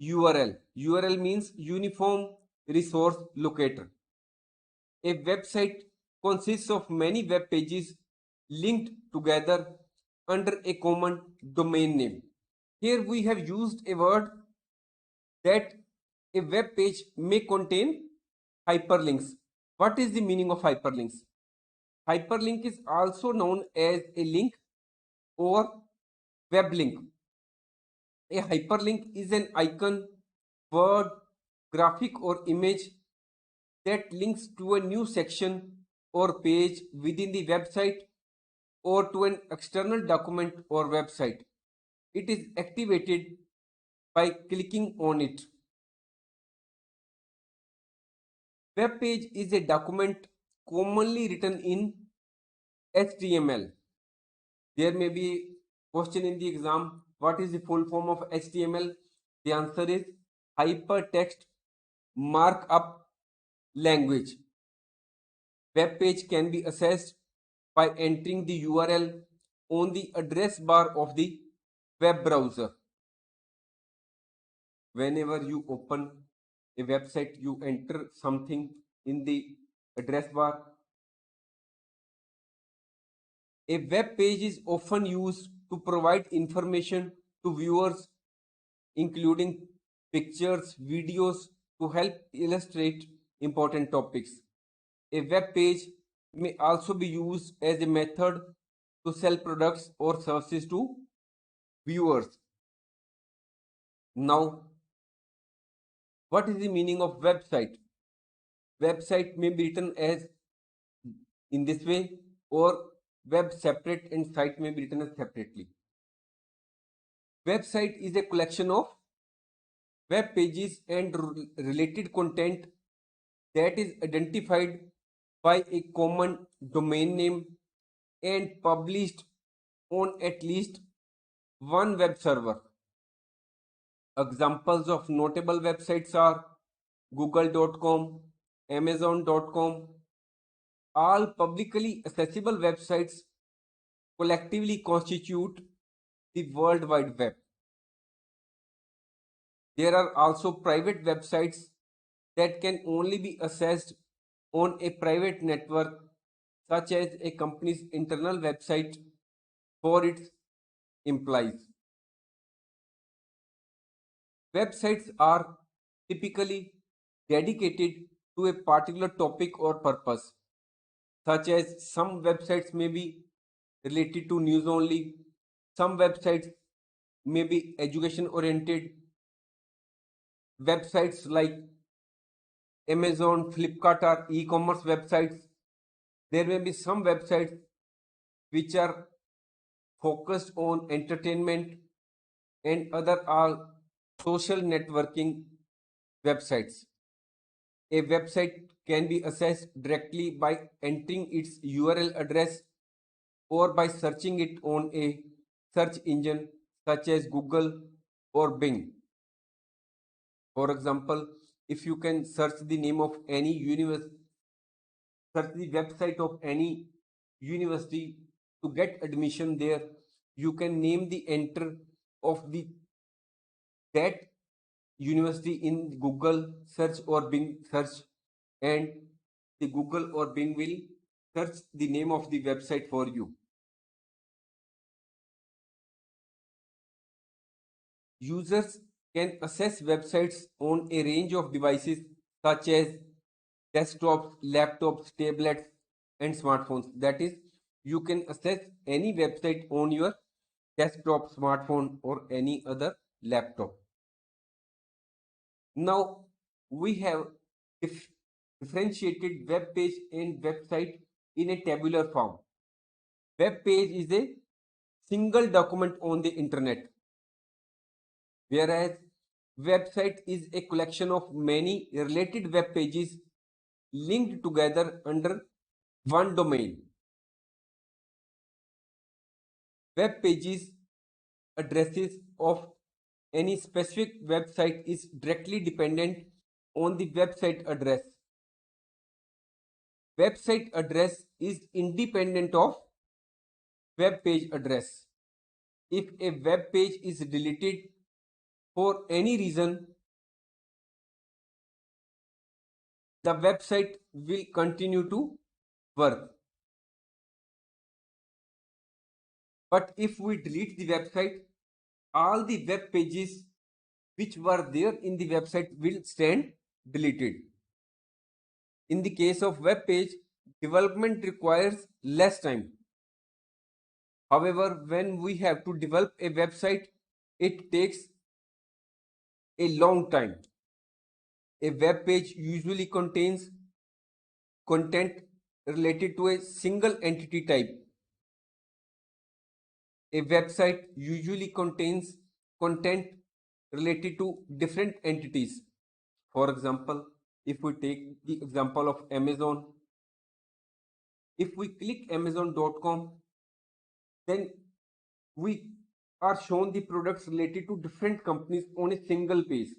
URL. URL means Uniform Resource Locator. A website consists of many web pages linked together under a common domain name. Here we have used a word that A web page may contain hyperlinks. What is the meaning of hyperlinks? Hyperlink is also known as a link or web link. A hyperlink is an icon, word, graphic or image that links to a new section or page within the website or to an external document or website. It is activated by clicking on it. Web page is a document commonly written in HTML. There may be question in the exam, what is the full form of HTML? The answer is hypertext markup language. Web page can be accessed by entering the URL on the address bar of the web browser. Whenever you open a website, you enter something in the address bar. A web page is often used to provide information to viewers, including pictures, videos, to help illustrate important topics. A web page may also be used as a method to sell products or services to viewers. Now, what is the meaning of website? Website may be written as in this way, or web separate and site may be written as separately. Website is a collection of web pages and related content that is identified by a common domain name and published on at least one web server. Examples of notable websites are google.com, amazon.com. All publicly accessible websites collectively constitute the World Wide Web. There are also private websites that can only be accessed on a private network, such as a company's internal website for its employees. Websites are typically dedicated to a particular topic or purpose, such as some websites may be related to news only, some websites may be education oriented. Websites like Amazon, Flipkart are e-commerce websites. There may be some websites which are focused on entertainment and other are social networking websites. A website can be accessed directly by entering its URL address or by searching it on a search engine such as Google or Bing. For example, if you can search the name of any university, search the website of any university to get admission there, you can name the enter of the that university in Google search or Bing search, and the Google or Bing will search the name of the website for you. Users can access websites on a range of devices such as desktops, laptops, tablets, and smartphones. That is, you can access any website on your desktop, smartphone, or any other laptop. Now, we have differentiated web page and website in a tabular form. Web page is a single document on the internet, whereas website is a collection of many related web pages linked together under one domain. Web pages addresses of any specific website is directly dependent on the website address. Website address is independent of web page address. If a web page is deleted for any reason, the website will continue to work. But if we delete the website, all the web pages which were there in the website will stand deleted. In the case of web page, development requires less time. However, when we have to develop a website, it takes a long time. A web page usually contains content related to a single entity type. A website usually contains content related to different entities. For example, if we take the example of Amazon, if we click amazon.com, then we are shown the products related to different companies on a single page.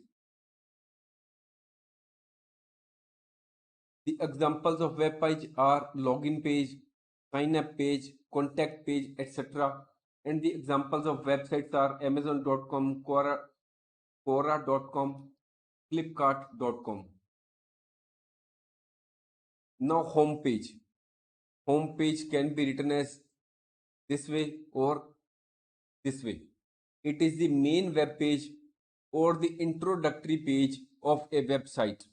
The examples of web page are login page, sign up page, contact page, etc. And the examples of websites are amazon.com, quora.com, flipkart.com. Now home page. Home page can be written as this way or this way. It is the main web page or the introductory page of a website.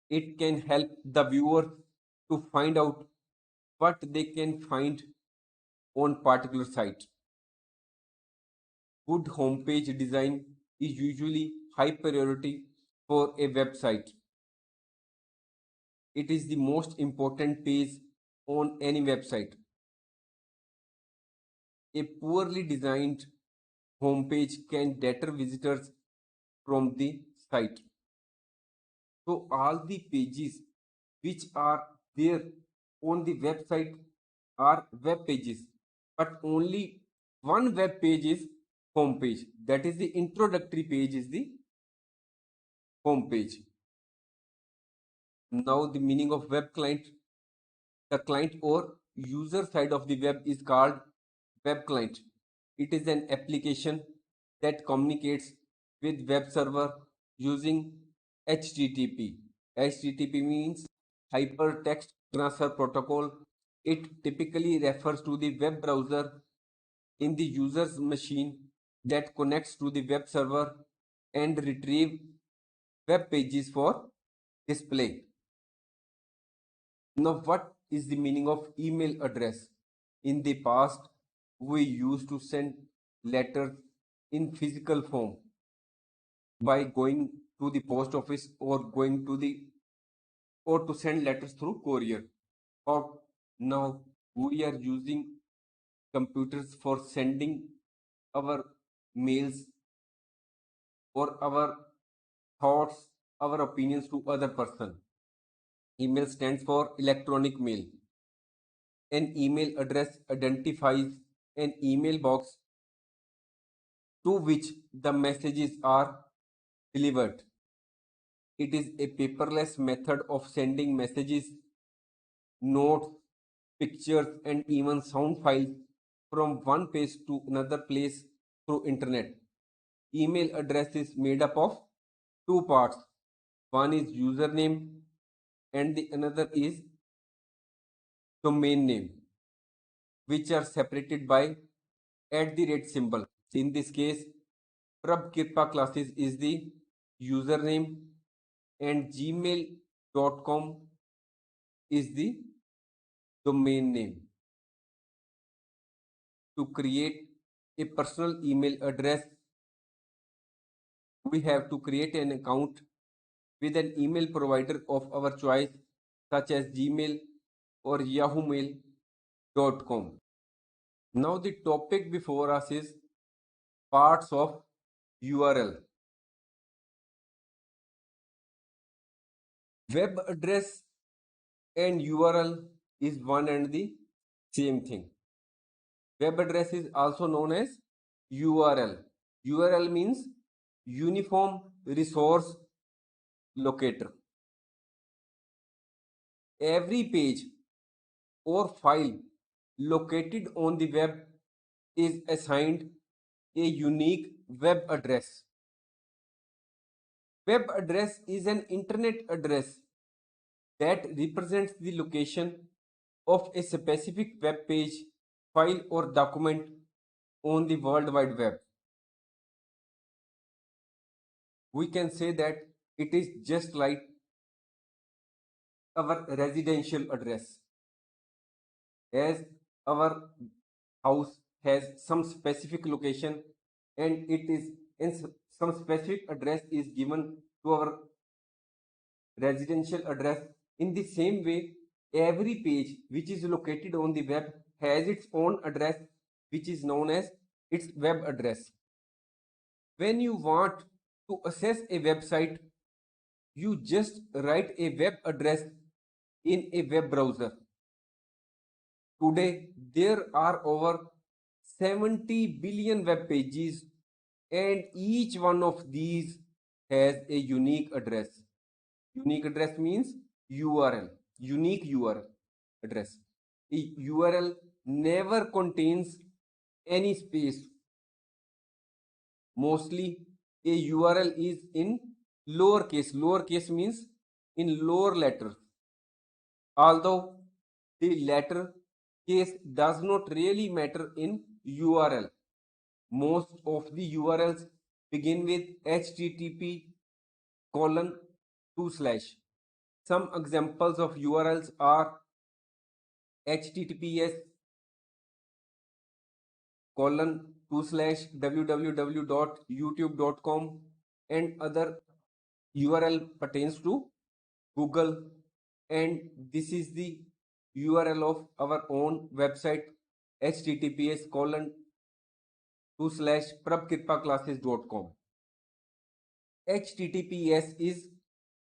It can help the viewer to find out what they can find on particular site. Good homepage design is usually high priority for a website. It is the most important page on any website. A poorly designed homepage can deter visitors from the site. So all the pages which are there on the website are web pages, but only one web page is home page. That is the introductory page is the home page. Now the meaning of web client. The client or user side of the web is called web client. It is an application that communicates with web server using HTTP. HTTP means Hypertext Transfer Protocol. It typically refers to the web browser in the user's machine that connects to the web server and retrieve web pages for display. Now, what is the meaning of email address? In the past, we used to send letters in physical form by going to the post office or going to the or to send letters through courier. Or now we are using computers for sending our mails or our thoughts, our opinions to other person. Email stands for electronic mail. An email address identifies an email box to which the messages are delivered. It is a paperless method of sending messages, notes, pictures, and even sound files from one place to another place through internet. Email address is made up of two parts. One is username and the another is domain name, which are separated by @ symbol. In this case, Prab Kirpa Classes is the username and gmail.com is the domain name. To create a personal email address, we have to create an account with an email provider of our choice, such as Gmail or yahoomail.com. Now the topic before us is parts of URL. Web address and URL is one and the same thing. Web address is also known as URL. URL means Uniform Resource Locator. Every page or file located on the web is assigned a unique web address. Web address is an internet address that represents the location of a specific web page, file or document on the World Wide Web. we can say that it is just like our residential address. As our house has some specific location and it is in some specific address is given to our residential address, in the same way every page which is located on the web has its own address which is known as its web address. When you want to access a website, you just write a web address in a web browser. Today, there are over 70 billion web pages, and each one of these has a unique address. Unique address means URL, unique URL address. A URL never contains any space. Mostly, a URL is in lowercase. Lowercase means in lower letters. Although the latter case does not really matter in URL. Most of the URLs begin with http colon 2 slash. Some examples of URLs are https colon 2 slash www.youtube.com, and other URL pertains to Google, and this is the URL of our own website https colon 2 slash prabkirpaclasses.com. HTTPS is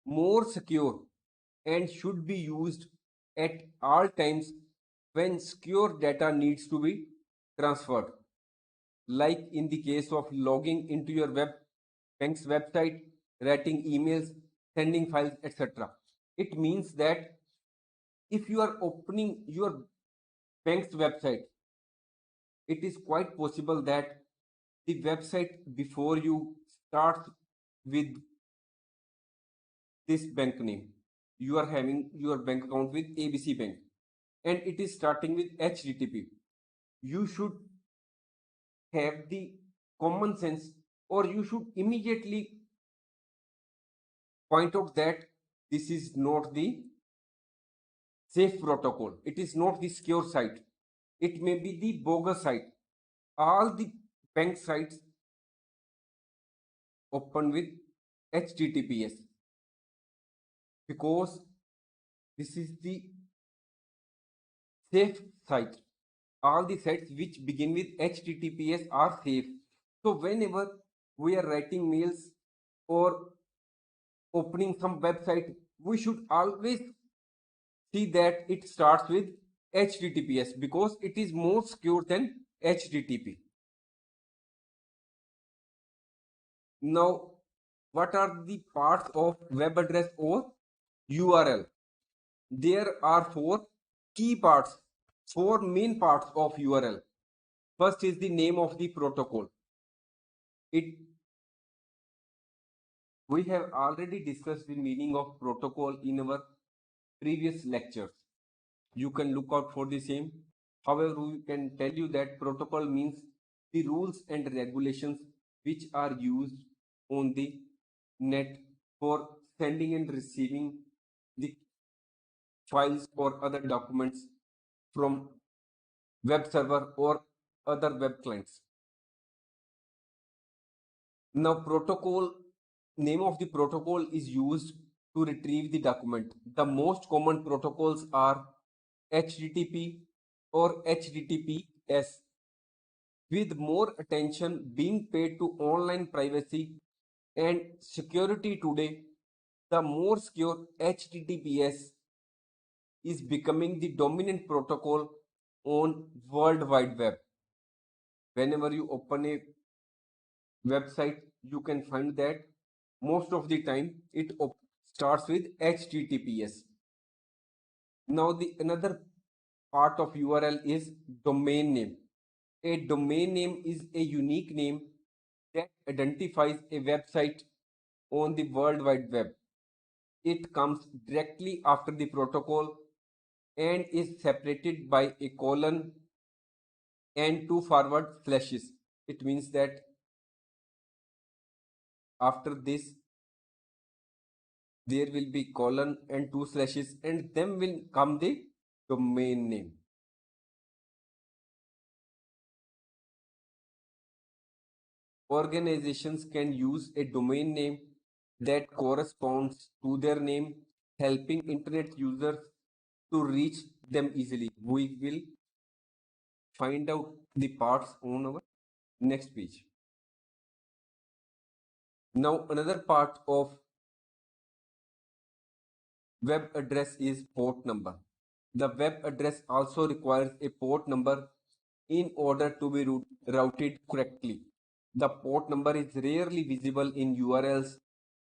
more secure and should be used at all times when secure data needs to be transferred, like in the case of logging into your bank's website, writing emails, sending files, etc. It means that if you are opening your bank's website, it is quite possible that the website before you starts with this bank name. You are having your bank account with ABC Bank and it is starting with HTTP. You should have the common sense, or you should immediately point out that this is not the safe protocol. It is not the secure site. It may be the bogus site. All the bank sites open with HTTPS because this is the safe site. All the sites which begin with HTTPS are safe. So whenever we are writing mails or opening some website, we should always see that it starts with HTTPS because it is more secure than HTTP. Now, what are the parts of web address or URL? There are four key parts, four main parts of URL. First is the name of the protocol. We have already discussed the meaning of protocol in our previous lectures. You can look out for the same. However, we can tell you that protocol means the rules and regulations which are used on the net for sending and receiving the files or other documents from web server or other web clients. Now, name of the protocol is used to retrieve the document. The most common protocols are HTTP or HTTPS, with more attention being paid to online privacy and security today. The more secure HTTPS is becoming the dominant protocol on World Wide Web. Whenever you open a website, you can find that most of the time it starts with HTTPS. Now the another part of URL is domain name. A domain name is a unique name that identifies a website on the World Wide Web. It comes directly after the protocol and is separated by a colon and two forward slashes. It means that After this, there will be colon and two slashes, and then will come the domain name. Organizations can use a domain name that corresponds to their name, helping internet users to reach them easily. We will find out the parts on our next page. Now, another part of web address is port number. The web address also requires a port number in order to be routed correctly. The port number is rarely visible in URLs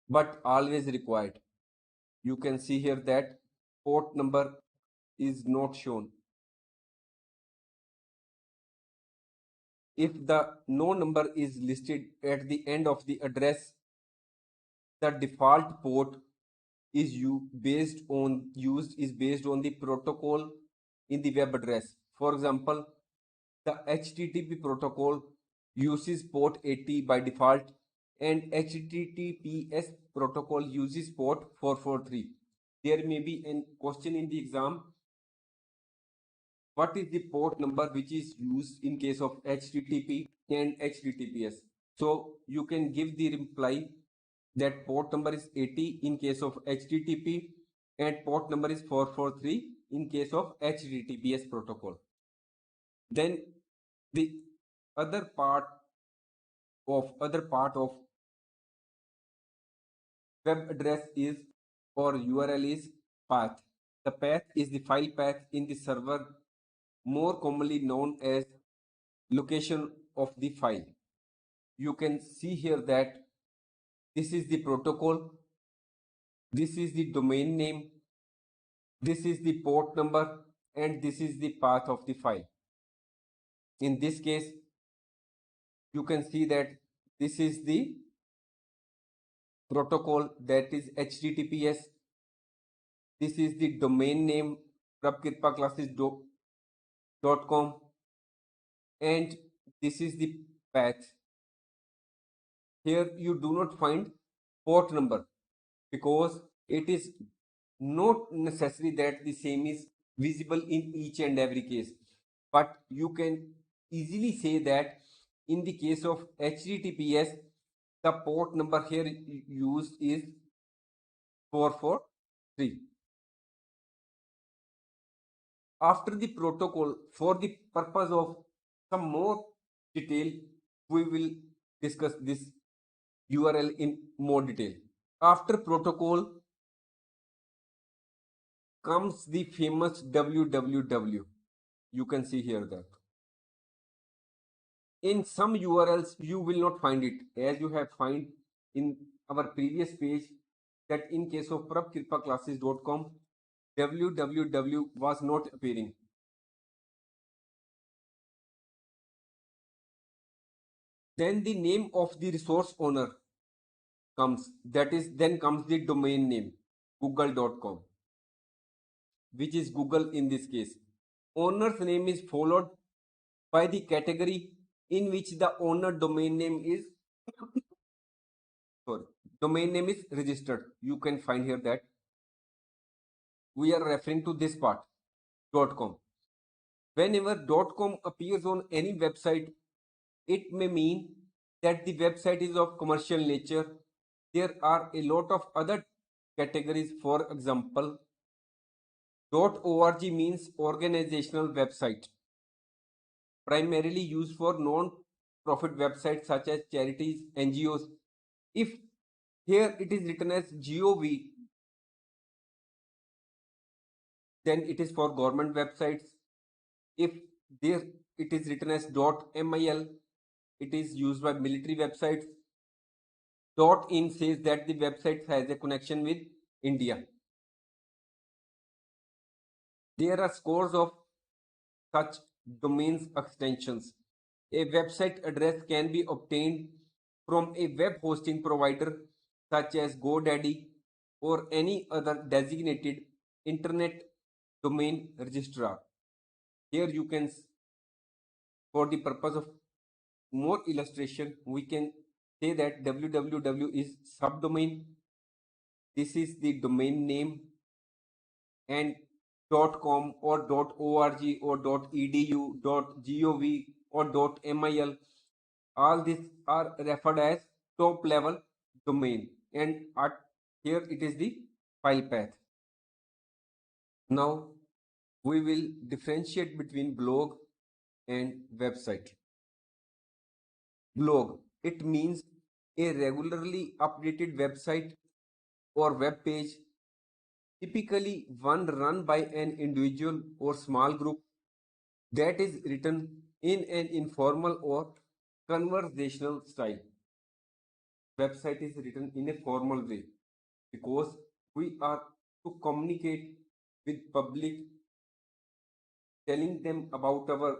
but always required. You can see here that port number is not shown. If the no number is listed at the end of the address, the default port is based on the protocol in the web address. For example, the HTTP protocol uses port 80 by default, and HTTPS protocol uses port 443. There may be a question in the exam: what is the port number which is used in case of HTTP and HTTPS? So you can give the reply that port number is 80 in case of HTTP and port number is 443 in case of HTTPS protocol. Then the other part of web address is, or URL, is path. The path is the file path in the server, more commonly known as location of the file. You can see here that this is the protocol, this is the domain name, this is the port number, and this is the path of the file. In this case, you can see that this is the protocol, that is HTTPS. This is the domain name, prabkirpaclasses.com, and this is the path. Here you do not find port number because it is not necessary that the same is visible in each and every case, but you can easily say that in the case of HTTPS, the port number here used is 443. After the protocol, for the purpose of some more detail, we will discuss this URL in more detail. After protocol comes the famous www. You can see here that in some URLs you will not find it, as you have find in our previous page that in case of prabkirpaclasses.com, www was not appearing. Then the name of the resource owner comes, that is, then comes the domain name, google.com, which is Google in this case. Owner's name is followed by the category in which the owner domain name is registered. You can find here that we are referring to this part, .com. Whenever .com appears on any website, it may mean that the website is of commercial nature. There are a lot of other categories. For example, .org means organizational website, primarily used for non-profit websites such as charities, NGOs. If here it is written as .gov, then it is for government websites. If there it is written as .mil, it is used by military websites. .in says that the website has a connection with India. There are scores of such domains extensions. A website address can be obtained from a web hosting provider such as GoDaddy or any other designated internet domain registrar. Here you can, for the purpose of more illustration, we can say that www is subdomain. This is the domain name, and .com or .org or .edu, .gov or .mil, all these are referred as top level domain, and here it is the file path. Now we will differentiate between blog and website. Blog, it means a regularly updated website or web page, typically one run by an individual or small group that is written in an informal or conversational style. Website is written in a formal way because we are to communicate with public, telling them about our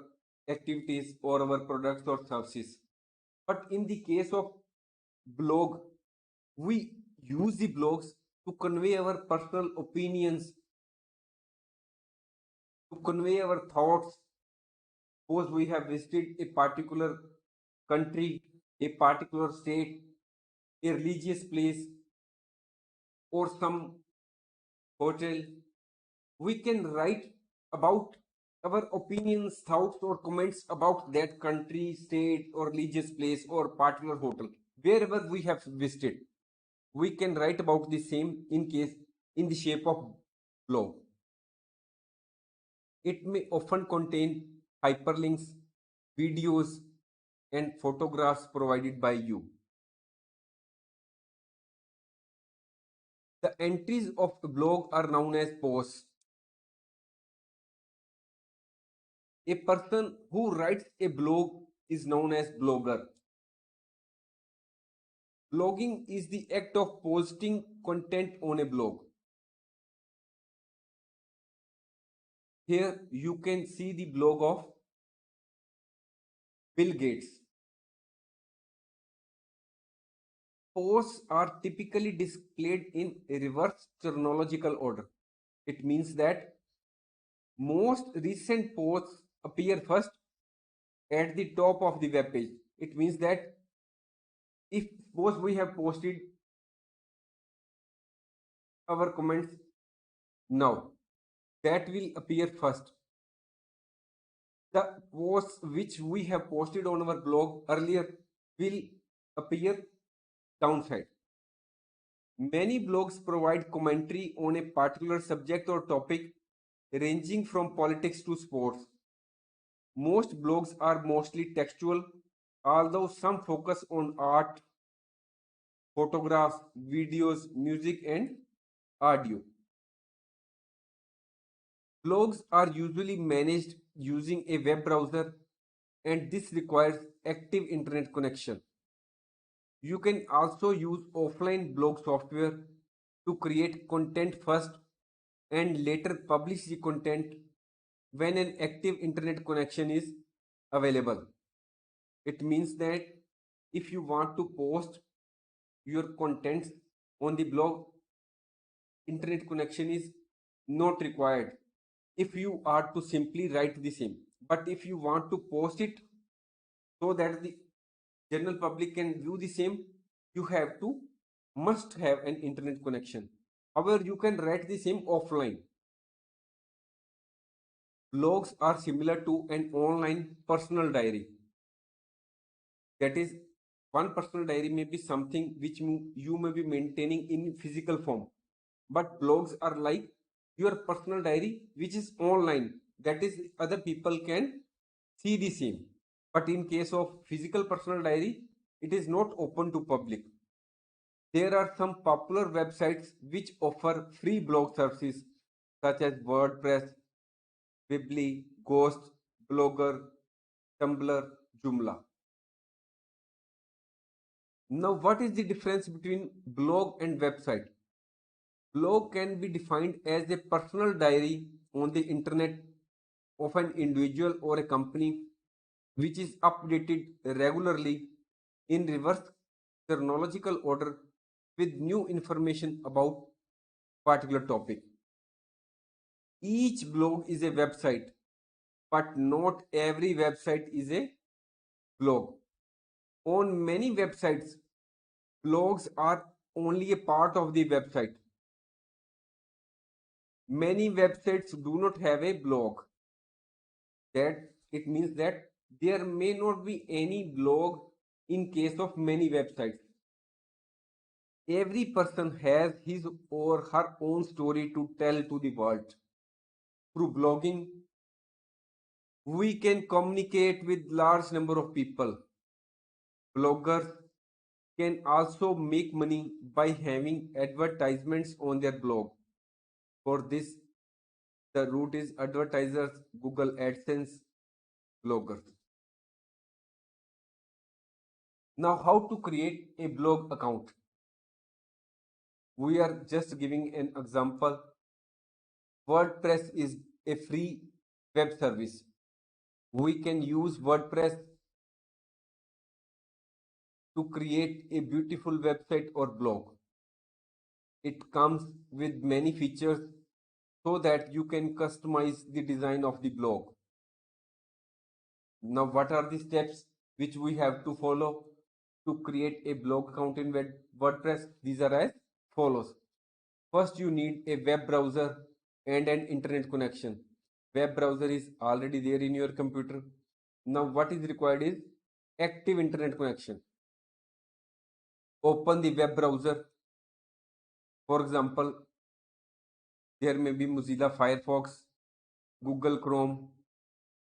activities or our products or services. But in the case of blog, we use the blogs to convey our personal opinions, to convey our thoughts. Suppose we have visited a particular country, a particular state, a religious place, or some hotel, we can write about our opinions, thoughts, or comments about that country, state, or religious place or particular hotel. Wherever we have visited, we can write about the same in the shape of blog. It may often contain hyperlinks, videos, and photographs provided by you. The entries of a blog are known as posts. A person who writes a blog is known as blogger. Blogging is the act of posting content on a blog. Here you can see the blog of Bill Gates. Posts are typically displayed in a reverse chronological order. It means that most recent posts appear first at the top of the web page. It means that if suppose we have posted our comments now, that will appear first. The posts which we have posted on our blog earlier will appear downside. Many blogs provide commentary on a particular subject or topic, ranging from politics to sports. Most blogs are mostly textual, although some focus on art, photographs, videos, music, and audio. Blogs are usually managed using a web browser, and this requires active internet connection. You can also use offline blog software to create content first and later publish the content when an active internet connection is available. It means that if you want to post your contents on the blog, internet connection is not required if you are to simply write the same. But if you want to post it so that the general public can view the same, you must have an internet connection. However, you can write the same offline. Blogs are similar to an online personal diary. That is, one personal diary may be something which you may be maintaining in physical form, but blogs are like your personal diary which is online. That is, other people can see the same. But in case of physical personal diary, it is not open to public. There are some popular websites which offer free blog services such as WordPress, Weebly, Ghost, Blogger, Tumblr, Joomla. Now, what is the difference between blog and website? Blog can be defined as a personal diary on the internet of an individual or a company which is updated regularly in reverse chronological order with new information about particular topic. Each blog is a website, but not every website is a blog. On many websites, Blogs are only a part of the website. Many websites do not have a blog. That it means that there may not be any blog in case of many websites. Every person has his or her own story to tell to the world. Through blogging, we can communicate with large number of people. Bloggers can also make money by having advertisements on their blog. For this, the route is advertisers, Google AdSense, bloggers. Now, how to create a blog account? We are just giving an example. WordPress is a free web service. We can use WordPress to create a beautiful website or blog. It comes with many features so that you can customize the design of the blog. Now, what are the steps which we have to follow to create a blog account in WordPress? These are as follows. First, you need a web browser and an internet connection. Web browser is already there in your computer. Now, what is required is active internet connection. Open the web browser. For example, there may be Mozilla Firefox, Google Chrome,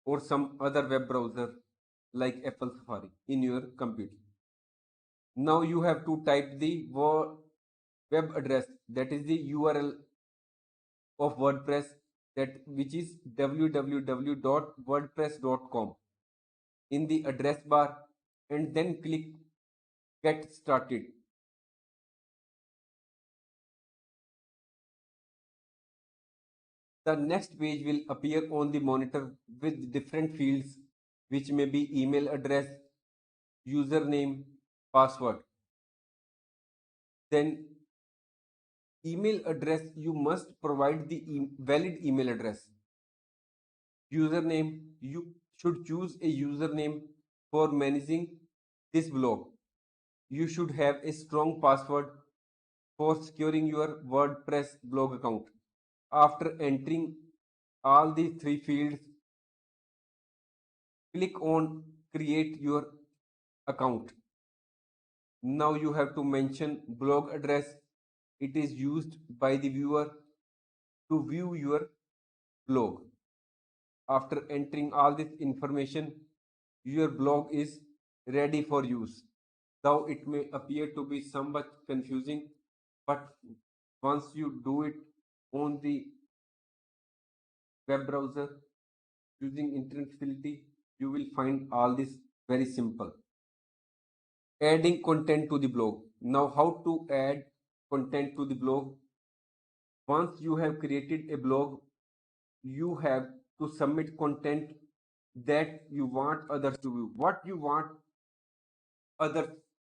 or some other web browser like Apple Safari in your computer. Now you have to type the web address, that is the URL of WordPress, that which is www.wordpress.com in the address bar, and then click get started. The next page will appear on the monitor with different fields which may be email address, username, password. Then email address, you must provide the valid email address. Username, you should choose a username for managing this blog. You should have a strong password for securing your WordPress blog account. After entering all these three fields, click on create your account. Now you have to mention blog address. It is used by the viewer to view your blog. After entering all this information, your blog is ready for use. Though it may appear to be somewhat confusing, but once you do it on the web browser using internet facility, you will find all this very simple. Adding content to the blog. Now, how to add content to the blog? Once you have created a blog, you have to submit content that you want others to view. Others,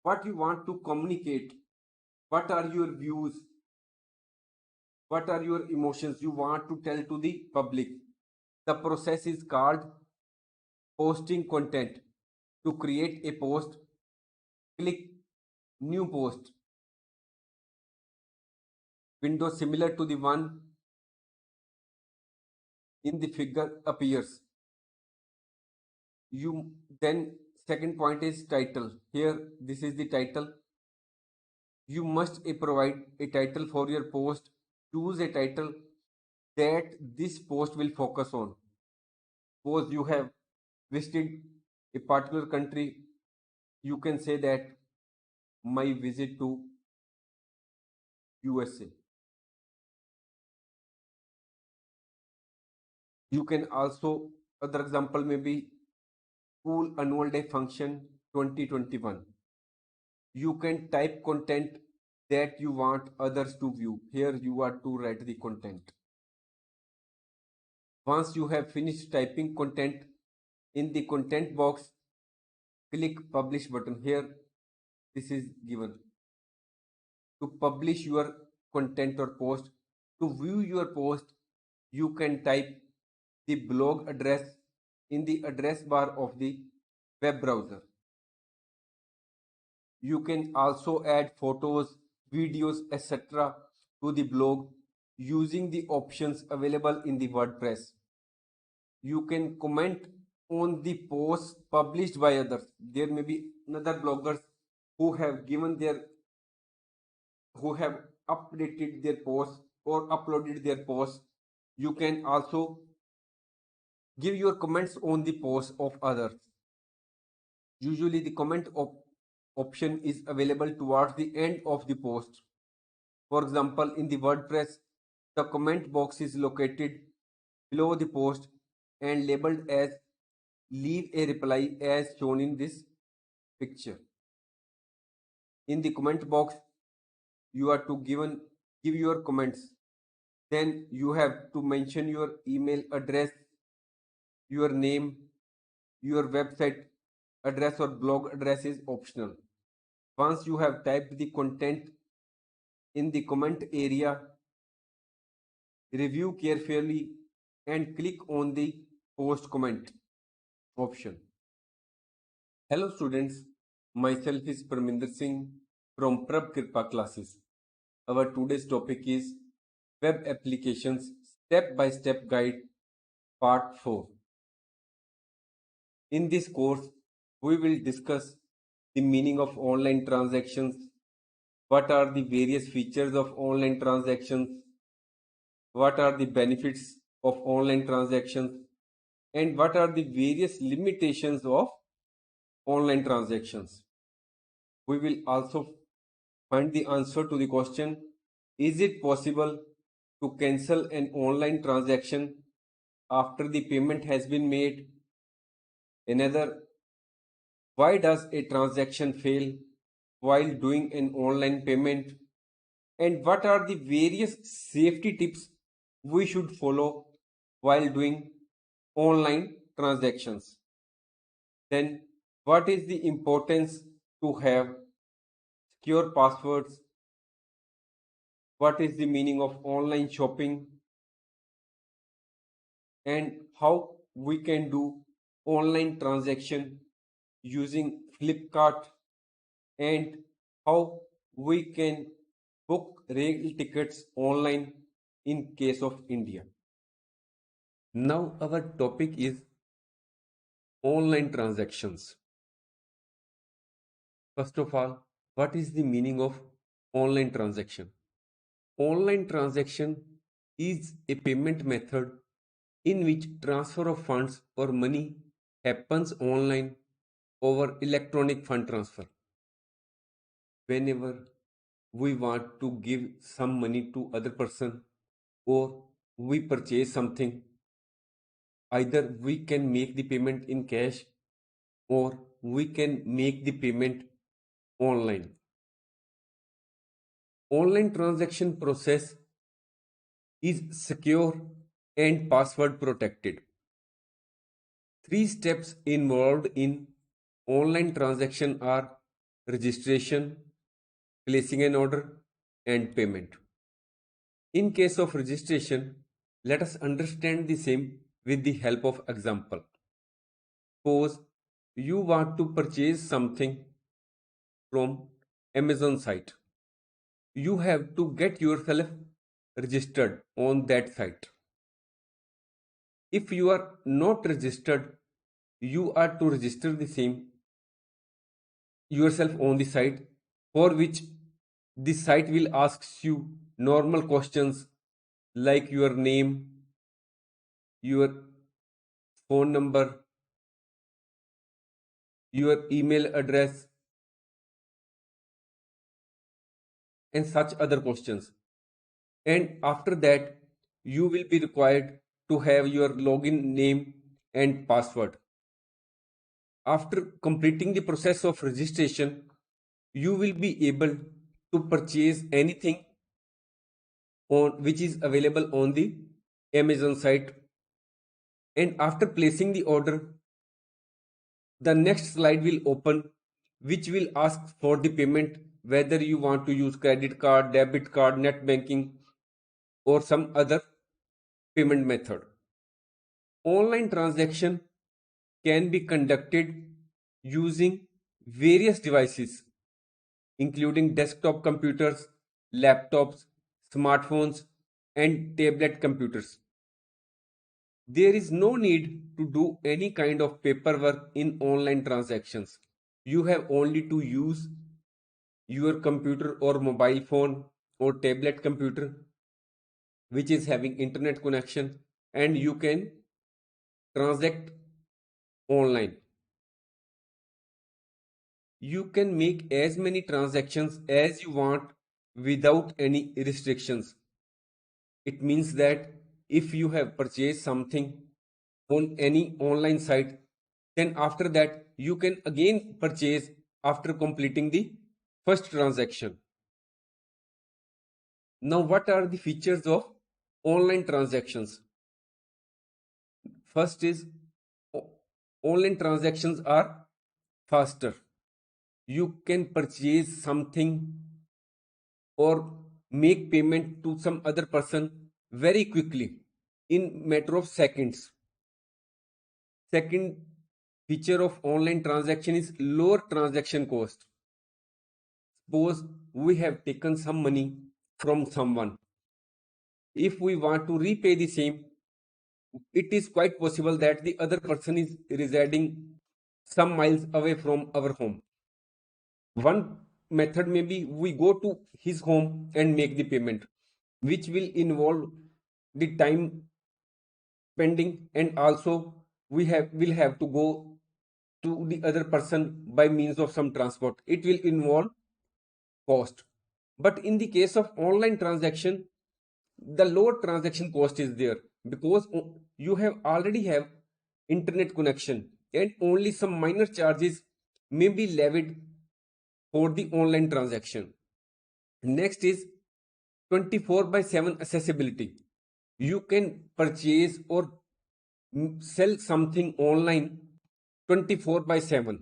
what you want to communicate, what are your views, what are your emotions you want to tell to the public. The process is called posting content. To create a post, click new post. Window similar to the one in the figure appears. You then second point is title. Here this is the title. You must provide a title for your post. Choose a title that this post will focus on. Suppose you have visited a particular country, you can say that my visit to USA. You can also, other example may be school annual day function 2021. You can type content that you want others to view. Here you are to write the content. Once you have finished typing content, in the content box, click publish button. Here this is given. To publish your content or post, to view your post, you can type the blog address in the address bar of the web browser. You can also add photos, videos, etc. to the blog using the options available in the WordPress. You can comment on the posts published by others. There may be another bloggers who have given their who have updated their posts or uploaded their posts. You can also give your comments on the posts of others. Usually the option is available towards the end of the post. For example, in the WordPress, the comment box is located below the post and labeled as leave a reply as shown in this picture. In the comment box, you are to give your comments. Then you have to mention your email address, your name, your website address or blog address is optional. Once you have typed the content in the comment area, review carefully and click on the post comment option. Hello students, myself is Parminder Singh from Prab Kripa classes. Our today's topic is Web Applications Step-by-Step Guide Part 4. In this course, we will discuss the meaning of online transactions, what are the various features of online transactions, what are the benefits of online transactions, and what are the various limitations of online transactions. We will also find the answer to the question, is it possible to cancel an online transaction after the payment has been made? Another, why does a transaction fail while doing an online payment? And what are the various safety tips we should follow while doing online transactions? Then, what is the importance to have secure passwords? What is the meaning of online shopping? And how we can do online transaction using Flipkart, and how we can book rail tickets online in case of India. Now our topic is online transactions. First of all, what is the meaning of online transaction? Online transaction is a payment method in which transfer of funds or money happens online over electronic fund transfer. Whenever we want to give some money to other person or we purchase something, either we can make the payment in cash or we can make the payment online. Online transaction process is secure and password protected. 3 steps involved in online transaction are registration, placing an order, and payment. In case of registration, let us understand the same with the help of example. Suppose you want to purchase something from Amazon site. You have to get yourself registered on that site. If you are not registered, you are to register the same yourself on the site, for which the site will ask you normal questions like your name, your phone number, your email address, and such other questions. And after that, you will be required to have your login name and password. After completing the process of registration, you will be able to purchase anything on which is available on the Amazon site. And after placing the order, the next slide will open, which will ask for the payment, whether you want to use credit card, debit card, net banking, or some other payment method. Online transaction can be conducted using various devices including desktop computers, laptops, smartphones, and tablet computers. There is no need to do any kind of paperwork in online transactions. You have only to use your computer or mobile phone or tablet computer which is having internet connection, and you can transact online. You can make as many transactions as you want without any restrictions. It means that if you have purchased something on any online site, then after that you can again purchase after completing the first transaction. Now, what are the features of online transactions? First is online transactions are faster. You can purchase something or make payment to some other person very quickly in matter of seconds. Second feature of online transaction is lower transaction cost. Suppose we have taken some money from someone. If we want to repay the same, it is quite possible that the other person is residing some miles away from our home. One method may be we go to his home and make the payment, which will involve the time pending, and also will have to go to the other person by means of some transport. It will involve cost. But in the case of online transaction, the lower transaction cost is there because you have already have internet connection and only some minor charges may be levied for the online transaction. Next is 24 by 7 accessibility. You can purchase or sell something online 24 by 7,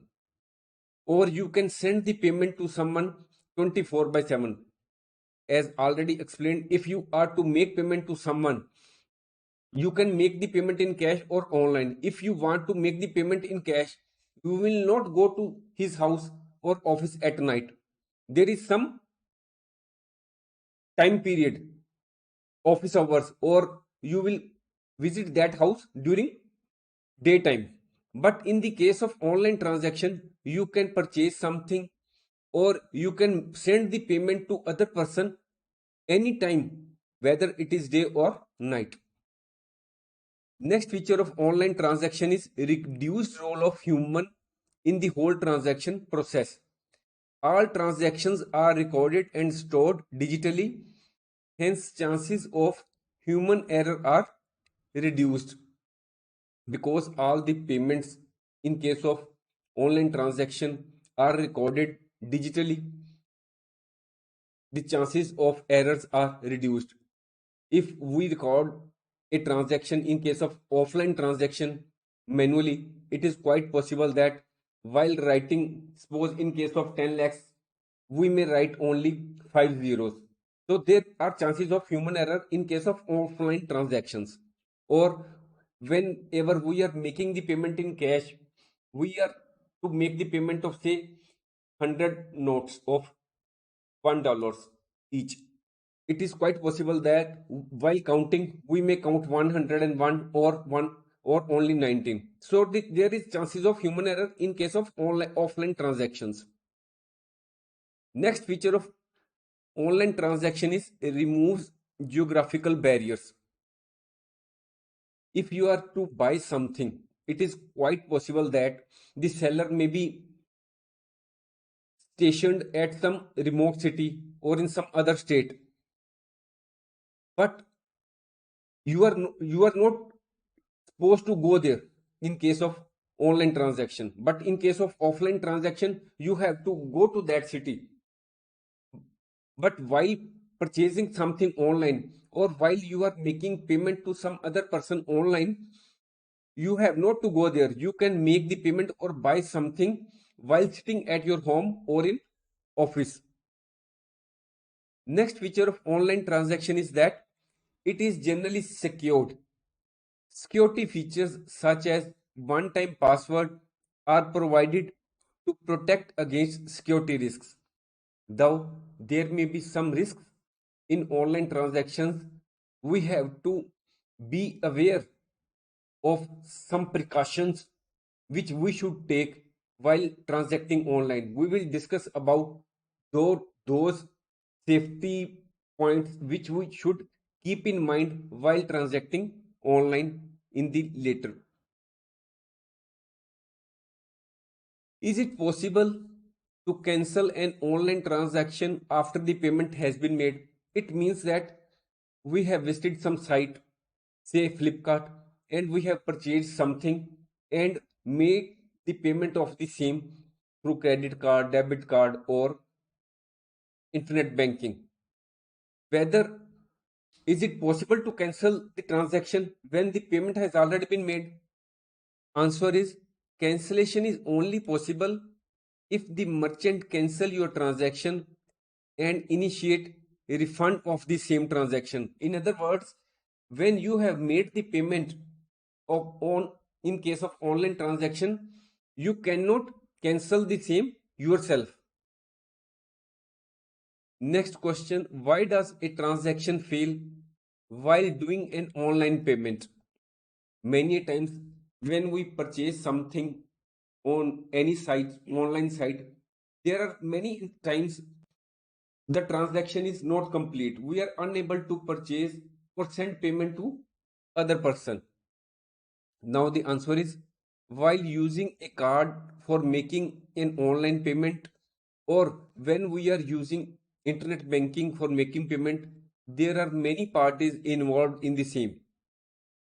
or you can send the payment to someone 24 by 7. As already explained, if you are to make payment to someone, you can make the payment in cash or online. If you want to make the payment in cash, you will not go to his house or office at night. There is some time period, office hours, or you will visit that house during daytime. But in the case of online transaction, you can purchase something or you can send the payment to other person anytime, whether it is day or night. Next feature of online transaction is reduced role of human in the whole transaction process. All transactions are recorded and stored digitally, hence chances of human error are reduced because all the payments in case of online transaction are recorded digitally. The chances of errors are reduced. If we record a transaction in case of offline transaction manually, it is quite possible that while writing, suppose in case of 10 lakhs, we may write only 5 zeros. So there are chances of human error in case of offline transactions. Or whenever we are making the payment in cash, we are to make the payment of say 100 notes of $1 each. It is quite possible that while counting we may count 101 or 1 or only 19. So there is chances of human error in case of online offline transactions. Next feature of online transaction is removes geographical barriers. If you are to buy something, it is quite possible that the seller may be stationed at some remote city or in some other state, but you are not supposed to go there in case of online transaction. But in case of offline transaction, you have to go to that city. But while purchasing something online or while you are making payment to some other person online, you have not to go there. You can make the payment or buy something while sitting at your home or in office. Next feature of online transaction is that it is generally secured. Security features such as one-time password are provided to protect against security risks. Though there may be some risks in online transactions, we have to be aware of some precautions which we should take while transacting online. We will discuss about those safety points which we should keep in mind while transacting online in the later. Is it possible to cancel an online transaction after the payment has been made? It means that we have visited some site, say Flipkart, and we have purchased something and made the payment of the same through credit card, debit card, or internet banking. Whether is it possible to cancel the transaction when the payment has already been made? Answer is cancellation is only possible if the merchant cancel your transaction and initiate a refund of the same transaction. In other words, when you have made the payment of on in case of online transaction, you cannot cancel the same yourself. Next question, why does a transaction fail while doing an online payment? Many times when we purchase something on any site, online site, there are many times the transaction is not complete. We are unable to purchase or send payment to other person. Now the answer is while using a card for making an online payment or when we are using internet banking for making payment, there are many parties involved in the same.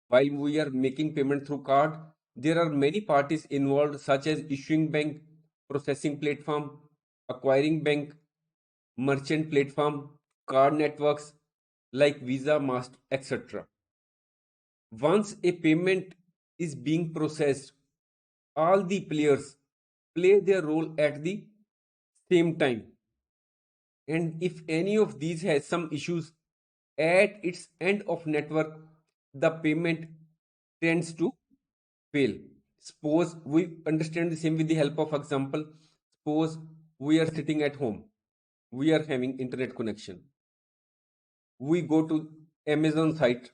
While we are making payment through card, there are many parties involved such as issuing bank, processing platform, acquiring bank, merchant platform, card networks like Visa, Master, etc. Once a payment is being processed, all the players play their role at the same time. And if any of these has some issues at its end of network, the payment tends to fail. Suppose we understand the same with the help of example. Suppose we are sitting at home. We are having internet connection. We go to Amazon site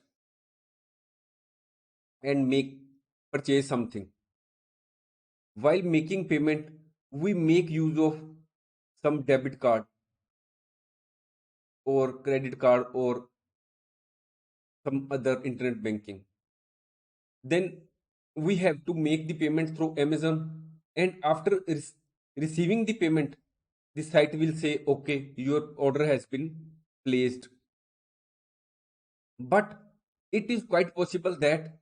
and make purchase something. While making payment, we make use of some debit card or credit card or some other internet banking. Then we have to make the payment through Amazon, and after receiving the payment, the site will say, okay, your order has been placed. But it is quite possible that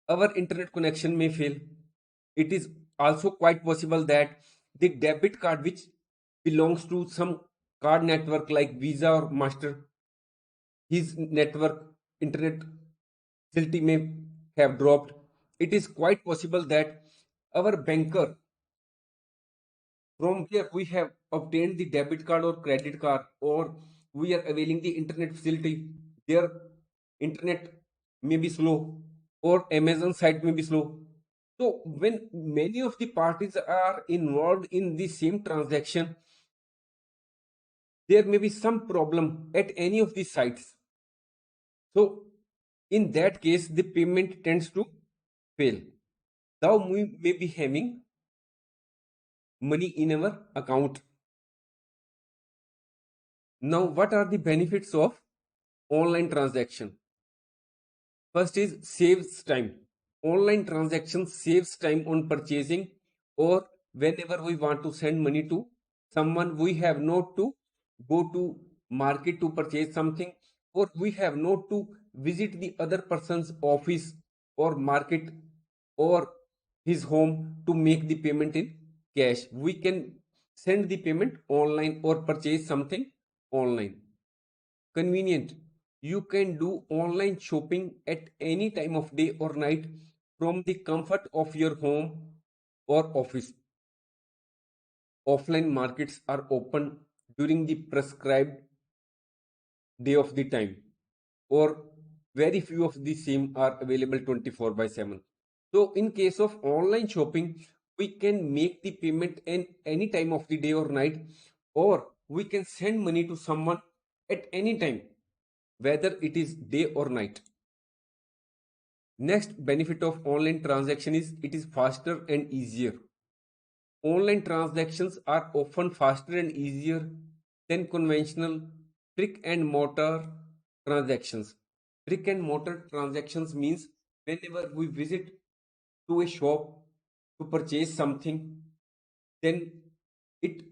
our internet connection may fail. It is also quite possible that the debit card which belongs to some card network like Visa or Master, his network internet facility may have dropped. It is quite possible that our banker from where we have obtained the debit card or credit card or we are availing the internet facility, their internet may be slow or Amazon site may be slow. So when many of the parties are involved in the same transaction, there may be some problem at any of these sites. So in that case, the payment tends to fail. Now we may be having money in our account. Now, what are the benefits of online transaction? First is saves time. Online transaction saves time on purchasing or whenever we want to send money to someone, we have not to go to market to purchase something or we have not to visit the other person's office or market or his home to make the payment in cash. We can send the payment online or purchase something online. Convenient. You can do online shopping at any time of day or night from the comfort of your home or office. Offline markets are open during the prescribed day of the time, or very few of the same are available 24 by 7. So in case of online shopping, we can make the payment in any time of the day or night, or we can send money to someone at any time, whether it is day or night. Next benefit of online transaction is it is faster and easier. Online transactions are often faster and easier than conventional brick and mortar transactions. Brick and mortar transactions means whenever we visit to a shop to purchase something, then it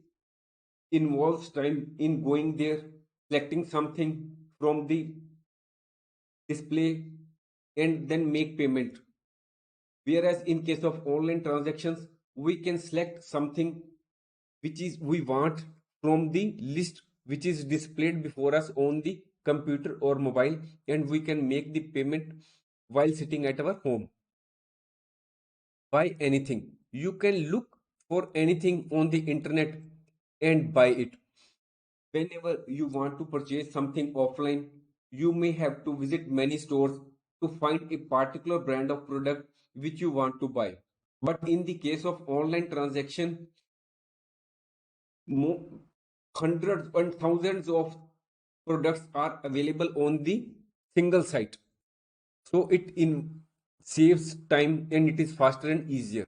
involves time in going there, selecting something from the display, and then make payment. Whereas in case of online transactions, we can select something which is we want from the list which is displayed before us on the computer or mobile, and we can make the payment while sitting at our home. Buy anything, you can look for anything on the internet and buy it. Whenever you want to purchase something offline, you may have to visit many stores to find a particular brand of product which you want to buy. But in the case of online transaction, hundreds and thousands of products are available on the single site. So it in saves time and it is faster and easier.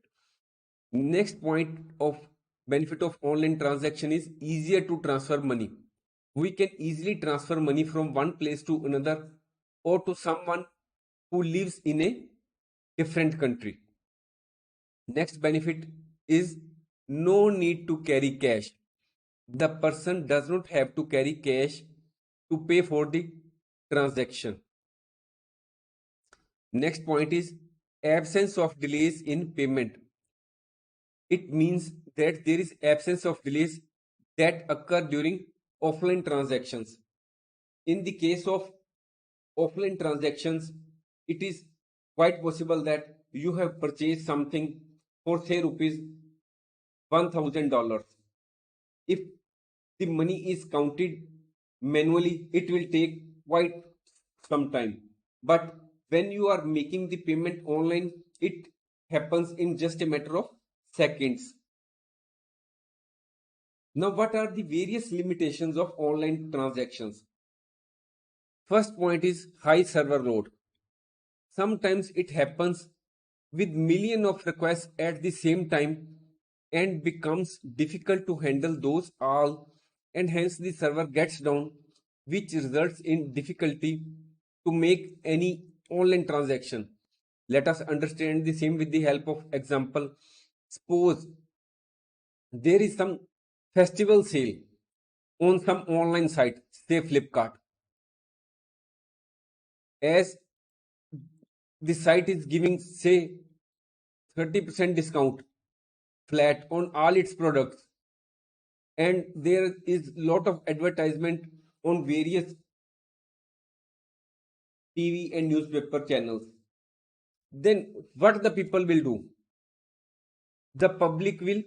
Next point of benefit of online transaction is easier to transfer money. We can easily transfer money from one place to another or to someone who lives in a different country. Next benefit is no need to carry cash. The person does not have to carry cash to pay for the transaction. Next point is absence of delays in payment. It means that there is absence of delays that occur during offline transactions. In the case of offline transactions, it is quite possible that you have purchased something for say rupees $1,000. If the money is counted manually, it will take quite some time. But when you are making the payment online, it happens in just a matter of seconds. Now, what are the various limitations of online transactions? First point is high server load. Sometimes it happens with millions of requests at the same time and becomes difficult to handle those all, and hence the server gets down, which results in difficulty to make any online transaction. Let us understand the same with the help of example. Suppose there is some festival sale on some online site, say Flipkart. As the site is giving say 30% discount flat on all its products, and there is lot of advertisement on various TV and newspaper channels, then what the people will do? The public will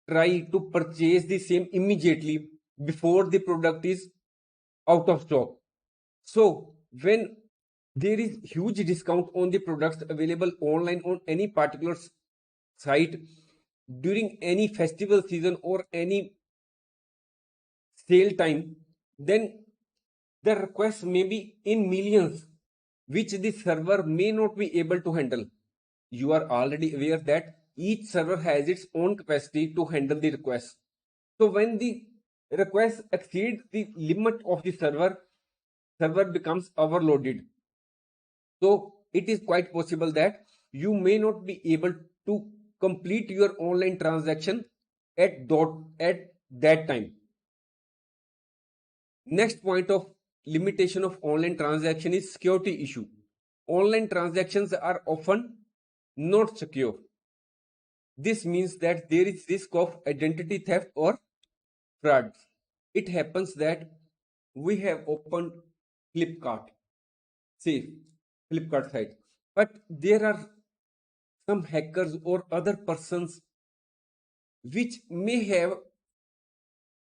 try to purchase the same immediately before the product is out of stock. So when there is huge discount on the products available online on any particular site during any festival season or any sale time, then the requests may be in millions, which the server may not be able to handle. You are already aware that each server has its own capacity to handle the requests. So when the request exceeds the limit of the server becomes overloaded. So it is quite possible that you may not be able to complete your online transaction at that time. Next point of limitation of online transaction is security issue. Online transactions are often not secure. This means that there is risk of identity theft or fraud. It happens that we have opened Flipkart, say Flipkart site, but there are some hackers or other persons which may have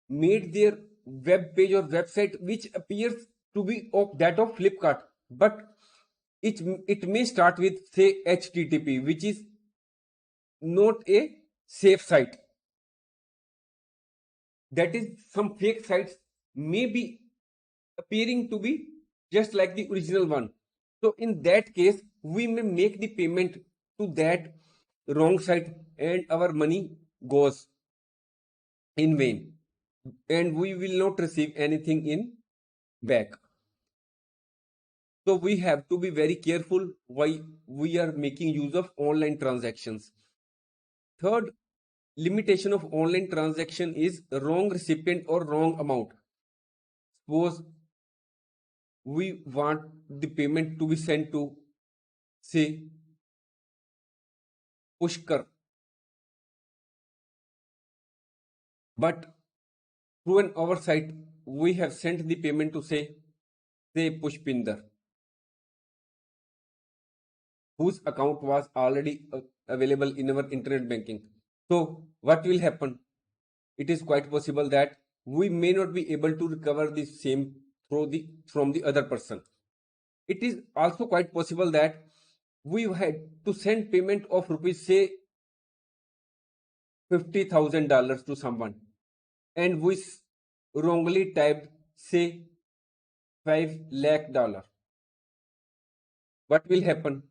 made their web page or website which appears to be of that of Flipkart, but it may start with say HTTP, which is not a safe site. That is, some fake sites may be appearing to be just like the original one. So in that case, we may make the payment to that wrong site and our money goes in vain and we will not receive anything in back. So we have to be very careful why we are making use of online transactions. Third limitation of online transaction is wrong recipient or wrong amount. Suppose we want the payment to be sent to, say, Pushkar, but through an oversight we have sent the payment to, say Pushpinder, whose account was already available in our internet banking. So what will happen? It is quite possible that we may not be able to recover the same from the other person. It is also quite possible that we had to send payment of rupees, say, $50,000 to someone, and we wrongly typed, say, $5 lakh. What will happen?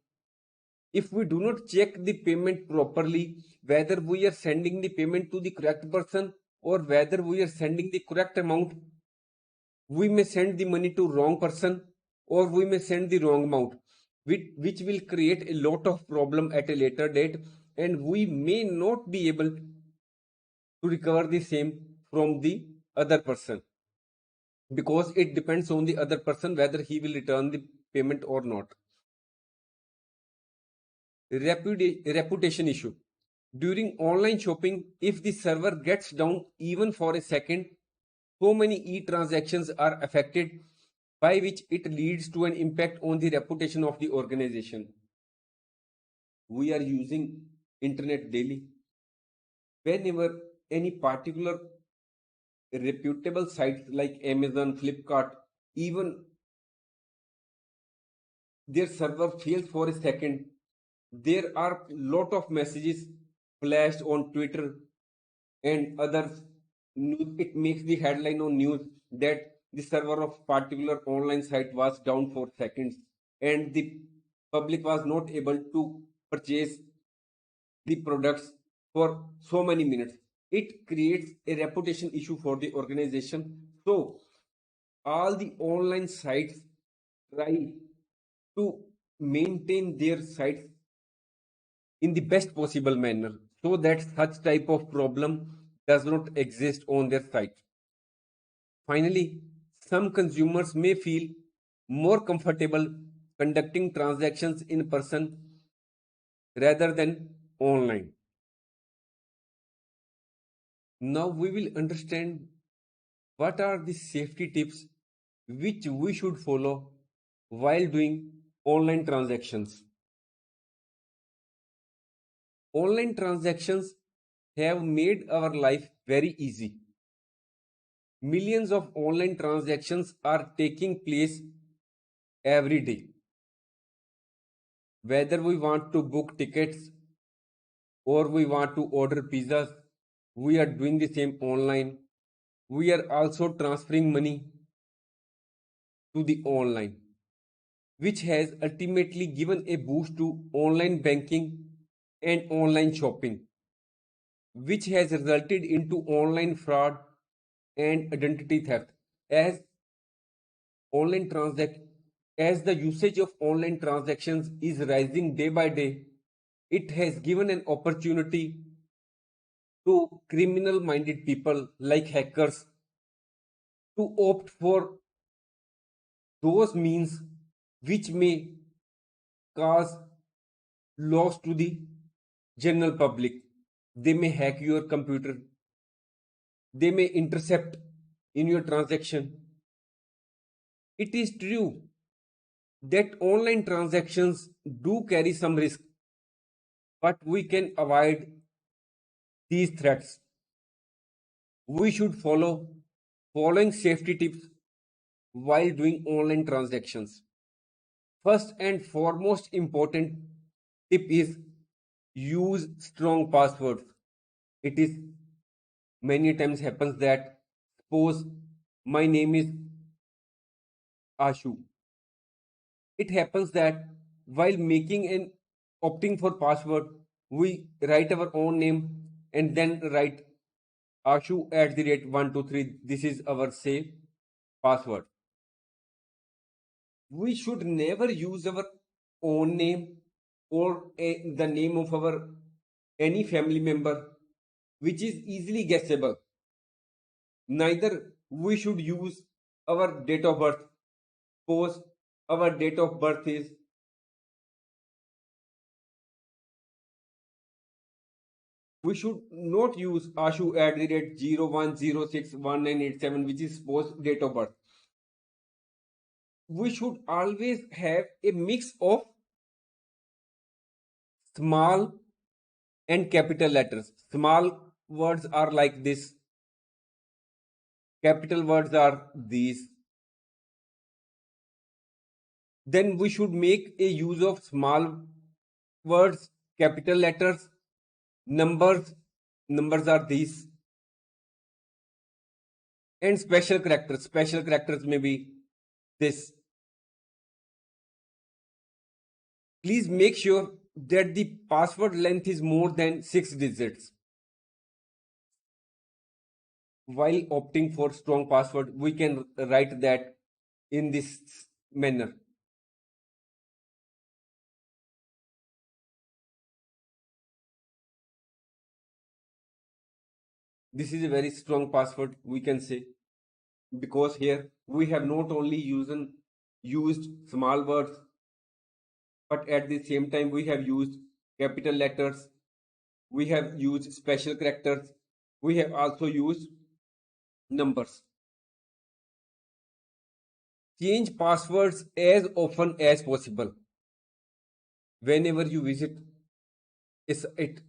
If we do not check the payment properly, whether we are sending the payment to the correct person or whether we are sending the correct amount, we may send the money to wrong person or we may send the wrong amount, which will create a lot of problem at a later date, and we may not be able to recover the same from the other person, because it depends on the other person whether he will return the payment or not. Reputation issue. During online shopping, if the server gets down even for a second, so many e-transactions are affected, by which it leads to an impact on the reputation of the organization. We are using internet daily. Whenever any particular reputable sites like Amazon, Flipkart, even their server fails for a second, there are lot of messages flashed on Twitter and others news. It makes the headline on news that the server of particular online site was down for seconds and the public was not able to purchase the products for so many minutes. It creates a reputation issue for the organization. So all the online sites try to maintain their sites in the best possible manner so that such type of problem does not exist on their site. Finally, some consumers may feel more comfortable conducting transactions in person rather than online. Now we will understand what are the safety tips which we should follow while doing online transactions. Online transactions have made our life very easy. Millions of online transactions are taking place every day. Whether we want to book tickets or we want to order pizzas, we are doing the same online. We are also transferring money to the online, which has ultimately given a boost to online banking and online shopping, which has resulted into online fraud and identity theft. As online transact as the usage of online transactions is rising day by day, it has given an opportunity to criminal minded people like hackers to opt for those means which may cause loss to the general public. They may hack your computer, they may intercept in your transaction. It is true that online transactions do carry some risk, but we can avoid these threats. We should follow following safety tips while doing online transactions. First and foremost important tip is use strong passwords. It is many times happens that suppose my name is Ashu. It happens that while making an opting for password, we write our own name and then write Ashu at the rate 123. This is our say password. We should never use our own name or the name of our any family member which is easily guessable. Neither we should use our date of birth. Suppose our date of birth is, we should not use Ashu at the rate 01061987, which is supposed date of birth. We should always have a mix of small and capital letters. Small words are like this, capital words are these. Then we should make a use of small words, capital letters, numbers are these, and special characters. Special characters may be this. Please make sure that the password length is more than 6 digits. While opting for strong password, we can write that in this manner. This is a very strong password, we can say, because here we have not only used small words, but at the same time we have used capital letters, we have used special characters, we have also used numbers. Change passwords as often as possible. Whenever you visit it,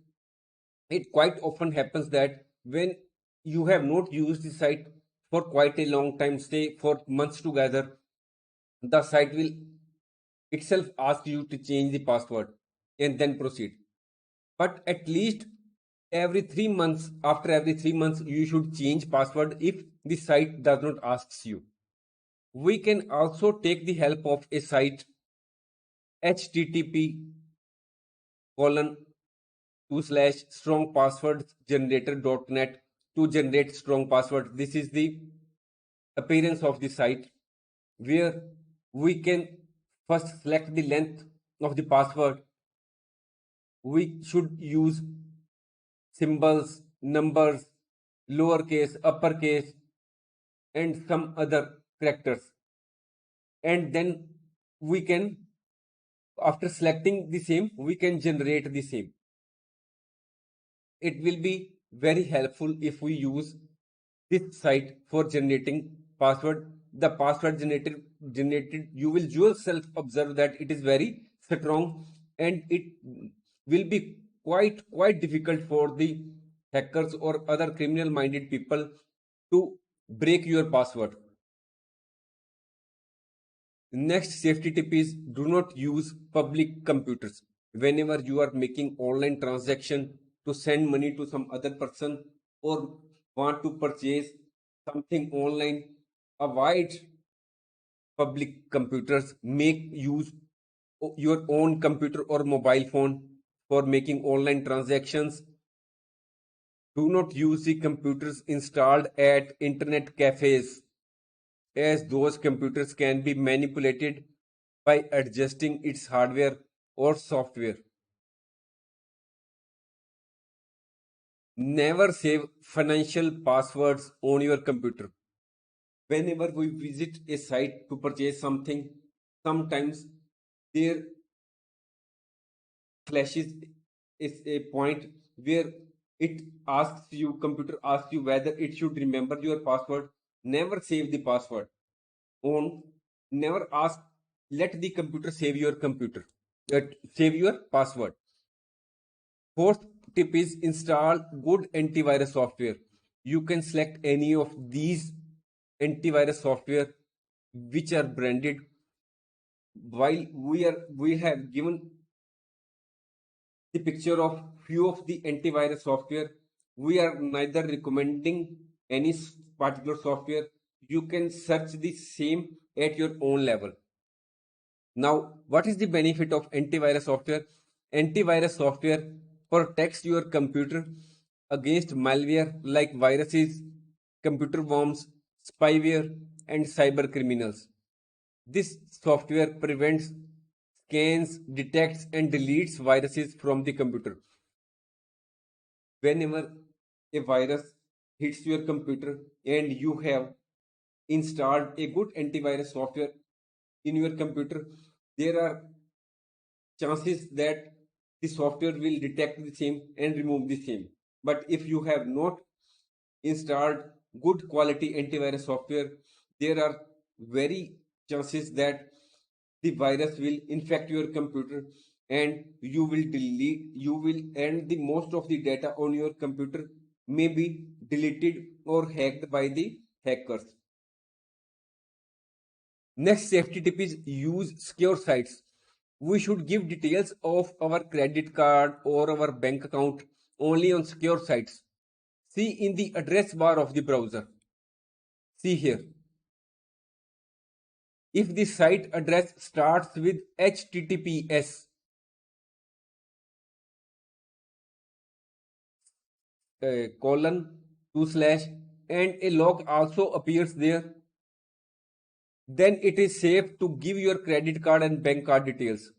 it quite often happens that when you have not used the site for quite a long time, stay for months together, the site will itself ask you to change the password and then proceed. But at least every 3 months, after every 3 months, you should change password if the site does not ask you. We can also take the help of a site http colon /strongpasswordsgenerator.net to generate strong password. This is the appearance of the site where we can first select the length of the password. We should use symbols, numbers, lowercase, uppercase, and some other characters. And then we can, after selecting the same, we can generate the same. It will be very helpful if we use this site for generating password. The password generated, you will yourself observe that it is very strong, and it will be quite difficult for the hackers or other criminal minded people to break your password. Next safety tip is do not use public computers. Whenever you are making online transaction to send money to some other person or want to purchase something online, avoid public computers. Make use your own computer or mobile phone for making online transactions. Do not use the computers installed at internet cafes, as those computers can be manipulated by adjusting its hardware or software. Never save financial passwords on your computer. Whenever we visit a site to purchase something, sometimes there flashes is a point where it asks you, computer asks you whether it should remember your password. Never save the password on, never ask, let the computer save your save your password. Fourth tip is install good antivirus software. You can select any of these antivirus software which are branded. While we have given the picture of few of the antivirus software, We are neither recommending any particular software. You can search the same at your own level. Now, what is the benefit of antivirus software? Antivirus software protects your computer against malware like viruses, computer worms, spyware, and cyber criminals. This software prevents, scans, detects, and deletes viruses from the computer. Whenever a virus hits your computer and you have installed a good antivirus software in your computer, there are chances that the software will detect the same and remove the same. But if you have not installed good quality antivirus software, there are very chances that the virus will infect your computer and you will and the most of the data on your computer may be deleted or hacked by the hackers. Next safety tip is use secure sites. We should give details of our credit card or our bank account only on secure sites. See in the address bar of the browser. See here. If the site address starts with HTTPS colon 2 slash and a log also appears there, then it is safe to give your credit card and bank card details.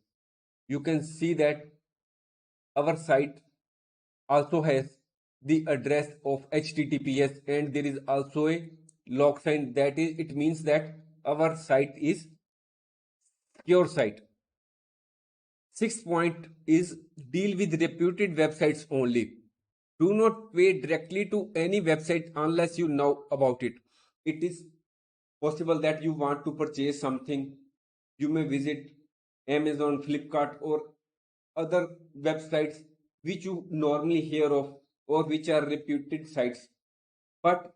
You can see that our site also has the address of HTTPS and there is also a log sign, that is it means that our site is secure site. Sixth point is deal with reputed websites only. Do not pay directly to any website unless you know about it. It is possible that you want to purchase something. You may visit Amazon, Flipkart, or other websites which you normally hear of or which are reputed sites. But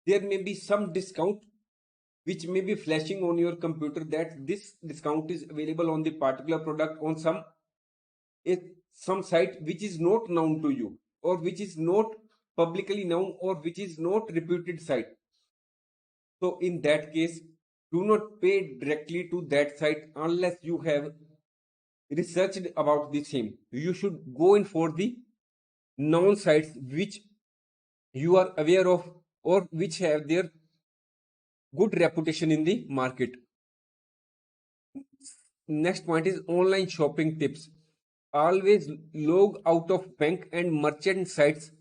there may be some discount which may be flashing on your computer that this discount is available on the particular product on some site which is not known to you or which is not publicly known or which is not reputed site. So in that case, do not pay directly to that site unless you have researched about the same. You should go in for the known sites which you are aware of or which have their good reputation in the market. Next point is online shopping tips. Always log out of bank and merchant sites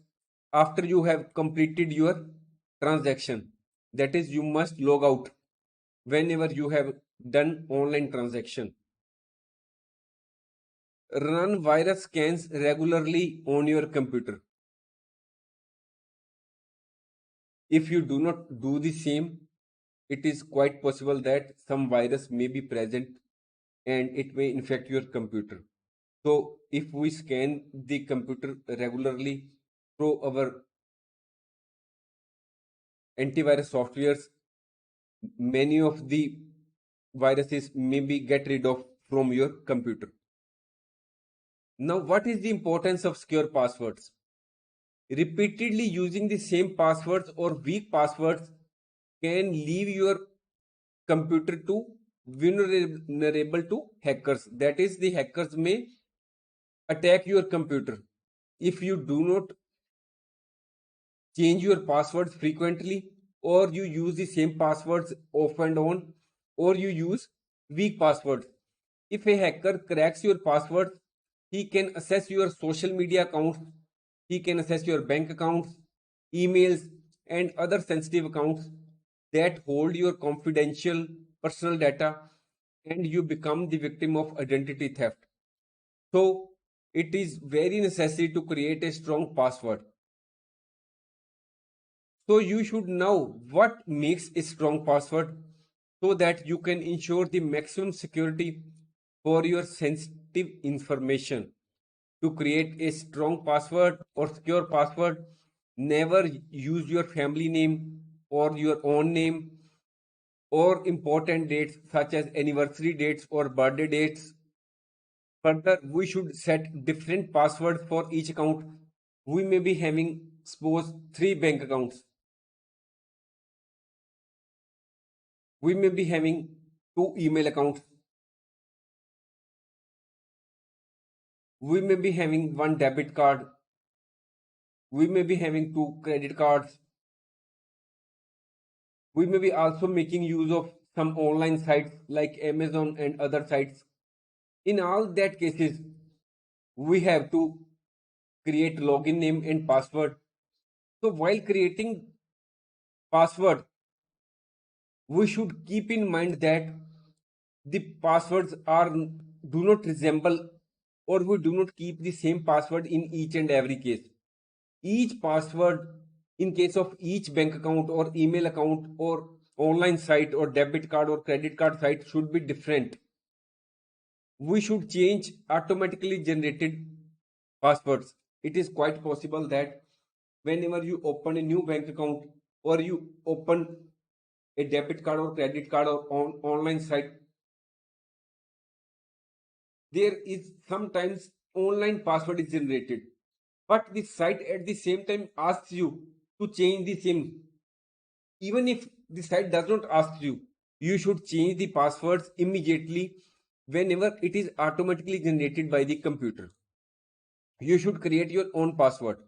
after you have completed your transaction. That is, you must log out whenever you have done online transaction. Run virus scans regularly on your computer. If you do not do the same, it is quite possible that some virus may be present and it may infect your computer. So if we scan the computer regularly through our antivirus softwares, many of the viruses may be get rid of from your computer. Now, what is the importance of secure passwords? Repeatedly using the same passwords or weak passwords can leave your computer to vulnerable to hackers. That is, the hackers may attack your computer. If you do not change your passwords frequently or you use the same passwords off and on or you use weak passwords. If a hacker cracks your passwords, he can access your social media accounts, he can access your bank accounts, emails, and other sensitive accounts that hold your confidential personal data, and you become the victim of identity theft. So, it is very necessary to create a strong password. So you should know what makes a strong password so that you can ensure the maximum security for your sensitive information. To create a strong password or secure password, never use your family name or your own name or important dates such as anniversary dates or birthday dates. Further, we should set different passwords for each account. We may be having suppose three bank accounts. We may be having two email accounts. We may be having one debit card. We may be having two credit cards. We may be also making use of some online sites like Amazon and other sites. In all that cases, we have to create login name and password. So while creating password, we should keep in mind that the passwords are do not resemble, or we do not keep the same password in each and every case. Each password in case of each bank account or email account or online site or debit card or credit card site should be different. We should change automatically generated passwords. It is quite possible that whenever you open a new bank account or you open a debit card or credit card or online site, there is sometimes online password is generated, but the site at the same time asks you to change the same. Even if the site does not ask you, you should change the passwords immediately whenever it is automatically generated by the computer. You should create your own password.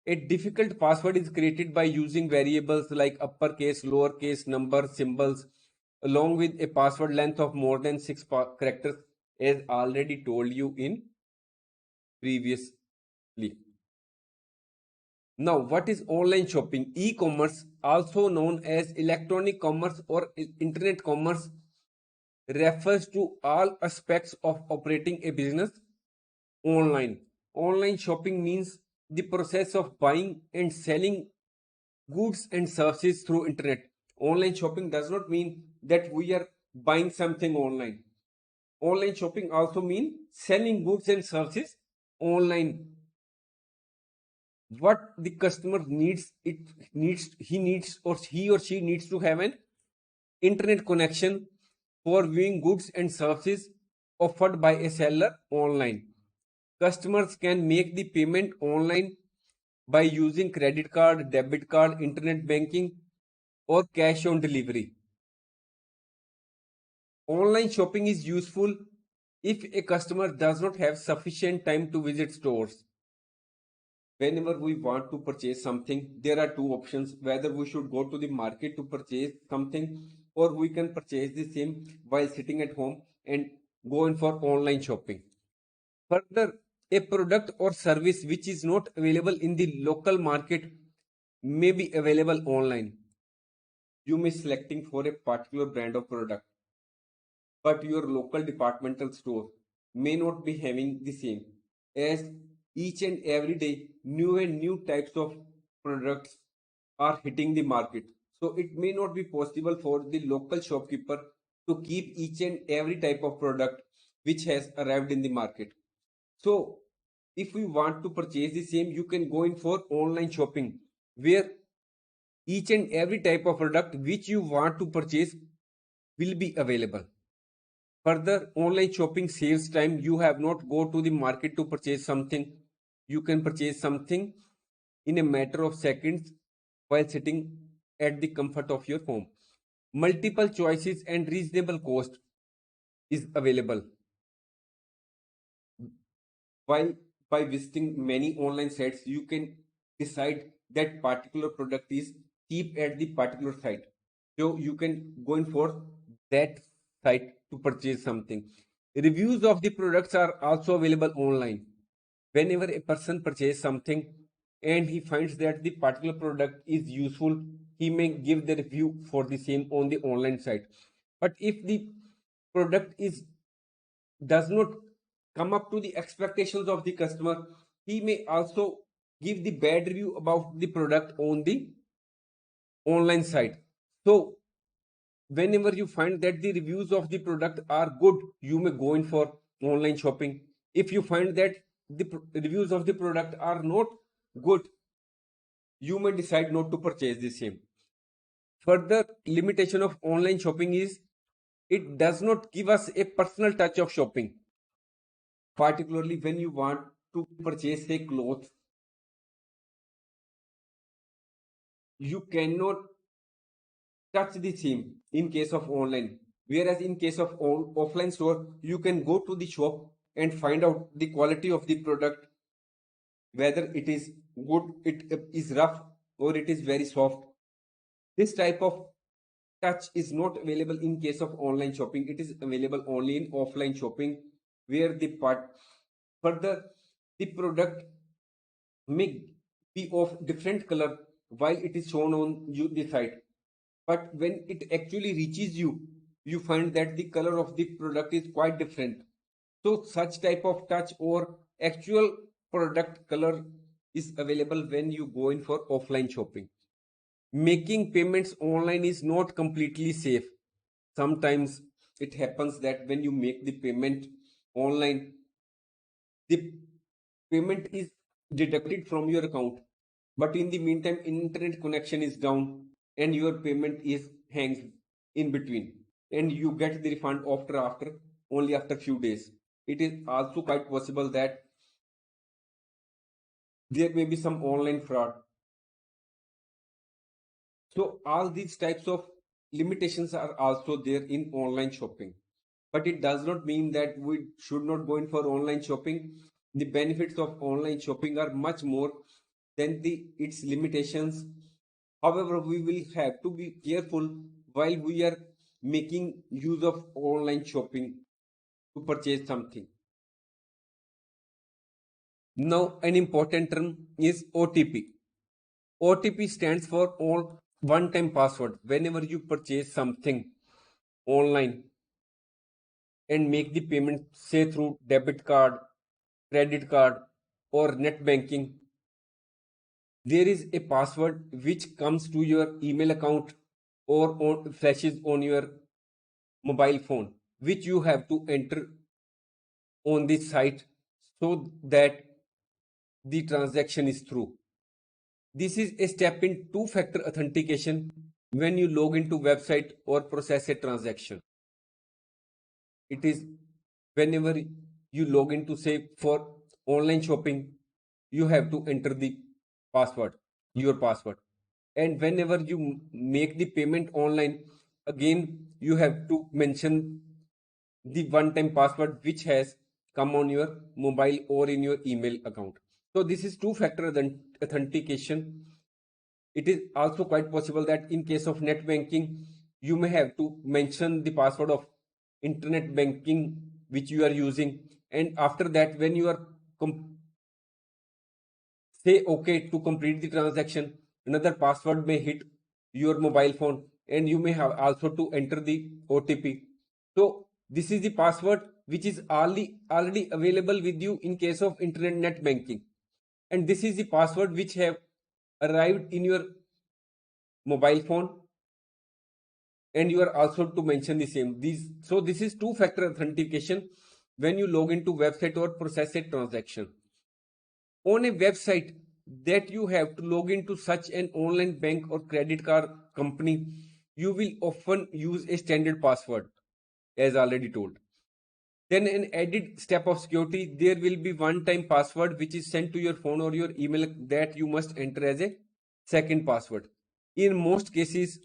A difficult password is created by using variables like uppercase, lowercase, number, symbols, along with a password length of more than six characters, as already told you in previously. Now, what is online shopping? E-commerce, also known as electronic commerce or internet commerce, refers to all aspects of operating a business online. Online shopping means the process of buying and selling goods and services through internet. Online shopping does not mean that we are buying something online. Online shopping also means selling goods and services online. What the customer needs, he or she needs to have an internet connection for viewing goods and services offered by a seller online. Customers can make the payment online by using credit card, debit card, internet banking, or cash on delivery. Online shopping is useful if a customer does not have sufficient time to visit stores. Whenever we want to purchase something, there are two options: whether we should go to the market to purchase something, or we can purchase the same while sitting at home and go in for online shopping. Further, a product or service which is not available in the local market may be available online. You may selecting for a particular brand of product, but your local departmental store may not be having the same, as each and every day new types of products are hitting the market. So it may not be possible for the local shopkeeper to keep each and every type of product which has arrived in the market. So if we want to purchase the same, you can go in for online shopping, where each and every type of product which you want to purchase will be available. Further, online shopping saves time. You have not go to the market to purchase something. You can purchase something in a matter of seconds while sitting at the comfort of your home. Multiple choices and reasonable cost is available. While by visiting many online sites, you can decide that particular product is cheap at the particular site. So you can go in for that site to purchase something. Reviews of the products are also available online. Whenever a person purchases something and he finds that the particular product is useful, he may give the review for the same on the online site. But if the product is does not come up to the expectations of the customer, he may also give the bad review about the product on the online site. So whenever you find that the reviews of the product are good, you may go in for online shopping. If you find that the reviews of the product are not good, you may decide not to purchase the same. Further limitation of online shopping is it does not give us a personal touch of shopping, particularly when you want to purchase say clothes. you cannot touch the theme in case of online. Whereas in case of offline store, you can go to the shop and find out the quality of the product, whether it is good, it is rough, or it is very soft. This type of touch is not available in case of online shopping. It is available only in offline shopping, where the part further the product may be of different color while it is shown on you the site, but when it actually reaches you, you find that the color of the product is quite different. So such type of touch or actual product color is available when you go in for offline shopping. Making payments online is not completely safe. Sometimes it happens that when you make the payment online, the payment is deducted from your account, but in the meantime internet connection is down and your payment is hangs in between, and you get the refund after only after few days. It is also quite possible that there may be some online fraud. So all these types of limitations are also there in online shopping. But it does not mean that we should not go in for online shopping. The benefits of online shopping are much more than its limitations. However, we will have to be careful while we are making use of online shopping to purchase something. Now, an important term is OTP. OTP stands for all one-time password. Whenever you purchase something online and make the payment, say through debit card, credit card, or net banking, there is a password which comes to your email account or flashes on your mobile phone, which you have to enter on this site so that the transaction is through. This is a step in two-factor authentication when you log into website or process a transaction. It is whenever you log into, say for online shopping, you have to enter the password, your password. And whenever you make the payment online, again you have to mention the one-time password which has come on your mobile or in your email account. So this is two-factor authentication. It is also quite possible that in case of net banking, you may have to mention the password of internet banking which you are using, and after that when you are say okay to complete the transaction, another password may hit your mobile phone and you may have also to enter the OTP. So this is the password which is already available with you in case of internet net banking, and this is the password which have arrived in your mobile phone, and you are also to mention the same. So this is two-factor authentication when you log into website or process a transaction. On a website that you have to log into such an online bank or credit card company, you will often use a standard password, as already told. Then an added step of security, there will be one-time password which is sent to your phone or your email that you must enter as a second password. In most cases,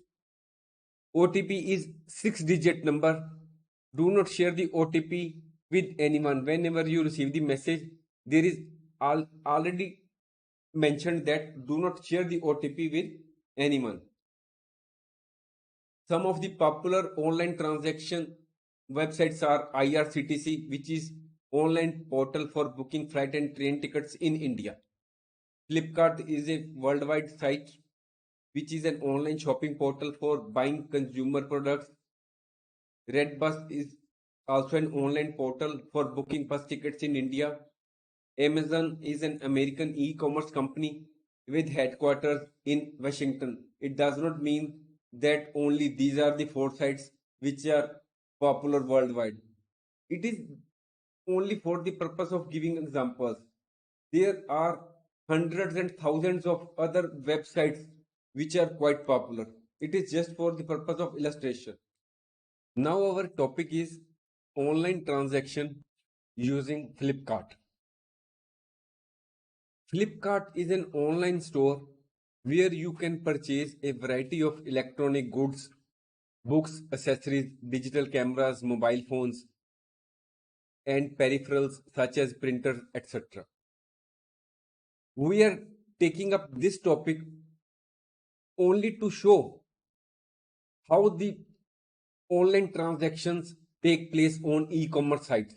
OTP is 6-digit number. Do not share the OTP with anyone. Whenever you receive the message, there is already mentioned that do not share the OTP with anyone. Some of the popular online transaction websites are IRCTC, which is online portal for booking flight and train tickets in India. Flipkart is a worldwide site which is an online shopping portal for buying consumer products. Redbus is also an online portal for booking bus tickets in India. Amazon is an American e-commerce company with headquarters in Washington. It does not mean that only these are the four sites which are popular worldwide. It is only for the purpose of giving examples. There are hundreds and thousands of other websites which are quite popular. It is just for the purpose of illustration. Now our topic is online transaction using Flipkart. Flipkart is an online store where you can purchase a variety of electronic goods, books, accessories, digital cameras, mobile phones, and peripherals such as printers, etc. We are taking up this topic only to show how the online transactions take place on e-commerce sites.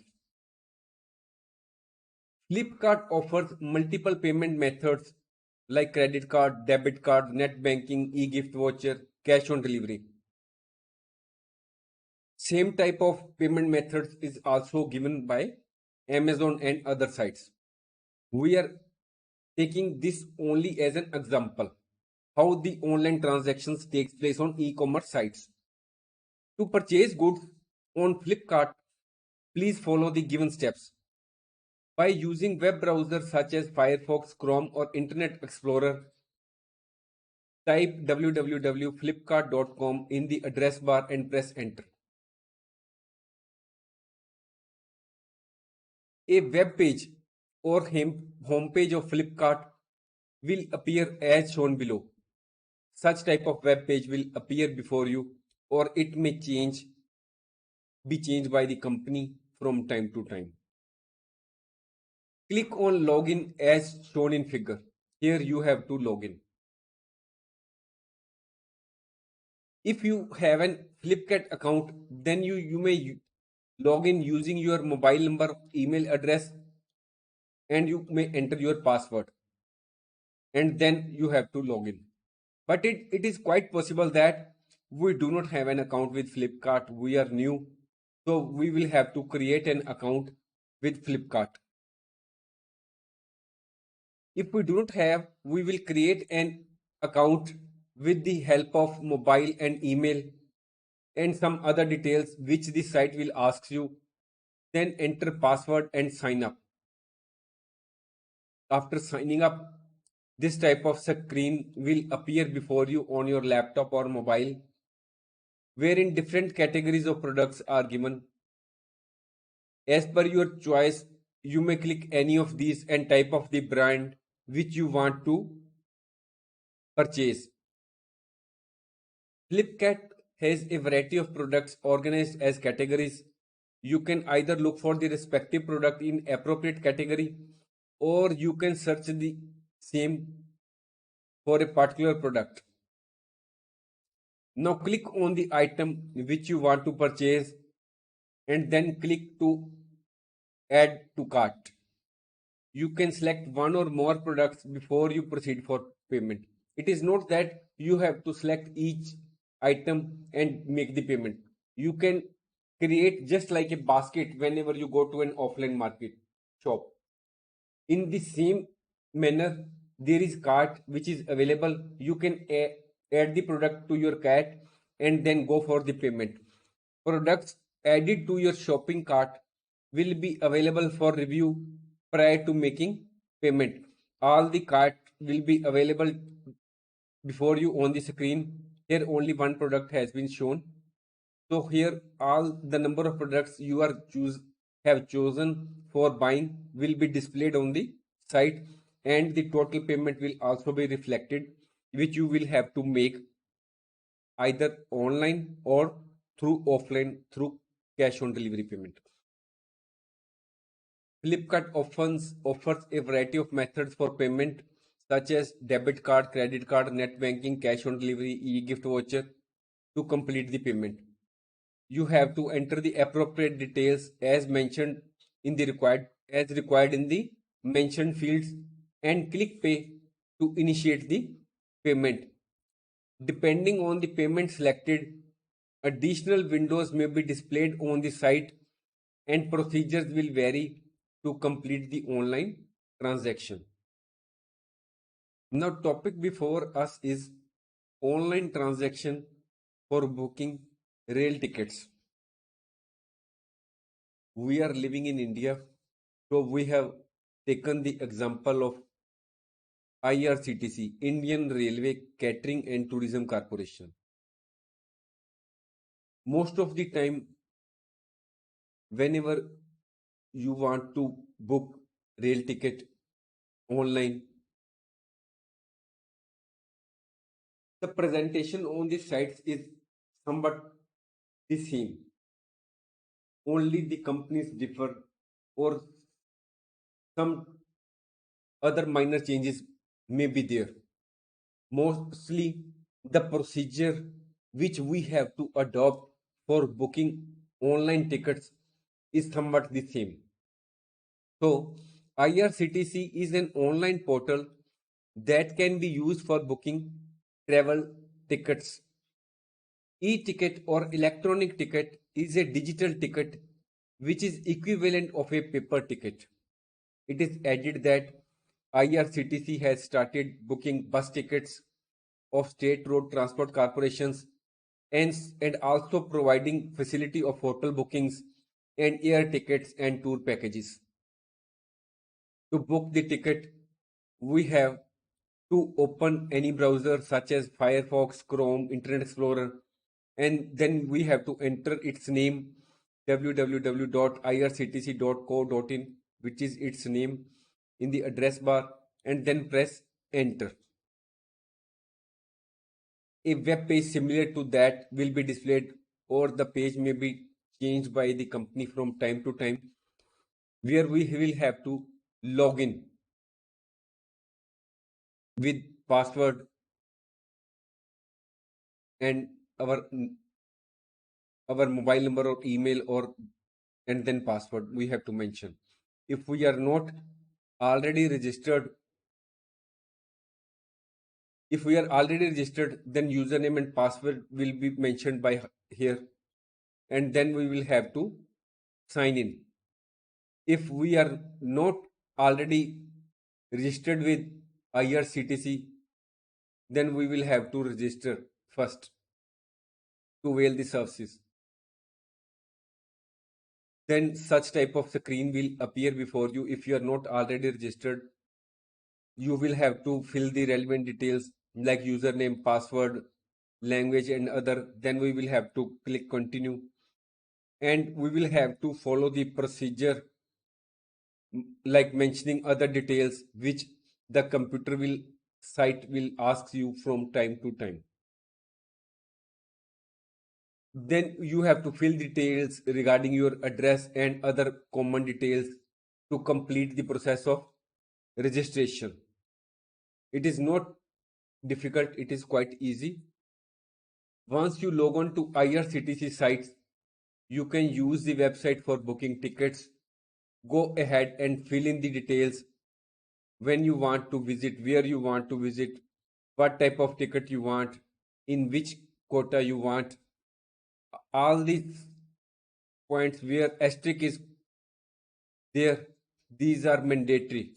Flipkart offers multiple payment methods like credit card, debit card, net banking, e-gift voucher, cash on delivery. Same type of payment methods is also given by Amazon and other sites. We are taking this only as an example how the online transactions takes place on e-commerce sites. To purchase goods on Flipkart, please follow the given steps. By using web browsers such as Firefox, Chrome or Internet Explorer, type www.flipkart.com in the address bar and press enter. A web page or home page of Flipkart will appear as shown below. Such type of web page will appear before you, or it may be changed by the company from time to time. Click on login as shown in figure. Here you have to log in. If you have an Flipkart account, then you may log in using your mobile number, email address, and you may enter your password, and then you have to log in. But it is quite possible that we do not have an account with Flipkart. We are new, so we will have to create an account with Flipkart. If we do not have, we will create an account with the help of mobile and email and some other details which the site will ask you. Then enter password and sign up. After signing up, this type of screen will appear before you on your laptop or mobile, wherein different categories of products are given. As per your choice, you may click any of these and type of the brand which you want to purchase. Flipkart has a variety of products organized as categories. You can either look for the respective product in appropriate category, or you can search the same for a particular product. Now click on the item which you want to purchase and then click to add to cart. You can select one or more products before you proceed for payment. It is not that you have to select each item and make the payment. You can create just like a basket whenever you go to an offline market shop. In the same manner, there is cart which is available. You can add the product to your cart and then go for the payment. Products added to your shopping cart will be available for review prior to making payment. All the cart will be available before you on the screen. Here only one product has been shown. So here all the number of products you have chosen for buying will be displayed on the site, and the total payment will also be reflected, which you will have to make either online or through offline through cash on delivery payment. Flipkart offers a variety of methods for payment such as debit card, credit card, net banking, cash on delivery, e-gift voucher to complete the payment. You have to enter the appropriate details as mentioned in the required in the mentioned fields and click pay to initiate the payment. Depending on the payment selected, additional windows may be displayed on the site and procedures will vary to complete the online transaction. Now topic before us is online transaction for booking rail tickets. We are living in India, so we have taken the example of IRCTC, Indian Railway Catering and Tourism Corporation. Most of the time, whenever you want to book rail ticket online, The presentation on the sites is somewhat the same. Only the companies differ, or some other minor changes may be there. Mostly the procedure which we have to adopt for booking online tickets is somewhat the same. So IRCTC is an online portal that can be used for booking travel tickets. E-ticket or electronic ticket is a digital ticket which is equivalent of a paper ticket. It is added that IRCTC has started booking bus tickets of state road transport corporations and, and also providing facility of hotel bookings and air tickets and tour packages. To book the ticket, we have to open any browser such as Firefox, Chrome, Internet Explorer, and then we have to enter its name www.irctc.co.in, which is its name, in the address bar, and then press enter. A web page similar to that will be displayed, or the page may be changed by the company from time to time, where we will have to log in with password and our mobile number or email, or and then password we have to mention. If we are not already registered, then username and password will be mentioned by here, and then we will have to sign in. If we are not already registered with IRCTC, then we will have to register first to avail the services. Then such type of screen will appear before you. If you are not already registered, you will have to fill the relevant details like username, password, language, and other. Then we will have to click continue, and we will have to follow the procedure like mentioning other details which the computer will site will ask you from time to time. Then you have to fill details regarding your address and other common details to complete the process of registration. It is not difficult, it is quite easy. Once you log on to IRCTC sites, you can use the website for booking tickets. Go ahead and fill in the details when you want to visit, where you want to visit, what type of ticket you want, in which quota you want. All these points where asterisk is there, these are mandatory.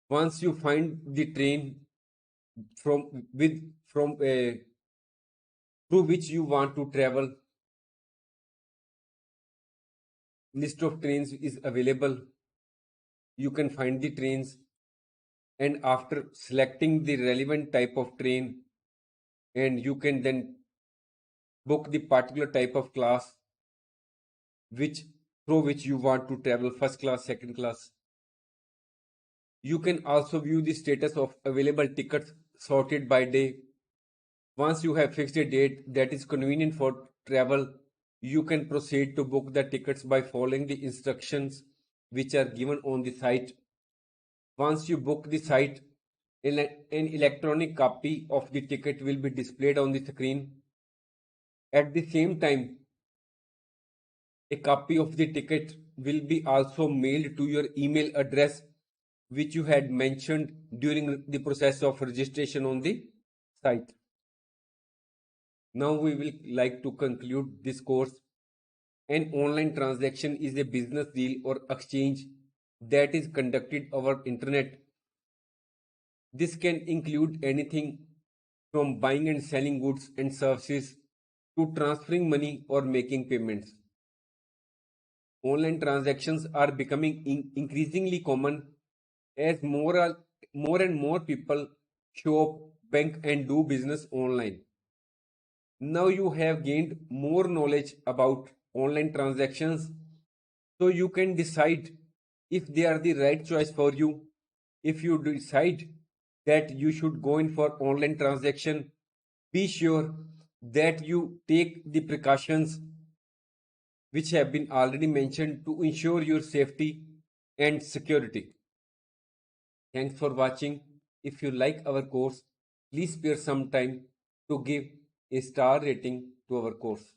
Once you find the train from through which you want to travel, list of trains is available. You can find the trains, and after selecting the relevant type of train, and you can then book the particular type of class which through which you want to travel, first class, second class. You can also view the status of available tickets sorted by day. Once you have fixed a date that is convenient for travel, you can proceed to book the tickets by following the instructions which are given on the site. Once you book the site, an electronic copy of the ticket will be displayed on the screen. At the same time, a copy of the ticket will be also mailed to your email address which you had mentioned during the process of registration on the site. Now we will like to conclude this course. An online transaction is a business deal or exchange that is conducted over internet. This can include anything from buying and selling goods and services to transferring money or making payments. Online transactions are becoming increasingly common as more and more people shop, bank, and do business online. Now you have gained more knowledge about online transactions, so you can decide if they are the right choice for you. If you decide that you should go in for online transaction, be sure that you take the precautions which have been already mentioned to ensure your safety and security. Thanks for watching. If you like our course, please spare some time to give a star rating to our course.